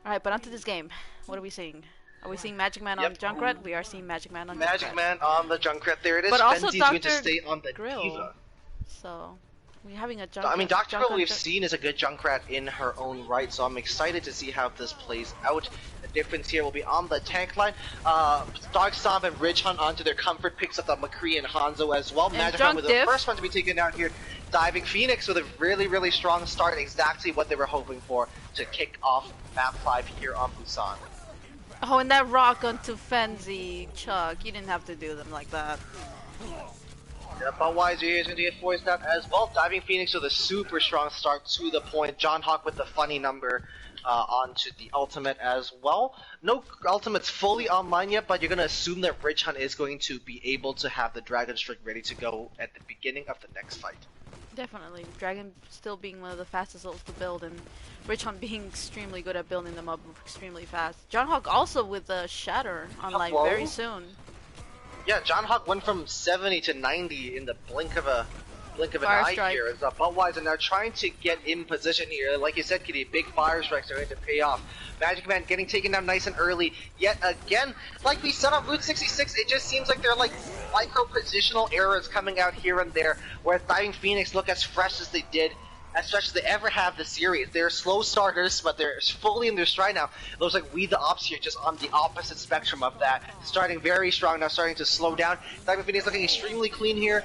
S1: Alright, but onto this game. What are we seeing? Are we seeing Magic Man on
S2: Yep.
S1: Junkrat? We are seeing Magic Man on
S2: Magic
S1: Junkrat.
S2: Man on the Junkrat. There it is.
S1: But also
S2: Fenzi's going to
S1: Dr.
S2: stay on the
S1: Grill.
S2: Diva.
S1: So, we're having a Junkrat.
S2: I mean, Dr. Grill
S1: Junkrat-
S2: we've seen is a good Junkrat in her own right, so I'm excited to see how this plays out. The difference here will be on the tank line. Dark Stomp and Ridge Hunt onto their comfort picks up the McCree and Hanzo as well.
S1: And
S2: Magic Man with the
S1: Junk Diff.
S2: first one to be taken out here. Diving Phoenix with a really, really strong start, exactly what they were hoping for to kick off map 5 here on Busan.
S1: Oh, and that rock onto Fenzi, Chuck. You didn't have to do them like that.
S2: Yeah, Budweiser here is going to get forced out as well. Diving Phoenix with a super strong start to the point. John Hawk with the funny number onto the ultimate as well. No ultimates fully online yet, but you're going to assume that Ridge Hunt is going to be able to have the Dragon Strike ready to go at the beginning of the next fight.
S1: Definitely. Dragon still being one of the fastest ults to build, and Rich Hunt being extremely good at building them up extremely fast. John Hawk also with a Shatter online
S2: Whoa.
S1: very soon.
S2: Yeah, John Hawk went from 70 to 90 in the blink of an
S1: Fire
S2: eye
S1: strike.
S2: here. As Budweiser now trying to get in position here. Like you said, Kitty, big fire strikes are going to pay off. Magic Man getting taken down nice and early. Yet again, like we said on Route 66, it just seems like they're like micro positional errors coming out here and there, where Diving Phoenix look as fresh as they did as much as they ever have this series. They're slow starters, but they're fully in their stride now. It looks like we the Opps here just on the opposite spectrum of that. Starting very strong, now starting to slow down. Diamond Phoenix looking extremely clean here.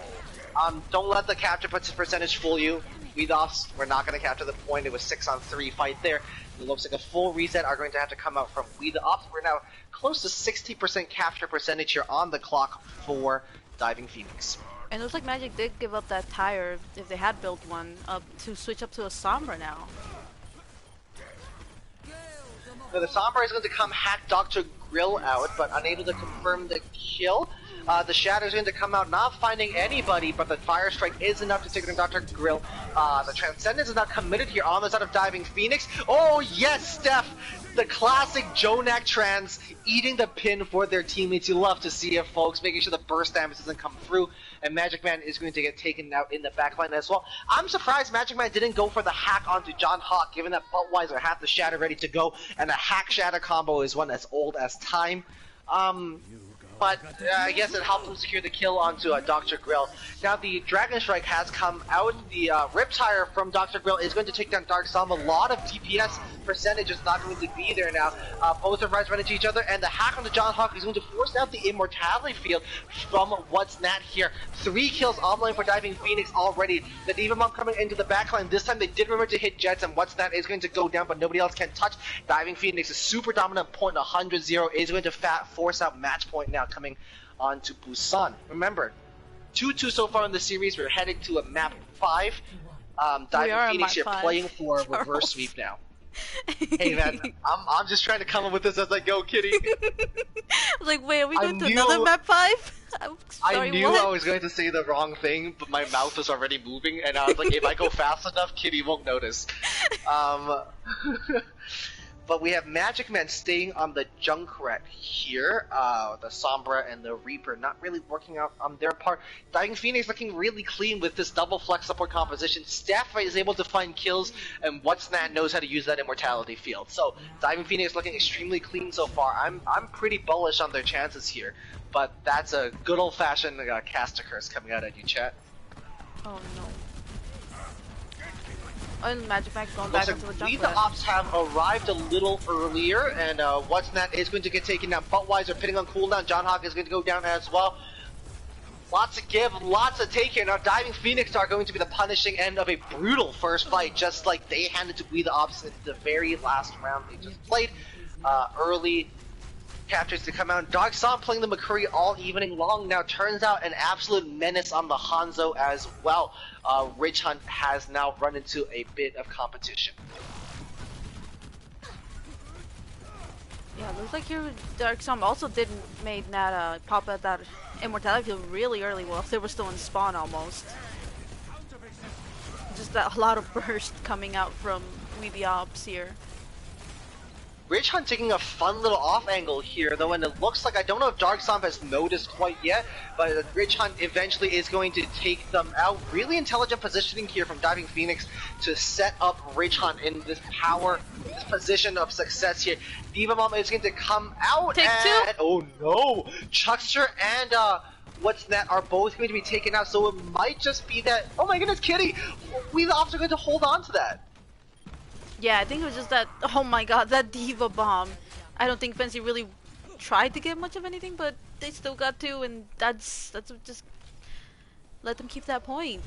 S2: Don't let the capture percentage fool you. We the Opps, we're not going to capture the point. It was 6-on-3 fight there. It looks like a full reset are going to have to come out from We the Opps. We're now close to 60% capture percentage here on the clock for Diving Phoenix.
S1: And it looks like Magic did give up that tire, if they had built one, to switch up to a Sombra now.
S2: Now the Sombra is going to come hack Dr. Grill out, but unable to confirm the kill. The Shadow is going to come out not finding anybody, but the Fire Strike is enough to take down Dr. Grill. The Transcendence is not committed here on the side of Diving Phoenix. Oh yes, Steph! The classic Jonak Trans eating the pin for their teammates. You love to see it, folks, making sure the burst damage doesn't come through. And Magic Man is going to get taken out in the backline as well. I'm surprised Magic Man didn't go for the hack onto John Hawk, given that Budweiser had the Shatter ready to go, and the hack Shatter combo is one as old as time. But I guess it helped him secure the kill onto Dr. Grill. Now the Dragon Strike has come out. The Riptire from Dr. Grill is going to take down Dark Psalm. A lot of DPS percentage is not going to be there now. Both are right run into each other, and the hack on the John Hawk is going to force out the Immortality Field from What's Nat here. 3 kills online for Diving Phoenix already. The Diva Mom coming into the backline. This time they did remember to hit Jets, and What's Nat is going to go down, but nobody else can touch. Diving Phoenix is super dominant point, 100-0 is going to force out match point now coming on to Busan. Remember, 2-2 so far in the series. We're headed to a map 5. Diving Phoenix here playing for a reverse sweep now. Hey man, I'm just trying to come up with this as I go, Kitty.
S1: Like, wait, are we going to another map 5?
S2: I knew I was going to say the wrong thing, but my mouth was already moving, and I was like, if I go fast enough, Kitty won't notice. But we have Magic Man staying on the Junkrat here. The Sombra and the Reaper not really working out on their part. Diving Phoenix looking really clean with this double flex support composition. Staff is able to find kills, and What's Nat knows how to use that Immortality Field. So Diving Phoenix looking extremely clean so far. I'm pretty bullish on their chances here. But that's a good old-fashioned caster curse coming out at you, chat.
S1: Oh no. And Magic Man going back into the
S2: We
S1: Junkrat.
S2: the Opps have arrived a little earlier, and What's That is going to get taken down. Budweiser pitting on cooldown. John Hawk is going to go down as well. Lots to give, lots to take here. Now Diving Phoenix are going to be the punishing end of a brutal first fight, just like they handed to We the Opps in the very last round they just played. Early captures to come out. Dark Psalm playing the McCurry all evening long. Now turns out an absolute menace on the Hanzo as well. Ridge Hunt has now run into a bit of competition.
S1: Yeah, looks like your Dark Psalm also didn't make that pop out that Immortality Field really early. Well, they were still in spawn almost. Just that a lot of burst coming out from We the Opps here.
S2: Ridge Hunt taking a fun little off angle here, though, and it looks like, I don't know if Dark Stomp has noticed quite yet, but Ridge Hunt eventually is going to take them out. Really intelligent positioning here from Diving Phoenix to set up Ridge Hunt in this this position of success here. Diva Mom is going to come out
S1: Take
S2: and...
S1: two.
S2: Oh no! Chuckster and What's That are both going to be taken out, so it might just be that... Oh my goodness, Kitty! We the Opps are going to hold on to that.
S1: Yeah, I think it was just that, oh my god, that Diva Bomb. I don't think Fancy really tried to get much of anything, but they still got to, and that's just let them keep that point.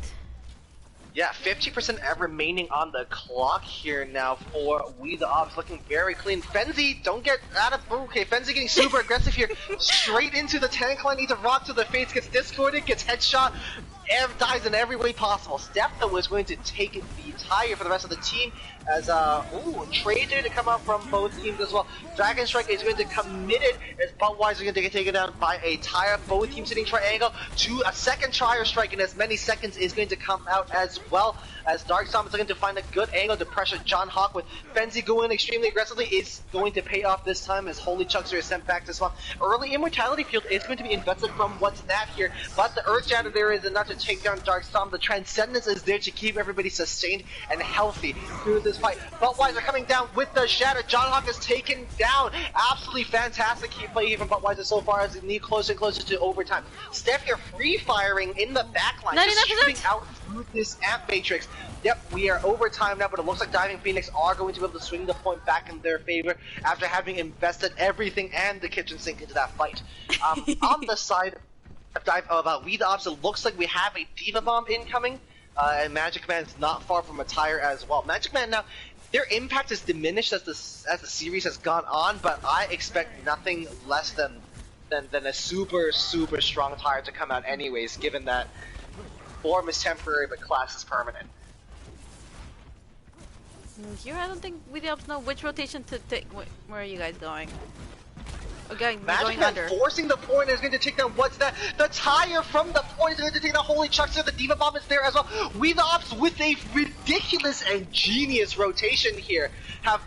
S2: Yeah, 50% remaining on the clock here now for We the Opps, looking very clean. Fenzi, don't get out of... Okay, Fenzi getting super aggressive here. Straight into the tank line, needs a rock to the face, gets discorded, gets headshot, dies in every way possible. Steph, though, is going to take the tire for the rest of the team as, trade to come out from both teams as well. Dragon Strike is going to commit it as Budweiser is going to get taken down by a tire. Both teams sitting triangle to a second tire strike in as many seconds is going to come out as well. As Dark Storm is looking to find a good angle to pressure John Hawk with Fenzi going extremely aggressively is going to pay off this time as Holy Chuckster is sent back to spawn. Early Immortality Field is going to be invested from What's That here, but the Earth Shatter there is enough to take down Dark Storm. The Transcendence is there to keep everybody sustained and healthy through this this fight. Buttweiser coming down with the shatter. John Hawk is taken down. Absolutely fantastic key play here from Buttweiser so far as they need closer and closer to overtime. Steph here free firing in the backline, just
S1: 99%?
S2: shooting out through this amp matrix. Yep, we are overtime now, but it looks like Diving Phoenix are going to be able to swing the point back in their favor after having invested everything and the kitchen sink into that fight. On the side of We the Opps, it looks like we have a Diva Bomb incoming, and Magic Man is not far from a tire as well. Magic Man now, their impact is diminished as the series has gone on, but I expect nothing less than a super strong tire to come out anyways, given that form is temporary but class is permanent.
S1: Here, I don't think we the Opps know which rotation to take. Where are you guys going? Okay, we're
S2: Magic
S1: going
S2: Man
S1: under.
S2: forcing the point is going to take down what's that? The tire from the point is going to take down Holy Chuckster. The Diva Bomb is there as well. We the Opps with a ridiculous and genius rotation here have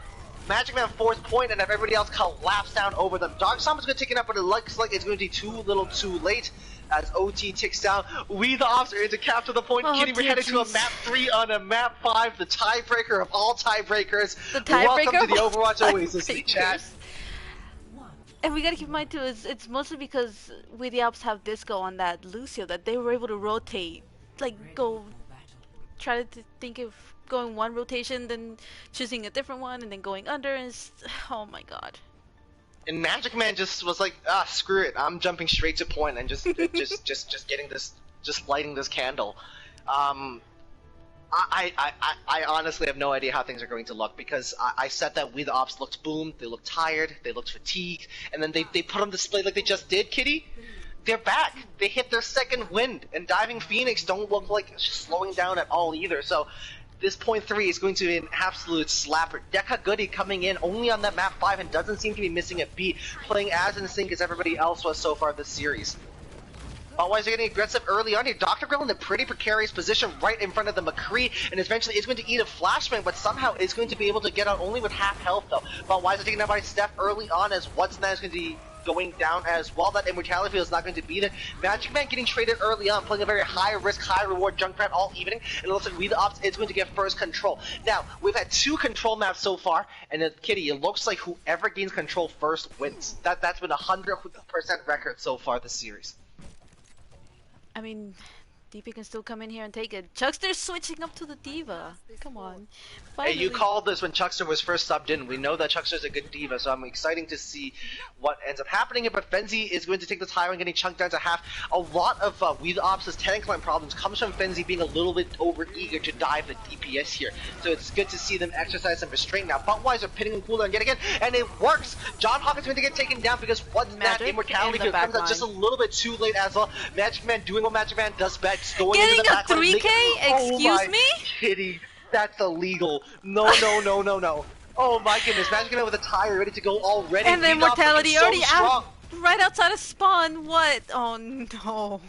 S2: Magic Man fourth point and have everybody else collapse down over them. Dark Stomp is going to take it up, but it looks like it's going to be too little too late as OT ticks down. We the Opps are going to capture the point.
S1: Oh,
S2: Kitty, we're
S1: dear
S2: headed to a
S1: jeez.
S2: map 3 on a map 5, the tiebreaker of all tiebreakers.
S1: The tiebreaker
S2: Welcome to the
S1: of all
S2: Overwatch Oasis League chat.
S1: tiebreakers. And we gotta keep in mind too, it's mostly because we the Alps have Disco on that Lucio that they were able to rotate, like go try to think of going one rotation, then choosing a different one, and then going under. And oh my god.
S2: And Magic Man just was like, ah, screw it, I'm jumping straight to point and just getting this, just lighting this candle. I honestly have no idea how things are going to look because I said that We the Opps looked boomed, they looked tired, they looked fatigued, and then they put on display like they just did, Kitty. They're back. They hit their second wind, and Diving Phoenix don't look like slowing down at all either. So this point 3 is going to be an absolute slapper. Deca Goody coming in only on that map 5 and doesn't seem to be missing a beat, playing as in sync as everybody else was so far this series. Buttweiser getting aggressive early on here. Dr. Grill in a pretty precarious position right in front of the McCree, and eventually is going to eat a flashbang, but somehow is going to be able to get out only with half health though. Buttweiser taken out by Steph early on as What's That is going to be going down as well. That immortality field is not going to be there. Magic Man getting traded early on, playing a very high risk, high reward Junkrat all evening, and it looks like We the Opps is going to get first control. Now, we've had 2 control maps so far, and Kitty, it looks like whoever gains control first wins. That's been a 100% record so far this series.
S1: I mean, DP can still come in here and take it. Chuckster's switching up to the Diva. Come on.
S2: Hey, you
S1: Finally.
S2: called this when Chuckster was first subbed in. We know that Chuckster's a good diva, so I'm exciting to see what ends up happening here. But Fenzi is going to take the tire and getting chunked down to half. A lot of We the Opps' tank line problems comes from Fenzi being a little bit over-eager to dive the DPS here. So it's good to see them exercise some restraint now. Buttweiser pitting and cooldown yet again, and it works! John Hawkins going to get taken down because what's that
S1: Magic
S2: immortality
S1: in the
S2: here comes
S1: back
S2: out just a
S1: line.
S2: little bit too late as well. Magic Man doing what Magic Man does best, going
S1: Getting
S2: into the
S1: a
S2: back line,
S1: 3K?
S2: Oh
S1: Excuse
S2: my
S1: me?
S2: Kitty, that's illegal. No. Oh my goodness, Magic Man with a tire ready to go already.
S1: And the
S2: We the Opps
S1: immortality
S2: looking
S1: already
S2: so strong.
S1: out, right outside of spawn. What? Oh no.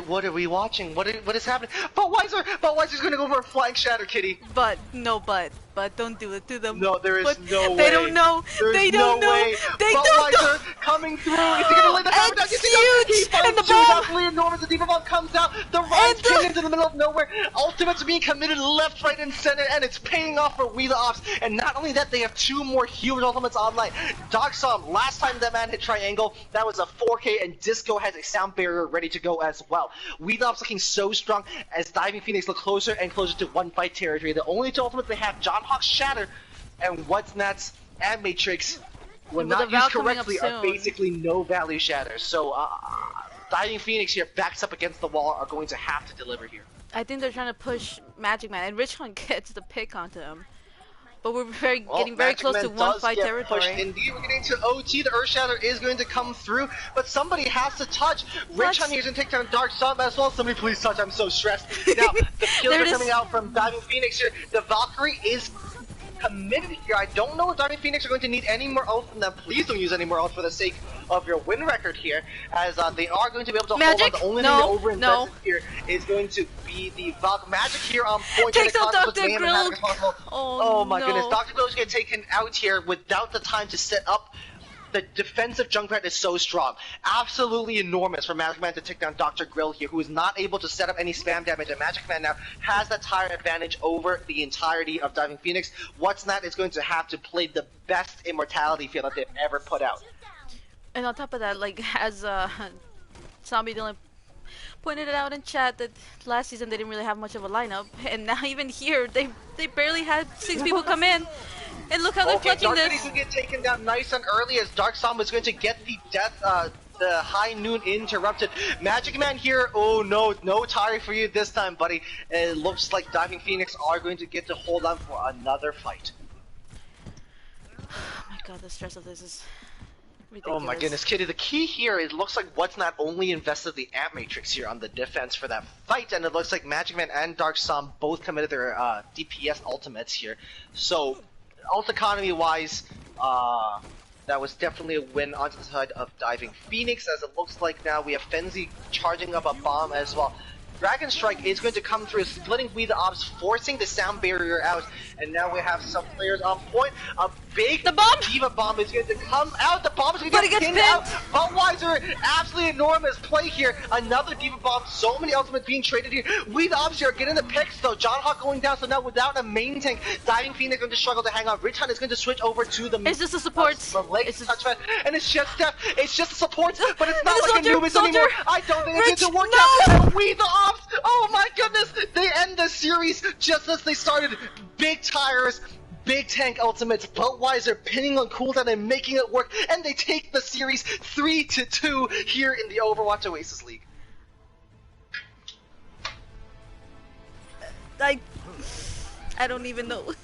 S2: What are we watching? What is happening? Buttweiser's gonna go for a flying shatter, Kitty.
S1: But don't do it to them.
S2: No, there is
S1: But
S2: no way.
S1: They don't know.
S2: There's
S1: They don't
S2: no
S1: know.
S2: way.
S1: They don't know.
S2: Buttweiser coming through. Is he gonna lay the hammer down?
S1: It's
S2: Yes, he does.
S1: huge.
S2: He finds
S1: And the
S2: two
S1: bomb.
S2: absolutely enormous. The Diva Bomb comes out. The Ryan's
S1: And the-
S2: pinned into the middle of nowhere. Ultimates are being committed left, right, and center, and it's paying off for We the Opps. And not only that, they have 2 more huge ultimates online. Dog Som, last time that man hit triangle, that was a 4K, and Disco has a sound barrier ready to go as well. We the Opps looking so strong as Diving Phoenix look closer and closer to 1 fight territory. The only 2 ultimates they have, John Hawk's Shatter and What's Nuts and Matrix, when
S1: With
S2: not
S1: the Val
S2: used
S1: coming up
S2: correctly, are
S1: soon.
S2: basically no value shatters. So Diving Phoenix here, backs up against the wall, are going to have to deliver here.
S1: I think they're trying to push Magic Man, and Richon gets the pick onto him. But we're getting very
S2: Magic
S1: close
S2: Man
S1: to 1
S2: does
S1: fight
S2: get
S1: territory.
S2: pushed. Indeed, we're getting to OT. The Earth Shatter is going to come through, but somebody has to touch. Rich on here is going to take down Dark Stomp as well. Somebody please touch. I'm so stressed. Now, the kills
S1: There
S2: are
S1: it
S2: coming
S1: is.
S2: out from Diving Phoenix here. The Valkyrie is committed here. I don't know if Diving Phoenix are going to need any more ult from them. Please don't use any more ult for the sake of your win record here, as they are going to be able to
S1: Magic?
S2: hold on. The only
S1: No,
S2: thing over
S1: no.
S2: here is going to be the Magic here on point.
S1: Takes
S2: and
S1: out
S2: it causes
S1: Dr.
S2: mayhem and havoc
S1: Grill.
S2: as possible.
S1: Oh,
S2: my
S1: no.
S2: goodness, Dr. Grill is going to get taken out here without the time to set up the defensive Junkrat is so strong. Absolutely enormous for Magic Man to take down Dr. Grill here, who is not able to set up any spam damage, and Magic Man now has that tire advantage over the entirety of Diving Phoenix. What's Not is going to have to play the best Immortality field that they've ever put out.
S1: And on top of that, like, as Zombie Dylan pointed it out in chat, that last season they didn't really have much of a lineup, and now even here they barely had 6 people come in, and look how they're clutching
S2: Dark
S1: this.
S2: City's gonna get taken down nice and early as Dark Psalm is going to get the the high noon interrupted. Magic Man here, oh no, no tire for you this time, buddy. It looks like Diving Phoenix are going to get to hold on for another fight.
S1: Oh my god, the stress of this is ridiculous.
S2: Oh my goodness, Kitty, the key here, it looks like What's Not only invested the Amp Matrix here on the defense for that fight, and it looks like Magic Man and Dark Psalm both committed their DPS ultimates here. So, ult economy wise, that was definitely a win onto the side of Diving Phoenix, as it looks like now we have Fenzi charging up a bomb as well. Dragon Strike is going to come through, splitting We the Opps, forcing the sound barrier out, and now we have some players on point. A big Diva Bomb is going to come out. The bomb is going to get pinned out. Budweiser, absolutely enormous play here. Another Diva Bomb. So many ultimates being traded here. We the Opps here getting the picks though. John Hawk going down, so now without a main tank, Diving Phoenix going to struggle to hang on. Rich Hunt is going to switch over to the.
S1: It's just a support.
S2: It's just touch and it's just Steph. It's just a support, but it's not like a Anubis anymore. I don't think it's going to work out. And We the Opps. Oh my goodness! They end the series just as they started. Big tires, big tank ultimates, Budweiser pinning on cooldown and making it work, and they take the series 3-2 here in the Overwatch Oasis League.
S1: I don't even know.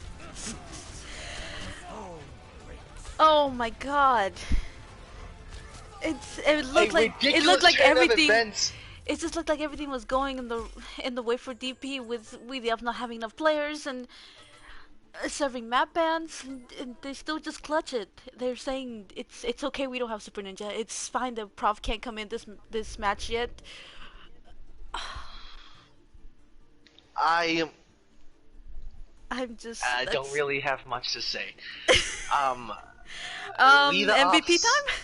S1: Oh my god! It looked like everything. It just looked like everything was going in the way for DP, with We the Opps not having enough players and serving map bans, and they still just clutch it. They're saying it's okay, we don't have Super Ninja. It's fine that Prof can't come in this match yet.
S2: I
S1: don't
S2: really have much to say.
S1: MVP time.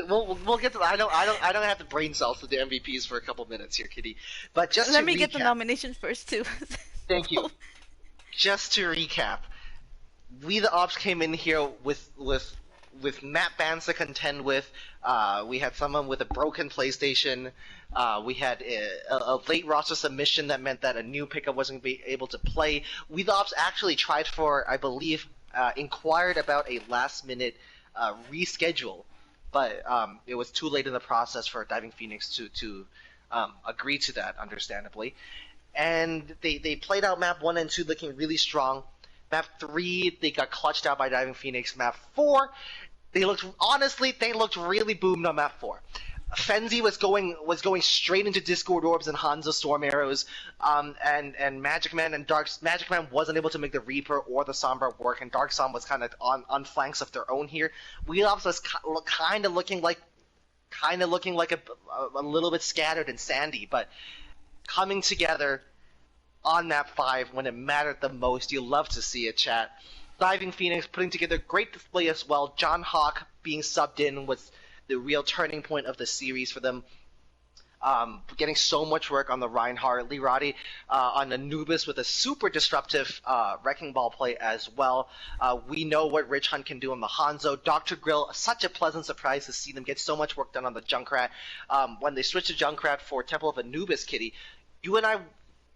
S2: we'll get to that. I don't have the brain cells to do MVPs for a couple minutes here, Kitty. But just
S1: let
S2: to
S1: me
S2: recap,
S1: get the nominations first too.
S2: Thank you. Just to recap, We the Opps came in here with map bans to contend with. We had someone with a broken PlayStation. We had a late roster submission that meant that a new pickup wasn't be able to play. We the Opps actually tried for, I believe, inquired about a last minute reschedule, but it was too late in the process for Diving Phoenix to agree to that, understandably. And they played out map 1 and 2 looking really strong. Map 3, they got clutched out by Diving Phoenix. Map 4, they looked really boomed on map 4. Fenzi was going straight into Discord Orbs and Hanzo Storm Arrows, and Magic Man wasn't able to make the Reaper or the Sombra work, and Dark Psalm was kind of on flanks of their own here. Wheelops was kind of looking like a little bit scattered and sandy, but coming together on map 5 when it mattered the most. You love to see it, chat. Diving Phoenix putting together great display as well. John Hawk being subbed in was the real turning point of the series for them. Getting so much work on the Reinhardt, Lee Roddy on Anubis with a super disruptive Wrecking Ball play as well. We know what Rich Hunt can do on the Hanzo. Dr. Grill, such a pleasant surprise to see them get so much work done on the Junkrat. When they switched to Junkrat for Temple of Anubis, Kitty, you and I,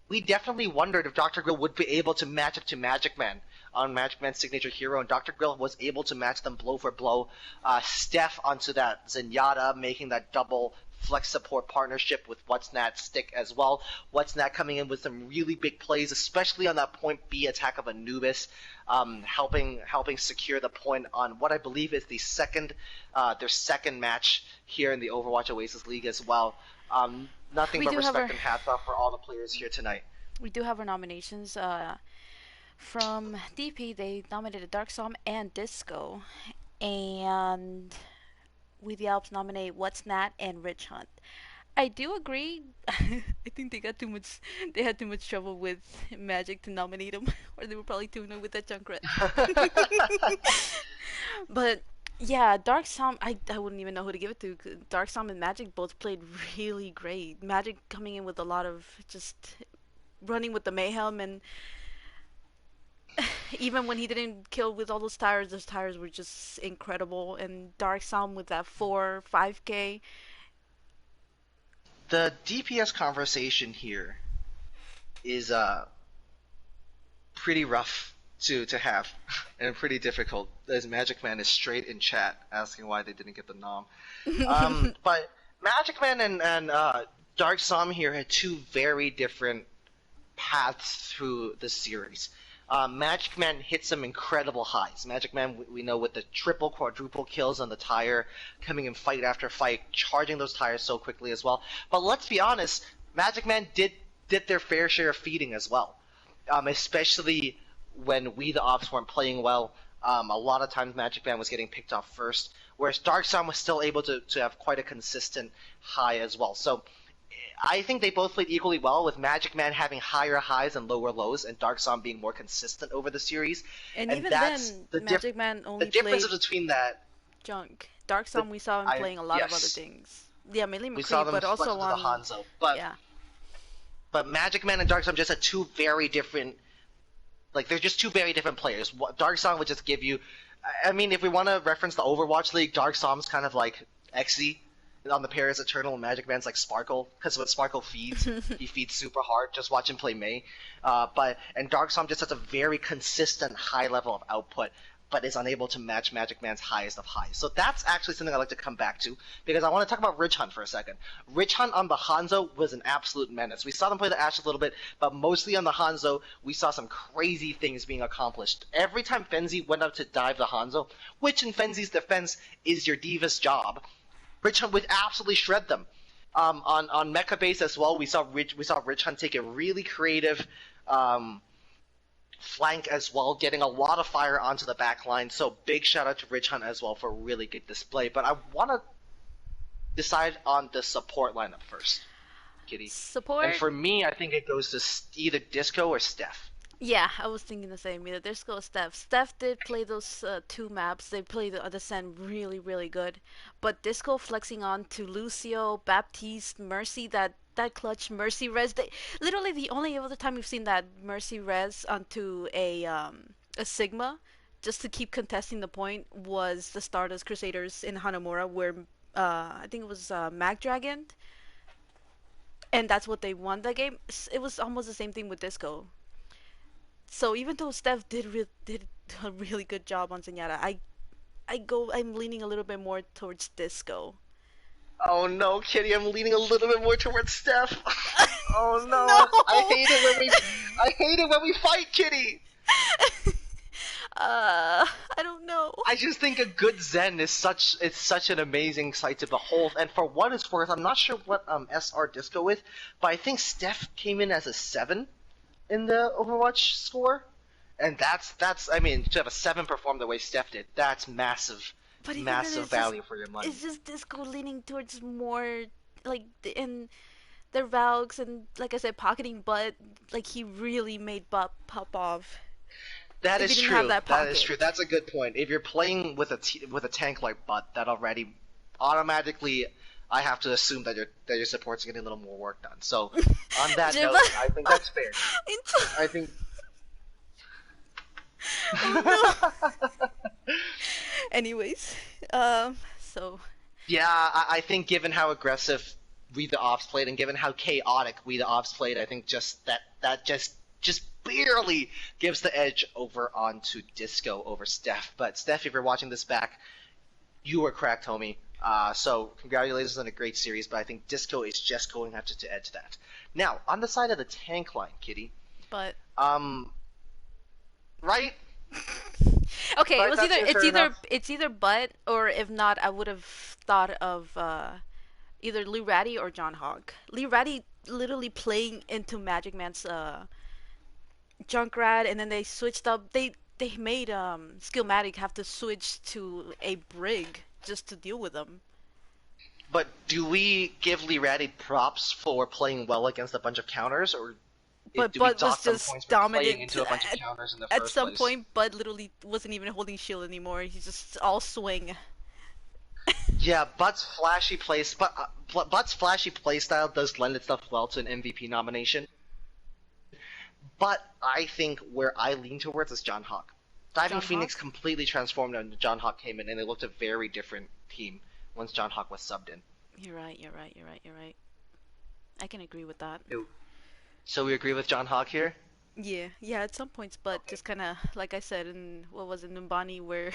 S2: we definitely wondered if Dr. Grill would be able to match up to Magic Man on Magic Man's signature hero, and Dr. Grill was able to match them blow for blow. Steph onto that Zenyatta, making that double flex support partnership with What's Not stick as well. What's Not coming in with some really big plays, especially on that point B attack of Anubis, helping secure the point on what I believe is their second match here in the Overwatch Oasis League as well. Nothing but respect and hats off for all the players here tonight.
S1: We do have our nominations. From DP, they nominated Dark Psalm and Disco, and We the Alps nominate What's Not and Rich Hunt. I do agree. I think they had too much trouble with Magic to nominate them, or they were probably too annoyed with that Junkrat. But yeah, Dark Sam, I wouldn't even know who to give it to. 'Cause Dark Sam and Magic both played really great. Magic coming in with a lot of just running with the mayhem, and even when he didn't kill with all those tires were just incredible. And Dark Sam with that 5K.
S2: The DPS conversation here is pretty rough to have and pretty difficult. As Magic Man is straight in chat asking why they didn't get the nom. But Magic Man and Dark Sam here had two very different paths through the series. Magic Man hit some incredible highs. Magic Man, we know, with the triple, quadruple kills on the tire, coming in fight after fight, charging those tires so quickly as well. But let's be honest, Magic Man did their fair share of feeding as well, especially when we the Opps weren't playing well. A lot of times Magic Man was getting picked off first, whereas Dark Sun was still able to have quite a consistent high as well. So I think they both played equally well, with Magic Man having higher highs and lower lows, and Dark Sun being more consistent over the series.
S1: And
S2: And
S1: even
S2: that's
S1: then,
S2: the
S1: Magic Man
S2: the
S1: only played
S2: differences between that.
S1: junk. Dark
S2: The,
S1: Sun, we saw him playing a lot of other
S2: yes,
S1: things. Yeah, mainly
S2: we saw
S1: McCree,
S2: them
S1: but
S2: flex
S1: also
S2: into the
S1: on.
S2: Hanzo, but
S1: Yeah.
S2: but Magic Man and Dark Sun just had two very different. Like, they're just two very different players. Dark Sun would just give you. I mean, if we want to reference the Overwatch League, Dark Sun's kind of like Xe on the pair is Eternal, and Magic Man's like Sparkle, because what Sparkle feeds, he feeds super hard. Just watch him play Mei. And Dark Sun just has a very consistent high level of output, but is unable to match Magic Man's highest of highs. So that's actually something I'd like to come back to, because I want to talk about Rich Hunt for a second. Rich Hunt on the Hanzo was an absolute menace. We saw them play the Ashe a little bit, but mostly on the Hanzo, we saw some crazy things being accomplished. Every time Fenzi went up to dive the Hanzo, which in Fenzi's defense is your Diva's job, Rich Hunt would absolutely shred them. On Mecha base as well, we saw Rich Hunt take a really creative flank as well, getting a lot of fire onto the back line. So big shout out to Rich Hunt as well for a really good display. But I want to decide on the support lineup first, Kitty.
S1: Support.
S2: And for me, I think it goes to either Disco or Steph.
S1: Yeah, I was thinking the same. Either Disco or Steph. Steph did play those two maps. They played the Ascent really, really good. But Disco flexing on to Lucio, Baptiste, Mercy, that clutch Mercy res. They literally the only other time we've seen that Mercy res onto a Sigma, just to keep contesting the point, was the Stardust Crusaders in Hanamura, where I think it was Mag Dragon, and that's what they won that game. It was almost the same thing with Disco. So even though Steph did a really good job on Zenyatta, I'm leaning a little bit more towards Disco.
S2: Oh no, Kitty, I'm leaning a little bit more towards Steph. Oh no,
S1: No.
S2: I hate it when we fight, Kitty.
S1: I don't know.
S2: I just think a good Zen is such an amazing sight to behold. And for what it's worth, I'm not sure what SR Disco with, but I think Steph came in as a 7 in the Overwatch score, and that's I mean, to have a 7 perform the way Steph did, that's massive,
S1: But even then,
S2: massive value for your money.
S1: it's just Disco leaning towards more like in the Valks and like I said, pocketing butt. Like he really made butt pop off.
S2: That
S1: If he
S2: is
S1: didn't have
S2: true.
S1: that
S2: That is
S1: pocket.
S2: true. That's a good point. If you're playing with with a tank like Butt, that already automatically, I have to assume that your support's getting a little more work done. So, on that
S1: Jibba.
S2: note, I think that's fair. I think.
S1: Oh no. Anyways, so
S2: Yeah, I think given how aggressive we the Opps played, and given how chaotic we the Opps played, I think just that just barely gives the edge over onto Disco over Steph. But Steph, if you're watching this back, you were cracked, homie. So congratulations on a great series, but I think Disco is just going to edge that. Now, on the side of the tank line, Kitty,
S1: but
S2: right?
S1: okay,
S2: But
S1: it was
S2: that's
S1: either
S2: fair enough.
S1: it's either but, or if not, I would have thought of either Lee Ratty or John Hogg. Lee Ratty literally playing into Magic Man's Junkrat, and then they switched up. They made Skillmatic have to switch to a Brig just to deal with them.
S2: But do we give Lee Ratty props for playing well against a bunch of counters, or
S1: But
S2: we
S1: Bud was
S2: docked some
S1: just
S2: points for playing
S1: dominant.
S2: into a bunch of counters in the
S1: At
S2: first
S1: some
S2: place.
S1: point, Bud literally wasn't even holding shield anymore. He's just all swing.
S2: Yeah, Butt's flashy playstyle does lend itself well to an MVP nomination. But I think where I lean towards is John Hawk. Diving
S1: John
S2: Phoenix
S1: Hawk?
S2: completely transformed when John Hawk came in, and they looked a very different team once John Hawk was subbed in.
S1: You're right, you're right, you're right, you're right. I can agree with that.
S2: So we agree with John Hawk here?
S1: Yeah, yeah, at some points, but
S2: Okay.
S1: just kind of, like I said, in what was it, Numbani, where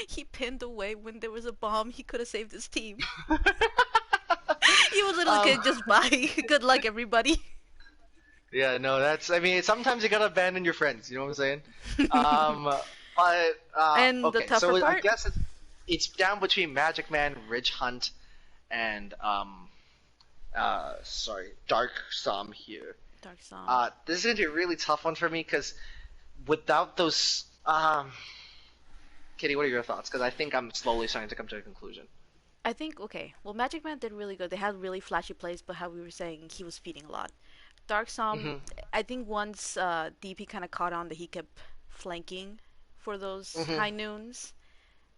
S1: he pinned away when there was a bomb, he could have saved his team. He was literally
S2: um,
S1: could just buy. Good luck, everybody.
S2: yeah, no, I mean, sometimes you gotta abandon your friends, you know what I'm saying? Um, but,
S1: And the
S2: okay,
S1: tougher
S2: so I
S1: part,
S2: guess it's down between Magic Man, Ridge Hunt, and, sorry, Dark Som here.
S1: Dark Psalm.
S2: This is gonna be a really tough one for me because without those, Kitty, what are your thoughts? Because I think I'm slowly starting to come to a conclusion.
S1: I think okay. Well, Magic Man did really good. They had really flashy plays, but how we were saying, he was feeding a lot. Dark Psalm,
S2: Mhm.
S1: I think once DP kind of caught on that he kept flanking for those
S2: Mhm.
S1: high noons,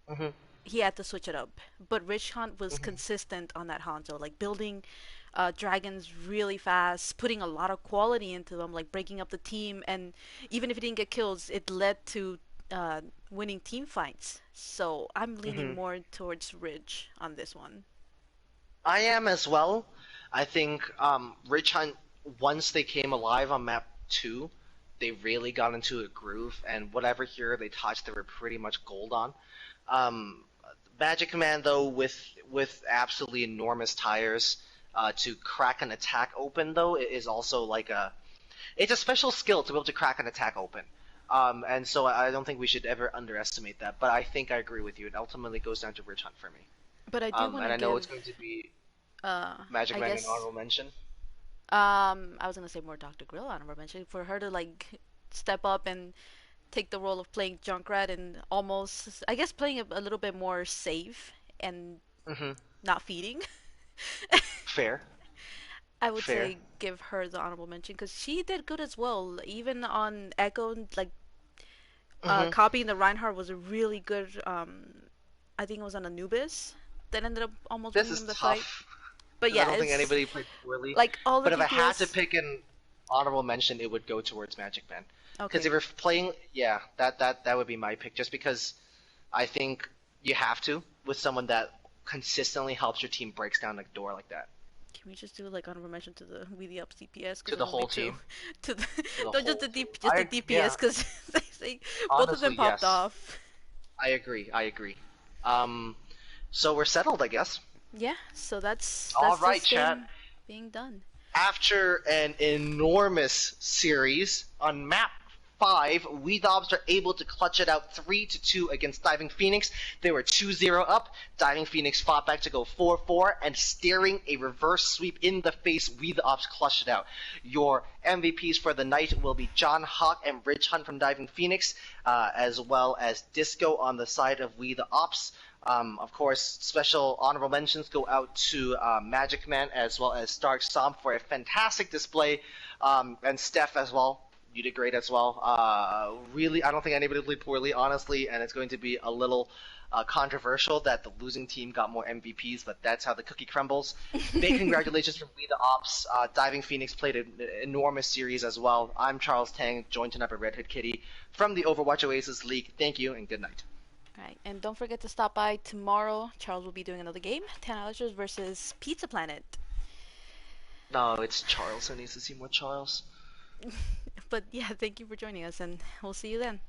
S2: Mhm.
S1: he had to switch it up. But Rich Hunt was
S2: Mhm.
S1: consistent on that Hanzo, like building dragons really fast, putting a lot of quality into them, like breaking up the team, and even if he didn't get kills, it led to uh, winning team fights. So I'm leaning
S2: Mhm.
S1: more towards Ridge on this one.
S2: I am as well. I think Ridge Hunt once they came alive on map two, they really got into a groove, and whatever hero they touched, they were pretty much gold on. Um, Magic Command though, with absolutely enormous tires, to crack an attack open though, it is also like it's a special skill to be able to crack an attack open. And so I don't think we should ever underestimate that. But I think I agree with you. It ultimately goes down to Ridge Hunt for me.
S1: But I do want
S2: And
S1: to
S2: I know it's
S1: give,
S2: going to be Magic
S1: I
S2: Man an
S1: guess,
S2: honorable mention.
S1: I was gonna say more Dr. Grill honorable mention for her to like step up and take the role of playing Junkrat and almost, I guess, playing a little bit more safe and
S2: Hmm.
S1: not feeding.
S2: Fair,
S1: I would
S2: fair.
S1: say give her the honorable mention because she did good as well. Even on Echo, like
S2: Hmm.
S1: copying the Reinhardt was a really good. I think it was on Anubis that ended up almost
S2: This
S1: winning
S2: is
S1: him the fight.
S2: tough
S1: But
S2: because I
S1: yeah,
S2: don't think
S1: it's
S2: anybody played poorly.
S1: like all the
S2: But if I had to
S1: DPS.
S2: pick an honorable mention, it would go towards Magic Man. Because
S1: Okay,
S2: if you're playing, yeah, that would be my pick. Just because I think you have to with someone that consistently helps your team breaks down a door like that
S1: can we just do like honorable mention to the We the Up CPS because
S2: to
S1: there's
S2: the
S1: only
S2: whole
S1: two.
S2: team,
S1: To the
S2: to the
S1: not just
S2: whole
S1: the
S2: team.
S1: just the
S2: Yeah,
S1: DPS because they both of them
S2: honestly,
S1: popped
S2: yes.
S1: off.
S2: I agree. I agree. Um, so we're settled, I guess.
S1: Yeah, so
S2: All
S1: that's
S2: right,
S1: this
S2: chat.
S1: game being done.
S2: After an enormous series on map 5, we Dobbs are able to clutch it out 3-2 against Diving Phoenix. They were 2-0 up. Diving Phoenix fought back to go 4-4, and steering a reverse sweep in the face, we the Ops clutched it out. Your MVPs for the night will be John Hawk and Ridge Hunt from Diving Phoenix, as well as Disco on the side of We the Ops. Of course, special honorable mentions go out to Magic Man as well as Stark Stomp for a fantastic display, and Steph as well. You did great as well. Really, I don't think anybody played poorly, honestly, and it's going to be a little controversial that the losing team got more MVPs, but that's how the cookie crumbles. Big congratulations from We the Ops. Diving Phoenix played an enormous series as well. I'm Charles Tang, joined tonight by Red Hood Kitty from the Overwatch Oasis League. Thank you and good night.
S1: Alright, and don't forget to stop by tomorrow. Charles will be doing another game, 10 Alishers versus Pizza Planet.
S2: No, it's Charles. I need to see more Charles.
S1: But yeah, thank you for joining us, and we'll see you then.